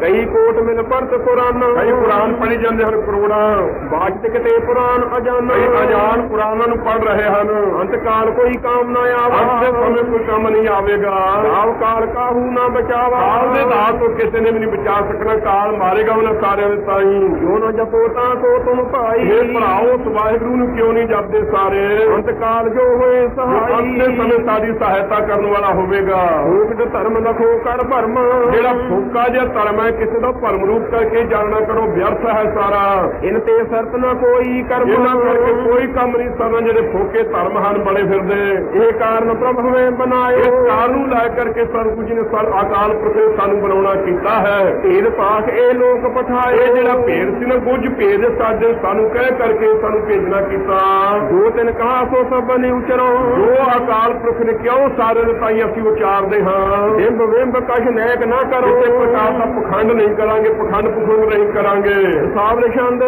ਕਈ ਕੋਟ ਮਿਲ ਪੜਤ ਕੁਰਾਨ ਕਈ ਕੁਰਾਨ ਪੜ੍ਹੀ ਜਾਂਦੇ ਹਨ ਕਰੋੜਾਂ, ਬਾਜਤ ਕਿਤੇ ਪੁਰਾਨ ਅਜਾਨ ਕਈ ਅਜਾਨ ਕੁਰਾਨਾਂ ਨੂੰ ਪੜ੍ਹ ਰਹੇ ਹਨ। ਅੰਤ ਕਾਲ ਕੋਈ ਕਾਮ ਨਾ ਅੰਤ ਦੇ ਆਵਾ ਸਮੇਂ ਕੋਈ ਕੰਮ ਨਹੀਂ ਆਵੇਗਾ। ਰਾਵ ਕਾਲ ਕਾਹੂ ਨਾ ਬਚਾਵਾ ਕਾਲ ਦੇ ਦਾਤ ਤੋਂ ਕਿਸੇ ਨੇ ਵੀ ਨਹੀਂ ਬਚਾ ਸਕਣਾ। ਕਾਲ ਮਾਰੇਗਾ ਉਹਨਾਂ ਸਾਰਿਆਂ ਦੇ ਤਾਈ। ਜੋ ਨਾ ਜਪੋ ਤਾਂ ਸੋ ਤੁਮ ਭਾਈ ਇਹ ਭਰਾਓ ਉਸ ਵਾਹਿਗੁਰੂ ਨੂੰ ਕਿਉਂ ਨਹੀਂ ਜਪਦੇ ਸਾਰੇ? ਅੰਤ ਕਾਲ ਜੋ ਹੋਏ ਅੰਤ ਸਹਾਈ ਦੇ ਸਮੇਂ ਸਾਡੀ ਸਹਾਇਤਾ ਕਰਨ ਵਾਲਾ ਹੋਵੇਗਾ। ਫੂਕਟ ਧਰਮ ਲਖੋ ਕਰ ਭਰਮ ਜਿਹੜਾ ਫੋਕਾ ਜਿਹਾ ਧਰਮ ਹੈ ਮੈਂ ਕਿਸੇ ਦਾ ਭਰਮ ਰੂਪ ਕਰਕੇ ਜਾਣਨਾ ਕਰੋ ਵਿਅਰਥ ਹੈ ਸਾਰਾ। ਇਨ ਤੇ ਸਰਤ ਨਾ ਕੋਈ ਕਰਮ ਇਹਨਾਂ ਕਰਕੇ ਕੋਈ ਕੰਮ ਨਹੀਂ ਕਰਨਾ ਜਿਹੜੇ ਫੋਕੇ ਧਰਮ ਹਨ ਬਣੇ ਫਿਰਦੇ। ਇਹ ਕਾਰਨ ਪ੍ਰਭ ਹਮੇ ਬਣਾਇਓ। ਇਸ ਕਾਰਨ ਨੂੰ ਲੈ ਕਰਕੇ ਸਤਿਗੁਰੂ ਜੀ ਨੇ ਅਕਾਲ ਪੁਰਖ ਨੇ ਸਾਨੂੰ ਬਣਾਉਣਾ ਕੀਤਾ ਹੈ। ਭੇਦ ਪਾਖ ਇਹ ਲੋਕ ਪਠਾਏ। ਇਹ ਜਿਹੜਾ ਭੇਦ ਸੀ ਨਾ ਕੁਝ ਭੇਦ ਸਾਡੇ ਸਾਨੂੰ ਕਹਿ ਕਰਕੇ ਸਾਨੂੰ ਭੇਜਣਾ ਕੀਤਾ। ਜੋ ਤਿਨ ਕਹਾ ਸੋ ਸਭ ਨੇ ਉਚਰੋ। ਜੋ ਅਕਾਲ ਪੁਰਖ ਨੇ ਕਿਉਂ ਸਾਰੇ ਦੇ ਤਾਈ ਅਸੀਂ ਉਚਾਰਦੇ ਹਾਂ। ਬਿੰਬ ਬਿੰਬ ਕਛ ਨੈਕ ਨਾ ਕਰੋ। ਕਿਸੇ ਪ੍ਰਕਾਰ ਦਾ ਪਖੰਡ ਨਹੀਂ ਕਰਾਂਗੇ, ਪਖੰਡ ਪਖੰਡ ਨਹੀਂ ਕਰਾਂਗੇ। ਸਾਵਰ ਛੰਦ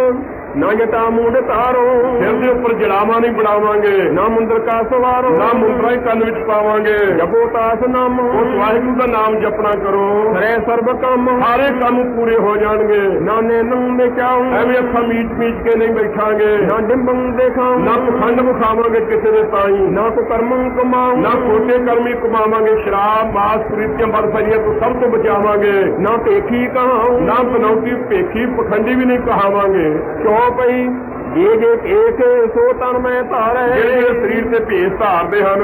ਨਾ ਜਟਾ ਮੂੰਡ ਤਾਰੋ। ਸਿਰ ਦੇ ਉੱਪਰ ਜੜਾਵਾਂ ਨਹੀਂ ਬਣਾਵਾਂਗੇ, ਨਾ ਮੁੰਦਰ ਕਾ ਸਵਾਰੋ। ਨਾ ਮੁੰਦਰਾਂ ਹੀ ਕੰਨ ਵਿੱਚ ਪਾਵਾਂਗੇ। ਜਪੋ ਤਾਸ ਨਾਮ ਉਸ ਵਾਹਿਗੁਰੂ ਦਾ ਨਾਮ ਜਪਣਾ ਕਰੋ। ਕਰੇ ਸਰਬ ਕੰਮ ਸਾਰੇ ਕੰਮ ਪੂਰੇ ਹੋ ਜਾਣਗੇ। ਨਾਨੇ ਨੂੰ ਦੇਖਾਉ। ਐਵੇਂ ਅੱਖਾਂ ਮੀਚ ਮੀਚ ਕੇ ਨਹੀਂ ਬੈਠਾਂਗੇ। ਨਾ ਡਿੰਬੰ ਦੇਖਾਉ। ਨਾ ਪਖੰਡ ਵਿਖਾਵਾਂਗੇ ਕਿਸੇ ਦੇ ਤਾਈ। ਨਾ ਕੋ ਕਰਮੰ ਕਮਾਉ। ਨਾ ਖੋਟੇ ਕਰਮੀ ਕਮਾਵਾਂਗੇ। ਸ਼ਰਾਬ ਮਾਸ ਕੁਰੀਤੀਆਂ ਬਦਫਰੀਆਂ ਤੋਂ ਸਭ ਤੋਂ ਬਚਾਵਾਂਗੇ। ਨਾ ਭੇਖੀ ਕਹਾਉ। ਨਾ ਬਨੌਤੀ ਭੇਖੀ ਪਖੰਡੀ ਵੀ ਨਹੀਂ ਕਹਾਵਾਂਗੇ। ਪਈ ਜੇ ਜੇ ਏਕ ਸੋ ਤਨ ਮੈਂ ਧਾਰੈ। ਜਿਹੜੇ ਸਰੀਰ ਤੇ ਭੇਸ ਧਾਰਦੇ ਹਨ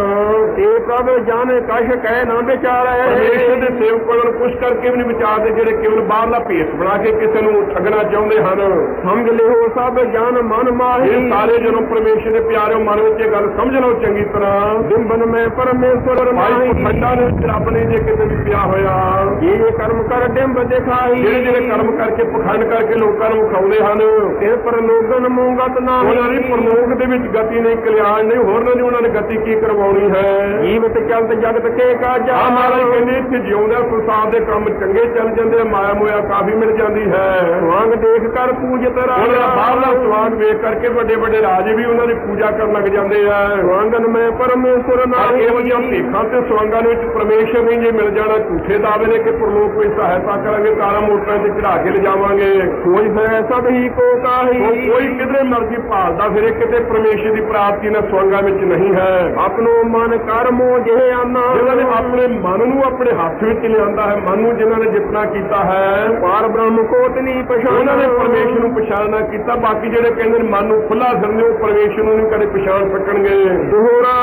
ਤੇ ਪ੍ਰਭ ਜਾਣੇ ਕਛ ਕਹਿ ਨਾ ਵਿਚਾਰੈ। ਪਰਮੇਸ਼ਰ ਦੇ ਸੇਵਕਾਂ ਨੂੰ ਕੁਛ ਕਰਕੇ ਵੀ ਨਹੀਂ ਵਿਚਾਰਦੇ, ਜਿਹੜੇ ਕੇਵਲ ਬਾਹਰਲਾ ਭੇਸ ਬਣਾ ਕੇ ਕਿਸੇ ਨੂੰ ਠੱਗਣਾ ਚਾਹੁੰਦੇ ਹਨ। ਸਮਝ ਲਿਓ ਸਭ ਜਨ ਮਨ ਮਾਹੀ। ਇਹ ਸਾਰੇ ਜਦੋਂ ਪਰਮੇਸ਼ਰ ਦੇ ਪਿਆਰਿਓ ਮਨ ਵਿੱਚ ਇਹ ਗੱਲ ਸਮਝ ਲਓ ਚੰਗੀ ਤਰ੍ਹਾਂ। ਬਿੰਬਨ ਮੈਂ ਪਰਮੇਸ਼ਰ ਭਾਈ ਮਾਹੀ। ਪਖੰਡਾਂ ਦੇ ਵਿੱਚ ਰੱਬ ਨੇ ਜੇ ਕਿਤੇ ਵੀ ਪਿਆ ਹੋਇਆ। ਇਹ ਕਰਮ ਕਰ ਡਿੰਬ ਦਿਖਾਈ। ਜਿਹੜੇ ਜਿਹੜੇ ਕਰਮ ਕਰਕੇ ਪਖੰਡ ਕਰਕੇ ਲੋਕਾਂ ਨੂੰ ਵਿਖਾਉਂਦੇ ਹਨ ਤੇ ਪਰਲੋਕਨ ਮੂੰਗਤ ਨਾ ਉਹਨਾਂ ਦੀ ਪਰਲੋਕ ਦੇ ਵਿੱਚ ਗਤੀ ਨਹੀਂ, ਕਲਿਆਣ ਨਹੀਂ, ਹੋਰ ਨਹੀਂ ਉਹਨਾਂ ਨੇ ਗਤੀ ਕੀ ਕਰਵਾਉਣੀ ਹੈ। ਜੀਵਤ ਚਲਤ ਜਗਤ ਕੇ ਕਾਜਾ। ਮਹਾਰਾਜ ਕਹਿੰਦੇ ਇੱਥੇ ਜਿਉਂਦਿਆਂ ਸੰਸਾਰ ਦੇ ਕੰਮ ਚੰਗੇ ਚੱਲ ਜਾਂਦੇ ਆ, ਮਾਇਆ ਮੋਇਆ ਕਾਫੀ ਮਿਲ ਜਾਂਦੀ ਹੈ। ਸਵਾਂਗ ਦੇਖ ਕਰ ਪੂਜਤ ਉਹਨਾਂ ਦਾ ਬਾਹਰਲਾ ਸਵਾਂਗ ਵੇਖ ਕਰਕੇ ਵੱਡੇ ਵੱਡੇ ਰਾਜੇ ਵੀ ਉਹਨਾਂ ਦੀ ਪੂਜਾ ਕਰਨ ਲੱਗ ਜਾਂਦੇ ਆ। ਸਵਾਂਗਨ ਮੈਂ ਪਰਮੇਸ਼ਰ ਨਾਲ ਇਹੋ ਜਿਹੀਆਂ ਭੇਖਾਂ ਤੇ ਸਵਾਂਗਾਂ ਦੇ ਵਿੱਚ ਪਰਮੇਸ਼ਰ ਨਹੀਂ ਜੇ ਮਿਲ ਜਾਣਾ। ਝੂਠੇ ਦਾਅਵੇ ਨੇ ਕਿ ਪਰਲੋਕ ਕੋਈ ਸਹਾਇਤਾ ਕਰਾਂਗੇ, ਕਾਰਾਂ ਮੋਟਰਾਂ ਤੇ ਚੜਾ ਕੇ ਲਿਜਾਵਾਂਗੇ। ਕੋਈ ਹੈ ਸਭ ਹੀ ਕੋ ਕਾਹੀ। ਕੋਈ ਕਿਧਰੇ ਮਰਜ਼ੀ ਭਾਲਦਾ ਫਿਰੇ, ਕਿਤੇ ਪਰਮੇਸ਼ਰ ਦੀ ਪ੍ਰਾਪਤੀ ਨਾ ਸਵਾਂਗਾਂ ਵਿੱਚ ਨਹੀਂ ਹੈ। ਆਪਣੋ ਮਨ ਕਰਮੋ ਜਿਹੇ ਆਨਾ। ਜਿਨ੍ਹਾਂ ਨੇ ਆਪਣੇ ਮਨ ਨੂੰ ਆਪਣੇ ਹੱਥ ਵਿੱਚ ਲਿਆਂਦਾ ਹੈ, ਮਨ ਨੂੰ ਜਿਨ੍ਹਾਂ ਨੇ ਜਿਤਨਾ ਕੀਤਾ ਹੈ, ਪਾਰ ਬ੍ਰਹਮ ਕੋਟ ਨਹੀਂ ਪਛਾਣ। ਉਹਨਾਂ ਨੇ ਪਰਮੇਸ਼ਰ ਨੂੰ ਪਛਾਣਨਾ ਕੀਤਾ। ਬਾਕੀ ਜਿਹੜੇ ਕਹਿੰਦੇ ਨੇ ਮਨ ਨੂੰ ਖੁੱਲਾ ਫਿਰਦੇ ਉਹ ਪਰਮੇਸ਼ਰ ਨੂੰ ਨਹੀਂ ਕਦੇ ਪਛਾਣ ਸਕਣਗੇ। ਦੋਹਰਾ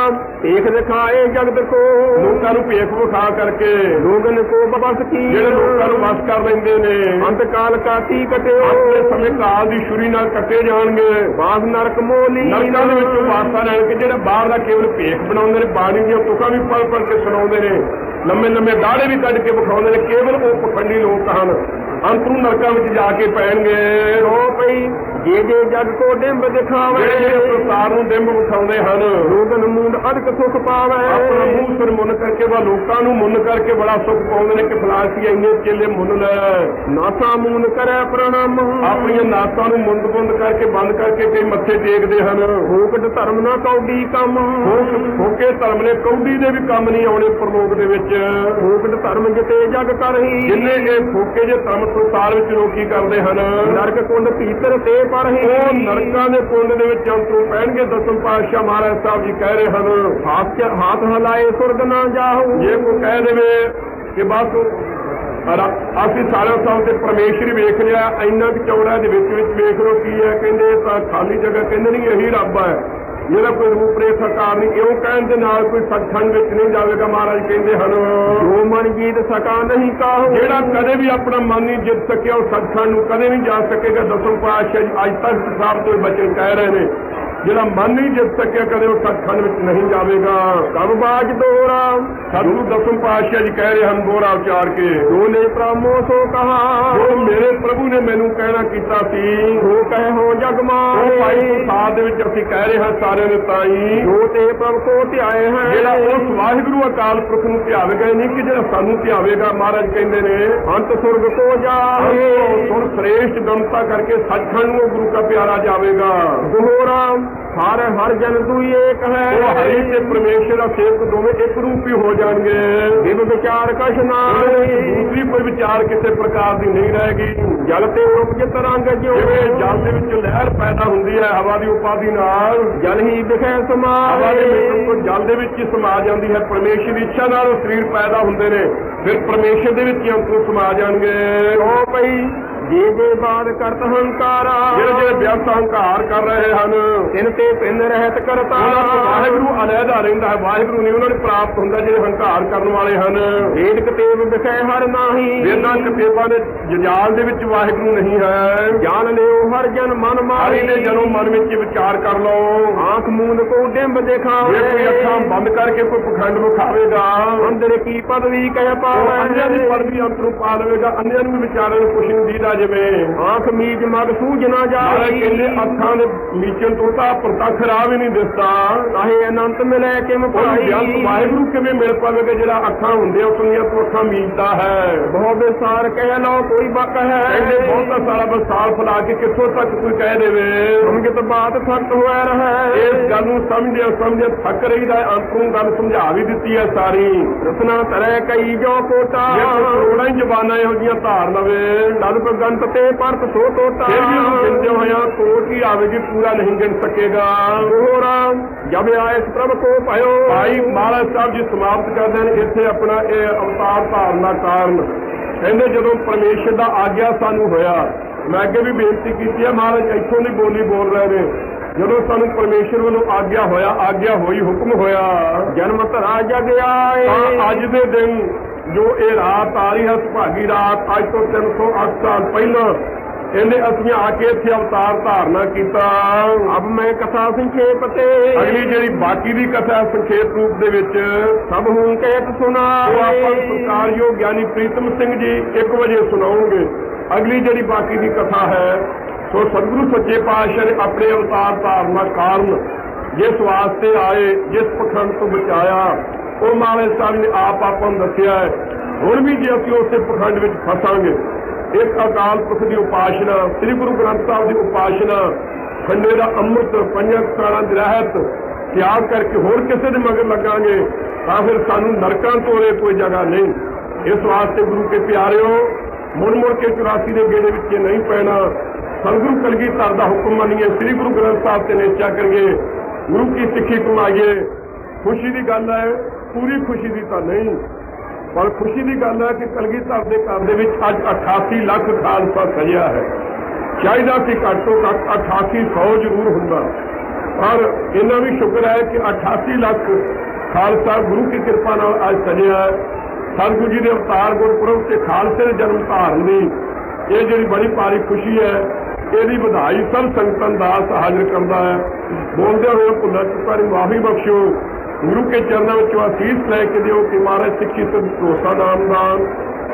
ਭੇਖ ਦਿਖਾਏ ਜਗਤ ਕੋ। ਲੋਕਾਂ ਨੂੰ ਭੇਖ ਵਿਖਾ ਕਰਕੇ ਲੋਗਨ ਕੋ ਬਸ ਕੀ। ਜਿਹੜੇ ਲੋਕਾਂ ਨੂੰ ਵਸ ਕਰ ਲੈਂਦੇ ਨੇ, ਅੰਤ ਕਾਲ ਕਾਤੀ ਕਟਿਓ। ਆਪਣੇ ਸਮੇਂ ਕਾਲ ਦੀ ਛੁਰੀ ਨਾਲ ਕੱਟੇ ਜਾਣਗੇ। ਬਾਸ ਨਰਕ ਮੋਲੀ। ਨਰਕਾਂ ਦੇ ਵਿੱਚੋਂ ਵਾਰਤਾ ਲੈਣ ਕੇ ਜਿਹੜੇ ਬਾਹਰ ਦਾ ਕੇਵਲ ਭੇਖ ਬਣਾਉਂਦੇ ਨੇ, ਬਾਣੀ ਦੀਆਂ ਤੁਕਾਂ ਵੀ ਪੜ੍ਹ ਪੜ੍ਹ ਕੇ ਸੁਣਾਉਂਦੇ ਨੇ, ਲੰਮੇ ਲੰਮੇ ਦਾੜੇ ਵੀ ਕੱਢ ਕੇ ਵਿਖਾਉਂਦੇ ਨੇ, ਕੇਵਲ ਉਹ ਪਖੰਡੀ ਲੋਕ ਹਨ। ਅੰਤ ਨੂੰ ਨਰਕਾਂ ਵਿੱਚ ਜਾ ਕੇ ਪੈਣਗੇ। ਰੋ ਪਈ ਜੇ ਜੇ ਜਗ ਕੋ ਡਿੰਬ ਦਿਖਾਵੇ। ਜਿਹੜੇ ਸੰਸਾਰ ਨੂੰ ਡਿੰਬ ਵਿਖਾਉਂਦੇ ਹਨ, ਲੋਗਨ ਮੂੰਡ ਅਦਕ ਸੁਖ ਪਾਵੇ। ਆਪਣਾ ਮੂੰਹ ਸਿਰ ਮੁੰਨ ਕਰਕੇ ਵਾ ਲੋਕਾਂ ਨੂੰ ਮੁੰਨ ਕਰਕੇ ਬੜਾ ਸੁਖ ਪਾਉਂਦੇ ਨੇ ਕਿ ਫਲਾਸੀ ਇੰਨੇ ਚੇਲੇ ਮੁੰਨ ਲੈ। ਨਾਸਾ ਮੂੰਨ ਕਰੇ ਪ੍ਰਣਾਮ। ਆਪਣੀਆਂ ਨਾਸਾਂ ਨੂੰ ਮੁੰਦ ਮੁੰਦ ਕਰਕੇ ਬੰਦ ਕਰਕੇ ਕਈ ਮੱਥੇ ਟੇਕਦੇ ਹਨ। ਫੋਕਟ ਧਰਮ ਨਾ ਕੌਡੀ ਕੰਮ। ਫੋਕੇ ਧਰਮ ਨੇ ਕੌਡੀ ਦੇ ਵੀ ਕੰਮ ਨਹੀਂ ਆਉਣੇ ਪਰਲੋਕ ਦੇ ਵਿੱਚ। ਫੋਕਟ ਧਰਮ ਜਿਤੇ ਜਗ ਕਰਹੀ। ਜਿੰਨੇ ਇਹ ਫੋਕੇ ਜੇ ਧਰਮ ਸੰਸਾਰ ਵਿੱਚ ਲੋਕੀ ਕਰਦੇ ਹਨ, ਨਰਕ ਕੁੰਡ ਭੀਤਰ ਤੇ ਪਰਹੀ। ਉਹ ਨਰਕਾਂ ਦੇ ਕੁੰਡ ਦੇ ਵਿੱਚ ਅੰਤ ਨੂੰ ਪੈਣਗੇ। ਦਸਮ ਪਾਤਸ਼ਾਹ ਮਹਾਰਾਜ ਸਾਹਿਬ ਜੀ ਕਹਿ ਰਹੇ ਹਨ, ਹੱਥ ਹਲਾਏ ਸੁਰਗ ਨਾ ਜਾਹੂ। ਜੇ ਕੋਈ ਕਹਿ ਦੇਵੇ ਕਿ ਬਸ ਅਸੀਂ ਸਾਰਾ ਸਾਹਿਬ ਤੇ ਪਰਮੇਸ਼ਰ ਵੇਖ ਲਿਆ, ਇੰਨਾ ਕੁ ਚੌੜਾ ਦੇ ਵਿੱਚ ਵੇਖ ਲੋ ਕੀ ਹੈ। ਕਹਿੰਦੇ ਤਾਂ ਖਾਲੀ ਜਗ੍ਹਾ, ਕਹਿੰਦੇ ਨਹੀਂ ਇਹੀ ਰੱਬ ਹੈ। ਜਿਹੜਾ ਕੋਈ ਰੂਪ ਰੇਖਾ ਕਾਰ ਨਹੀਂ, ਇਉਂ ਕਹਿਣ ਦੇ ਨਾਲ ਕੋਈ ਸੱਚਖੰਡ ਵਿੱਚ ਨਹੀਂ ਜਾਵੇਗਾ। ਮਹਾਰਾਜ ਕਹਿੰਦੇ ਹਨ, ਜੋ ਮਨ ਜੀਤ ਸਕਾ ਨਹੀਂ ਕਾਹੂ। ਜਿਹੜਾ ਕਦੇ ਵੀ ਆਪਣਾ ਮਨ ਨਹੀਂ ਜਿੱਤ ਸਕਿਆ ਉਹ ਸੱਚਖੰਡ ਨੂੰ ਕਦੇ ਨਹੀਂ ਜਾ ਸਕੇਗਾ। ਦਸਮ ਪਾਤਸ਼ਾਹ ਜੀ ਅੱਜ ਤੱਕ ਸਾਹਿਬ ਤੋਂ ਬਚਨ ਕਹਿ ਰਹੇ ਨੇ, ਜਿਹੜਾ ਮਨ ਨਹੀਂ ਜਿੱਤ ਸਕਿਆ ਕਦੇ ਉਹ ਸੱਚਖੰਡ ਵਿੱਚ ਨਹੀਂ ਜਾਵੇਗਾ। ਕਬ ਬਾਜ ਦੋਹਰਾ। ਸਤਿਗੁਰੂ ਦਸਮ ਪਾਤਸ਼ਾਹ ਜੀ ਕਹਿ ਰਹੇ ਹਨ ਦੋਹਰਾ ਉਚਾਰ ਕੇ, ਜੋ ਨੇ ਪ੍ਰਮੋ ਸੋ ਕਹਾ। ਜੋ ਮੇਰੇ ਪ੍ਰਭੂ ਨੇ ਮੈਨੂੰ ਕਹਿਣਾ ਕੀਤਾ ਸੀ, ਉਹ ਕਹਿ ਹੋ ਜਗ ਮਾਹੀ। ਉਹ ਭਾਈ ਸੰਸਾਰ ਦੇ ਵਿੱਚ ਅਸੀਂ ਕਹਿ ਰਹੇ ਹਾਂ ਸਾਰਿਆਂ ਨੇ ਤਾਈ, ਜੋ ਤੇ ਪ੍ਰਭ ਕੋ ਧਿਆਏ ਹੈ। ਜਿਹੜਾ ਉਸ ਵਾਹਿਗੁਰੂ ਅਕਾਲ ਪੁਰਖ ਨੂੰ ਧਿਆਵੇਗਾ ਨਹੀਂ ਕਿ ਜਿਹੜਾ ਸਾਨੂੰ ਧਿਆਵੇਗਾ। ਮਹਾਰਾਜ ਕਹਿੰਦੇ ਨੇ ਅੰਤ ਸੁਰਗ ਕੋ ਜਾਏ। ਸੁਰ ਸ੍ਰੇਸ਼ਟ ਗਮਤਾ ਕਰਕੇ ਸੱਚਖੰਡ ਨੂੰ ਗੁਰੂ ਦਾ ਪਿਆਰਾ ਜਾਵੇਗਾ। ਦੋਹਰਾ ਹਰ ਜਨ ਦੂਈ ਏਕ ਹੈ। ਉਹ ਹਰੀ ਤੇ ਪਰਮੇਸ਼ਰ ਦਾ ਸੇਵਕ ਦੋਵੇਂ ਇੱਕ ਰੂਪ ਹੀ ਹੋ ਜਾਣਗੇ। ਬਿਨ ਵਿਚਾਰ ਕਛ ਨਾ। ਦੂਸਰੀ ਕੋਈ ਵਿਚਾਰ ਕਿਸੇ ਪ੍ਰਕਾਰ ਦੀ ਨਹੀਂ ਰਹੇਗੀ। ਜਲ ਤੇ ਉਪਜਿਤ ਰੰਗ ਜਿਉ। ਜਿਵੇਂ ਜਲ ਦੇ ਵਿੱਚ ਲਹਿਰ ਪੈਦਾ ਹੁੰਦੀ ਹੈ ਹਵਾ ਦੀ ਉਪਾਧੀ ਨਾਲ, ਜਲ ਹੀ ਵਿਖੇ ਸਮਾ। ਹਵਾ ਦੇ ਵਿੱਚ ਤੋਂ ਜਲ ਦੇ ਵਿੱਚ ਹੀ ਸਮਾ ਜਾਂਦੀ ਹੈ। ਪਰਮੇਸ਼ਰ ਦੀ ਇੱਛਾ ਨਾਲ ਉਹ ਸਰੀਰ ਪੈਦਾ ਹੁੰਦੇ ਨੇ, ਫਿਰ ਪਰਮੇਸ਼ਰ ਦੇ ਵਿੱਚ ਹੀ ਅੰਤ ਨੂੰ ਸਮਾ ਜਾਣਗੇ। ਉਹ ਪਈ ਜੇ ਬਾਦ ਕਰਤ ਹੰਕਾਰਾ ਜਿਹੜੇ ਵਿਅਰਥ ਹੰਕਾਰ ਕਰ ਰਹੇ ਹਨ ਤਿਨ ਤੇ ਪਿੰਨ ਰਹਿਤ ਕਰਤਾ ਉਹਨਾਂ ਤੋਂ ਵਾਹਿਗੁਰੂ ਅਲੱਗਾ ਰਹਿੰਦਾ ਹੈ। ਵਾਹਿਗੁਰੂ ਨਹੀਂ ਉਹਨਾਂ ਨੂੰ ਪ੍ਰਾਪਤ ਹੁੰਦਾ ਜਿਹੜੇ ਹੰਕਾਰ ਕਰਨ ਵਾਲੇ ਹਨ। ਵੇਦ ਕਤੇਬ ਵਿਖੇ ਹਰ ਨਾਹੀ ਵੇਦਾਂ ਕਤੇਬਾਂ ਦੇ ਜੰਜਾਲ ਦੇ ਵਿੱਚ ਵਾਹਿਗੁਰੂ ਨਹੀਂ ਹੈ। ਜਾਣ ਲਿਓ ਹਰ ਜਨ ਮਨ ਹਰੀ ਮਾਰੀ ਦੇ ਜਨੋਂ ਮਨ ਵਿੱਚ ਵਿਚਾਰ ਕਰ ਲਓ। ਆਂਖ ਮੂੰਦ ਕੋ ਡਿੰਬ ਦਿਖਾਵੇ ਜੇ ਕੋਈ ਅੱਖਾਂ ਬੰਦ ਕਰਕੇ ਕੋਈ ਪਖੰਡ ਵਿਖਾਵੇਗਾ ਅੰਦਰ ਕੀ ਪਦਵੀ ਕਹਿ ਉਹ ਅੰਨਿਆਂ ਦੀ ਪਾਵੇ ਪਦਵੀ ਅੰਤ ਨੂੰ ਪਾ ਲਵੇਗਾ। ਅੰਨਿਆਂ ਨੂੰ ਵੀ ਵਿਚਾਰਨ ਨੂੰ ਕੁਛ ਨਹੀਂ ਦੀਦਾ ਜਿਵੇਂ ਆਂਖ ਮੀਜ ਮਗ ਸੂਝ ਨਾ ਨਾਲੇ ਜਾਈ ਕਹਿੰਦੇ ਅੱਖਾਂ ਦੇ ਮੀਚਣ ਤੋਂ ਤਾਂ ਪ੍ਰਤੱਖ ਰਾਹ ਵੀ ਨਹੀਂ ਦਿਸਦਾ। ਤਾਹੇ ਅਨੰਤ ਮਿਲੇ ਕਿਮ ਉਹਨੂੰ ਬੇਅੰਤ ਭਾਈ ਵਾਹਿਗੁਰੂ ਕਿਵੇਂ ਮਿਲ ਪਾਵੇਗਾ ਜਿਹੜਾ ਅੱਖਾਂ ਹੁੰਦੇ ਉਸਨੀਆਂ ਤੋਂ ਅੱਖਾਂ ਮੀਚਦਾ ਹੈ। ਬਹੁ ਵਿਸਾਰ ਕਹਿ ਲਓ ਕੋਈ ਬਕ ਹੈ ਕਹਿੰਦੇ ਬਹੁਤਾ ਸਾਰਾ ਬਸਾਰ ਫਲਾ ਕੇ ਕਿੱਥੋਂ ਤੱਕ ਕੋਈ ਕਹਿ ਦੇਵੇ। ਸਮਝਤ ਬਾਤ ਸਖਤ ਹੋਇਆ ਰਹੇ ਇਸ ਗੱਲ ਨੂੰ ਸਮਝਦੇ ਥੱਕ ਰਹੀਦਾ। ਅੰਤ ਨੂੰ ਗੱਲ ਸਮਝਾ ਵੀ ਦਿੱਤੀ ਹੈ ਸਾਰੀ। ਰਸਨਾ ਤਰੈ ਕਈ ਜੋ ਕੋਟਾ ਜੇ ਕੋਈ ਕਰੋੜਾਂ ਹੀ ਜ਼ਬਾਨਾਂ ਇਹੋ ਜਿਹੀਆਂ ਧਾਰ ਲਵੇ ਤਦ ਭਗੰਤ ਤੇ ਪਰਤ ਸੋ ਟੋਟਾ ਫਿਰ ਵੀ ਉਹ ਗਿਣਦੇ ਹੋਇਆ ਕੋਟ ਹੀ ਆਵੇਗੀ, ਪੂਰਾ ਨਹੀਂ ਗਿਣ ਸਕੇਗਾ। ਹੋਰ ਜਬ ਆਇਸ ਪ੍ਰਭ ਕੋ ਭਇਓ ਭਾਈ ਮਹਾਰਾਜ ਸਾਹਿਬ ਜੀ ਸਮਾਪਤ ਕਰਦੇ ਨੇ ਇੱਥੇ ਆਪਣਾ ਇਹ ਅਵਤਾਰ ਧਾਰਨ ਦਾ ਕਾਰਨ। ਕਹਿੰਦੇ ਜਦੋਂ ਪਰਮੇਸ਼ਰ ਦਾ ਆਗਿਆ ਸਾਨੂੰ ਹੋਇਆ, ਮੈਂ ਅੱਗੇ ਵੀ ਬੇਨਤੀ ਕੀਤੀ ਹੈ, ਮਹਾਰਾਜ ਇੱਥੋਂ ਦੀ ਬੋਲੀ ਬੋਲ ਰਹੇ ਨੇ। ਜਦੋਂ ਸਾਨੂੰ ਪਰਮੇਸ਼ਰ ਵੱਲੋਂ ਆਗਿਆ ਹੋਇਆ, ਆਗਿਆ ਹੋਈ, ਹੁਕਮ ਹੋਇਆ, ਜਨਮ ਧਰਾ ਜਗ ਆਏ ਤਾਂ ਅੱਜ ਦੇ ਦਿਨ ਜੋ ਇਹ ਰਾਤ ਆ ਰਹੀ ਹੈ, ਸੁਭਾਗੀ ਰਾਤ, ਅੱਜ ਤੋਂ 308 ਸਾਲ ਪਹਿਲਾਂ ਇਹਨੇ ਅਸੀਂ ਆ ਕੇ ਇੱਥੇ ਅਵਤਾਰ ਧਾਰਨਾ ਕੀਤਾ। ਅਬ ਮੈਂ ਕਥਾ ਸੰਖੇਪ ਤੇ ਅਗਲੀ ਜਿਹੜੀ ਬਾਕੀ ਦੀ ਕਥਾ ਸੰਖੇਪ ਰੂਪ ਦੇ ਵਿੱਚ ਸਭ ਹੂੰ ਕਹਿਤ ਸੁਣਾ ਉਹ ਆਪਾਂ ਨੂੰ ਸਤਿਕਾਰਯੋਗ ਗਿਆਨੀ ਪ੍ਰੀਤਮ ਸਿੰਘ ਜੀ 1 ਵਜੇ ਸੁਣਾਉਣਗੇ। ਅਗਲੀ ਜਿਹੜੀ ਬਾਕੀ ਦੀ ਕਥਾ ਹੈ, ਸੋ ਸਤਿਗੁਰੂ ਸੱਚੇ ਪਾਤਸ਼ਾਹ ਨੇ ਆਪਣੇ ਅਵਤਾਰ ਧਾਰਨਾ ਕਾਰਨ ਜਿਸ ਵਾਸਤੇ ਆਏ, ਜਿਸ ਪਖੰਡ ਤੋਂ ਬਚਾਇਆ, ਉਹ ਮਹਾਰਾਜ ਸਾਹਿਬ ਨੇ ਆਪ ਆਪਾਂ ਨੂੰ ਦੱਸਿਆ ਹੈ। ਹੁਣ ਵੀ ਜੇ ਅਸੀਂ ਉਸੇ ਪਖੰਡ ਵਿੱਚ ਫਸਾਂਗੇ, ਇੱਕ ਅਕਾਲ ਪੁਰਖ ਦੀ ਉਪਾਸ਼ਨਾ, ਸ੍ਰੀ ਗੁਰੂ ਗ੍ਰੰਥ ਸਾਹਿਬ ਦੀ ਉਪਾਸ਼ਨਾ, ਖੰਡੇ ਦਾ ਅੰਮ੍ਰਿਤ, ਪੰਜਾਂ ਕਾਲਾਂ ਦੀ ਰਹਿਤ ਤਿਆਗ ਕਰਕੇ ਹੋਰ ਕਿਸੇ ਦੇ ਮਗਰ ਲੱਗਾਂਗੇ ਤਾਂ ਫਿਰ ਸਾਨੂੰ ਨਰਕਾਂ ਤੋਰੇ ਕੋਈ ਜਗ੍ਹਾ ਨਹੀਂ। ਇਸ ਵਾਸਤੇ ਗੁਰੂ ਕੇ ਪਿਆਰਿਓ, ਮੁੜ ਮੁੜ ਕੇ 84 ਦੇ ਗੇੜੇ ਵਿੱਚ ਨਹੀਂ ਪੈਣਾ। ਸਤਿਗੁਰੂ ਕਲਗੀਧਰ ਦਾ ਹੁਕਮ ਮੰਨੀਏ, ਸ੍ਰੀ ਗੁਰੂ ਗ੍ਰੰਥ ਸਾਹਿਬ ਤੇ ਨਿਸ਼ਚਾ ਕਰੀਏ, ਗੁਰੂ ਕੀ ਸਿੱਖੀ ਕਮਾਈਏ। ਖੁਸ਼ੀ ਦੀ ਗੱਲ ਹੈ, ਪੂਰੀ ਖੁਸ਼ੀ ਦੀ ਤਾਂ ਨਹੀਂ, ਪਰ ਖੁਸ਼ੀ ਦੀ ਗੱਲ ਹੈ ਕਿ ਕਲਗੀਧਰ ਦੇ ਘਰ ਦੇ ਵਿੱਚ ਅੱਜ 88 ਲੱਖ ਖਾਲਸਾ ਸਜਿਆ ਹੈ। ਚਾਹੀਦਾ ਸੀ ਘੱਟ ਤੋਂ ਘੱਟ 8800 ਜ਼ਰੂਰ ਹੁੰਦਾ, ਪਰ ਇੰਨਾ ਵੀ ਸ਼ੁਕਰ ਹੈ ਕਿ 88 ਲੱਖ ਖਾਲਸਾ ਗੁਰੂ ਦੀ ਕਿਰਪਾ ਨਾਲ ਅੱਜ ਸਜਿਆ ਹੈ। ਸਤਿਗੁਰੂ ਜੀ ਦੇ ਅਵਤਾਰ ਗੁਰਪੁਰਬ ਤੇ ਖਾਲਸੇ ਦੇ ਜਨਮ ਧਾਰਨ ਦੀ ਇਹ ਜਿਹੜੀ ਬੜੀ ਭਾਰੀ ਖੁਸ਼ੀ ਹੈ, ਇਹਦੀ ਵਧਾਈ ਸਭ ਸੰਗਤਾਂ ਦਾਸ ਹਾਜ਼ਰ ਕਰਦਾ ਹੈ। ਬੋਲਦੇ ਹੋਏ ਭੁੱਲਾਂ ਚੁੱਕਾਂ ਦੀ ਮਾਫੀ ਬਖਸ਼ੋ। ਗੁਰੂ ਕੇ ਚਰਨਾਂ ਵਿੱਚੋਂ ਅਸੀਸ ਲੈ ਕੇ ਦਿਓ ਕਿ ਮਹਾਰਾਜ ਸਿੱਖੀ ਤੇ ਭਰੋਸਾ ਨਾਮਦਾਨ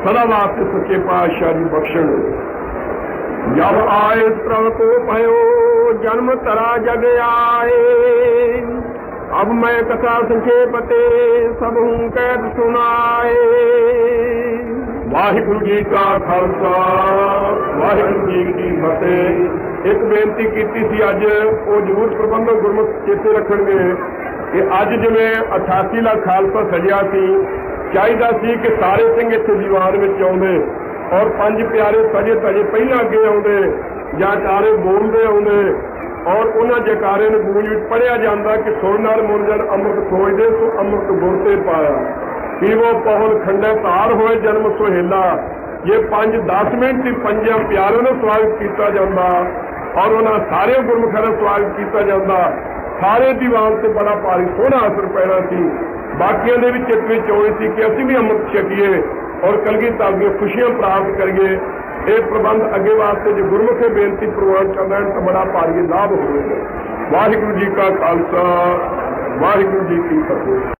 ਸਦਾ ਵਾਸਤੇ ਸੱਚੇ ਪਾਤਸ਼ਾਹ ਜੀ ਬਖਸ਼ਣ। ਜਬ ਆਏ ਪ੍ਰਭ ਕੋ ਭਇਓ ਜਨਮ ਧਰਾ ਜਗ ਆਏ, ਅਬ ਮੈਂ ਕਥਾ ਸੰਖੇਪ ਤੇ ਸਭ ਹੂੰ ਕਹਿਤ ਸੁਣਾਏ। ਵਾਹਿਗੁਰੂ ਜੀ ਕਾ ਖਾਲਸਾ, ਵਾਹਿਗੁਰੂ ਜੀ ਕੀ ਫਤਿਹ। ਇੱਕ ਬੇਨਤੀ ਕੀਤੀ ਸੀ ਅੱਜ, ਉਹ ਜ਼ਰੂਰ ਪ੍ਰਬੰਧਕ ਗੁਰਮੁਖ ਚੇਤੇ ਰੱਖਣਗੇ ਕਿ ਅੱਜ ਜਿਵੇਂ 88 ਲੱਖ ਖਾਲਸਾ ਸਜਿਆ ਸੀ, ਚਾਹੀਦਾ ਸੀ ਕਿ ਸਾਰੇ ਸਿੰਘ ਇੱਥੇ ਦੀਵਾਨ ਵਿੱਚ ਆਉਂਦੇ ਔਰ 5 ਪਿਆਰੇ ਸਜੇ ਤਜੇ ਪਹਿਲਾਂ ਅੱਗੇ ਆਉਂਦੇ, ਜੈਕਾਰੇ ਬੋਲਦੇ ਆਉਂਦੇ ਔਰ ਉਹਨਾਂ ਜੈਕਾਰੇ ਨੂੰ ਗੂੰਜ ਵਿੱਚ ਪੜ੍ਹਿਆ ਜਾਂਦਾ ਕਿ ਸੁਣ ਨਾਲ ਮੁਰਜਨ ਅੰਮ੍ਰਿਤ ਖੋਜਦੇ ਸੋ ਅੰਮ੍ਰਿਤ ਗੁਰ ਤੇ ਪਾਇਆ, ਪੀਵੋ ਪਹੁਲ ਖੰਡੇ ਧਾਰ ਹੋਏ ਜਨਮ ਸੁਹੇਲਾ। ਜੇ 5-10 ਮਿੰਟ ਹੀ ਪੰਜਾਂ ਪਿਆਰਿਆਂ ਦਾ ਸਵਾਗਤ ਕੀਤਾ ਜਾਂਦਾ ਔਰ ਉਹਨਾਂ ਸਾਰੇ ਗੁਰਮੁਖਾਂ ਦਾ ਸਵਾਗਤ ਕੀਤਾ ਜਾਂਦਾ, ਸਾਰੇ ਦੀਵਾਨ ਤੇ ਬੜਾ ਭਾਰੀ ਸੋਹਣਾ ਅਸਰ ਪੈਣਾ ਸੀ। ਬਾਕੀਆਂ ਦੇ ਵੀ ਚਿੱਤ ਵਿੱਚ ਹੋਣੀ ਸੀ ਕਿ ਅਸੀਂ ਵੀ ਅੰਮ੍ਰਿਤ ਛਕੀਏ ਔਰ ਕਲਗੀਧਰ ਦੀਆਂ ਖੁਸ਼ੀਆਂ ਪ੍ਰਾਪਤ ਕਰੀਏ। ਇਹ ਪ੍ਰਬੰਧ ਅੱਗੇ ਵਾਸਤੇ ਜੇ ਗੁਰਮੁਖੇ ਬੇਨਤੀ ਪ੍ਰਵਾਨ ਕਰਨਾ ਤਾਂ ਬੜਾ ਭਾਰੀ ਲਾਭ ਹੋਵੇਗਾ। ਵਾਹਿਗੁਰੂ ਜੀ ਕਾ ਖਾਲਸਾ, ਵਾਹਿਗੁਰੂ ਜੀ ਕੀ ਫਤਿਹ।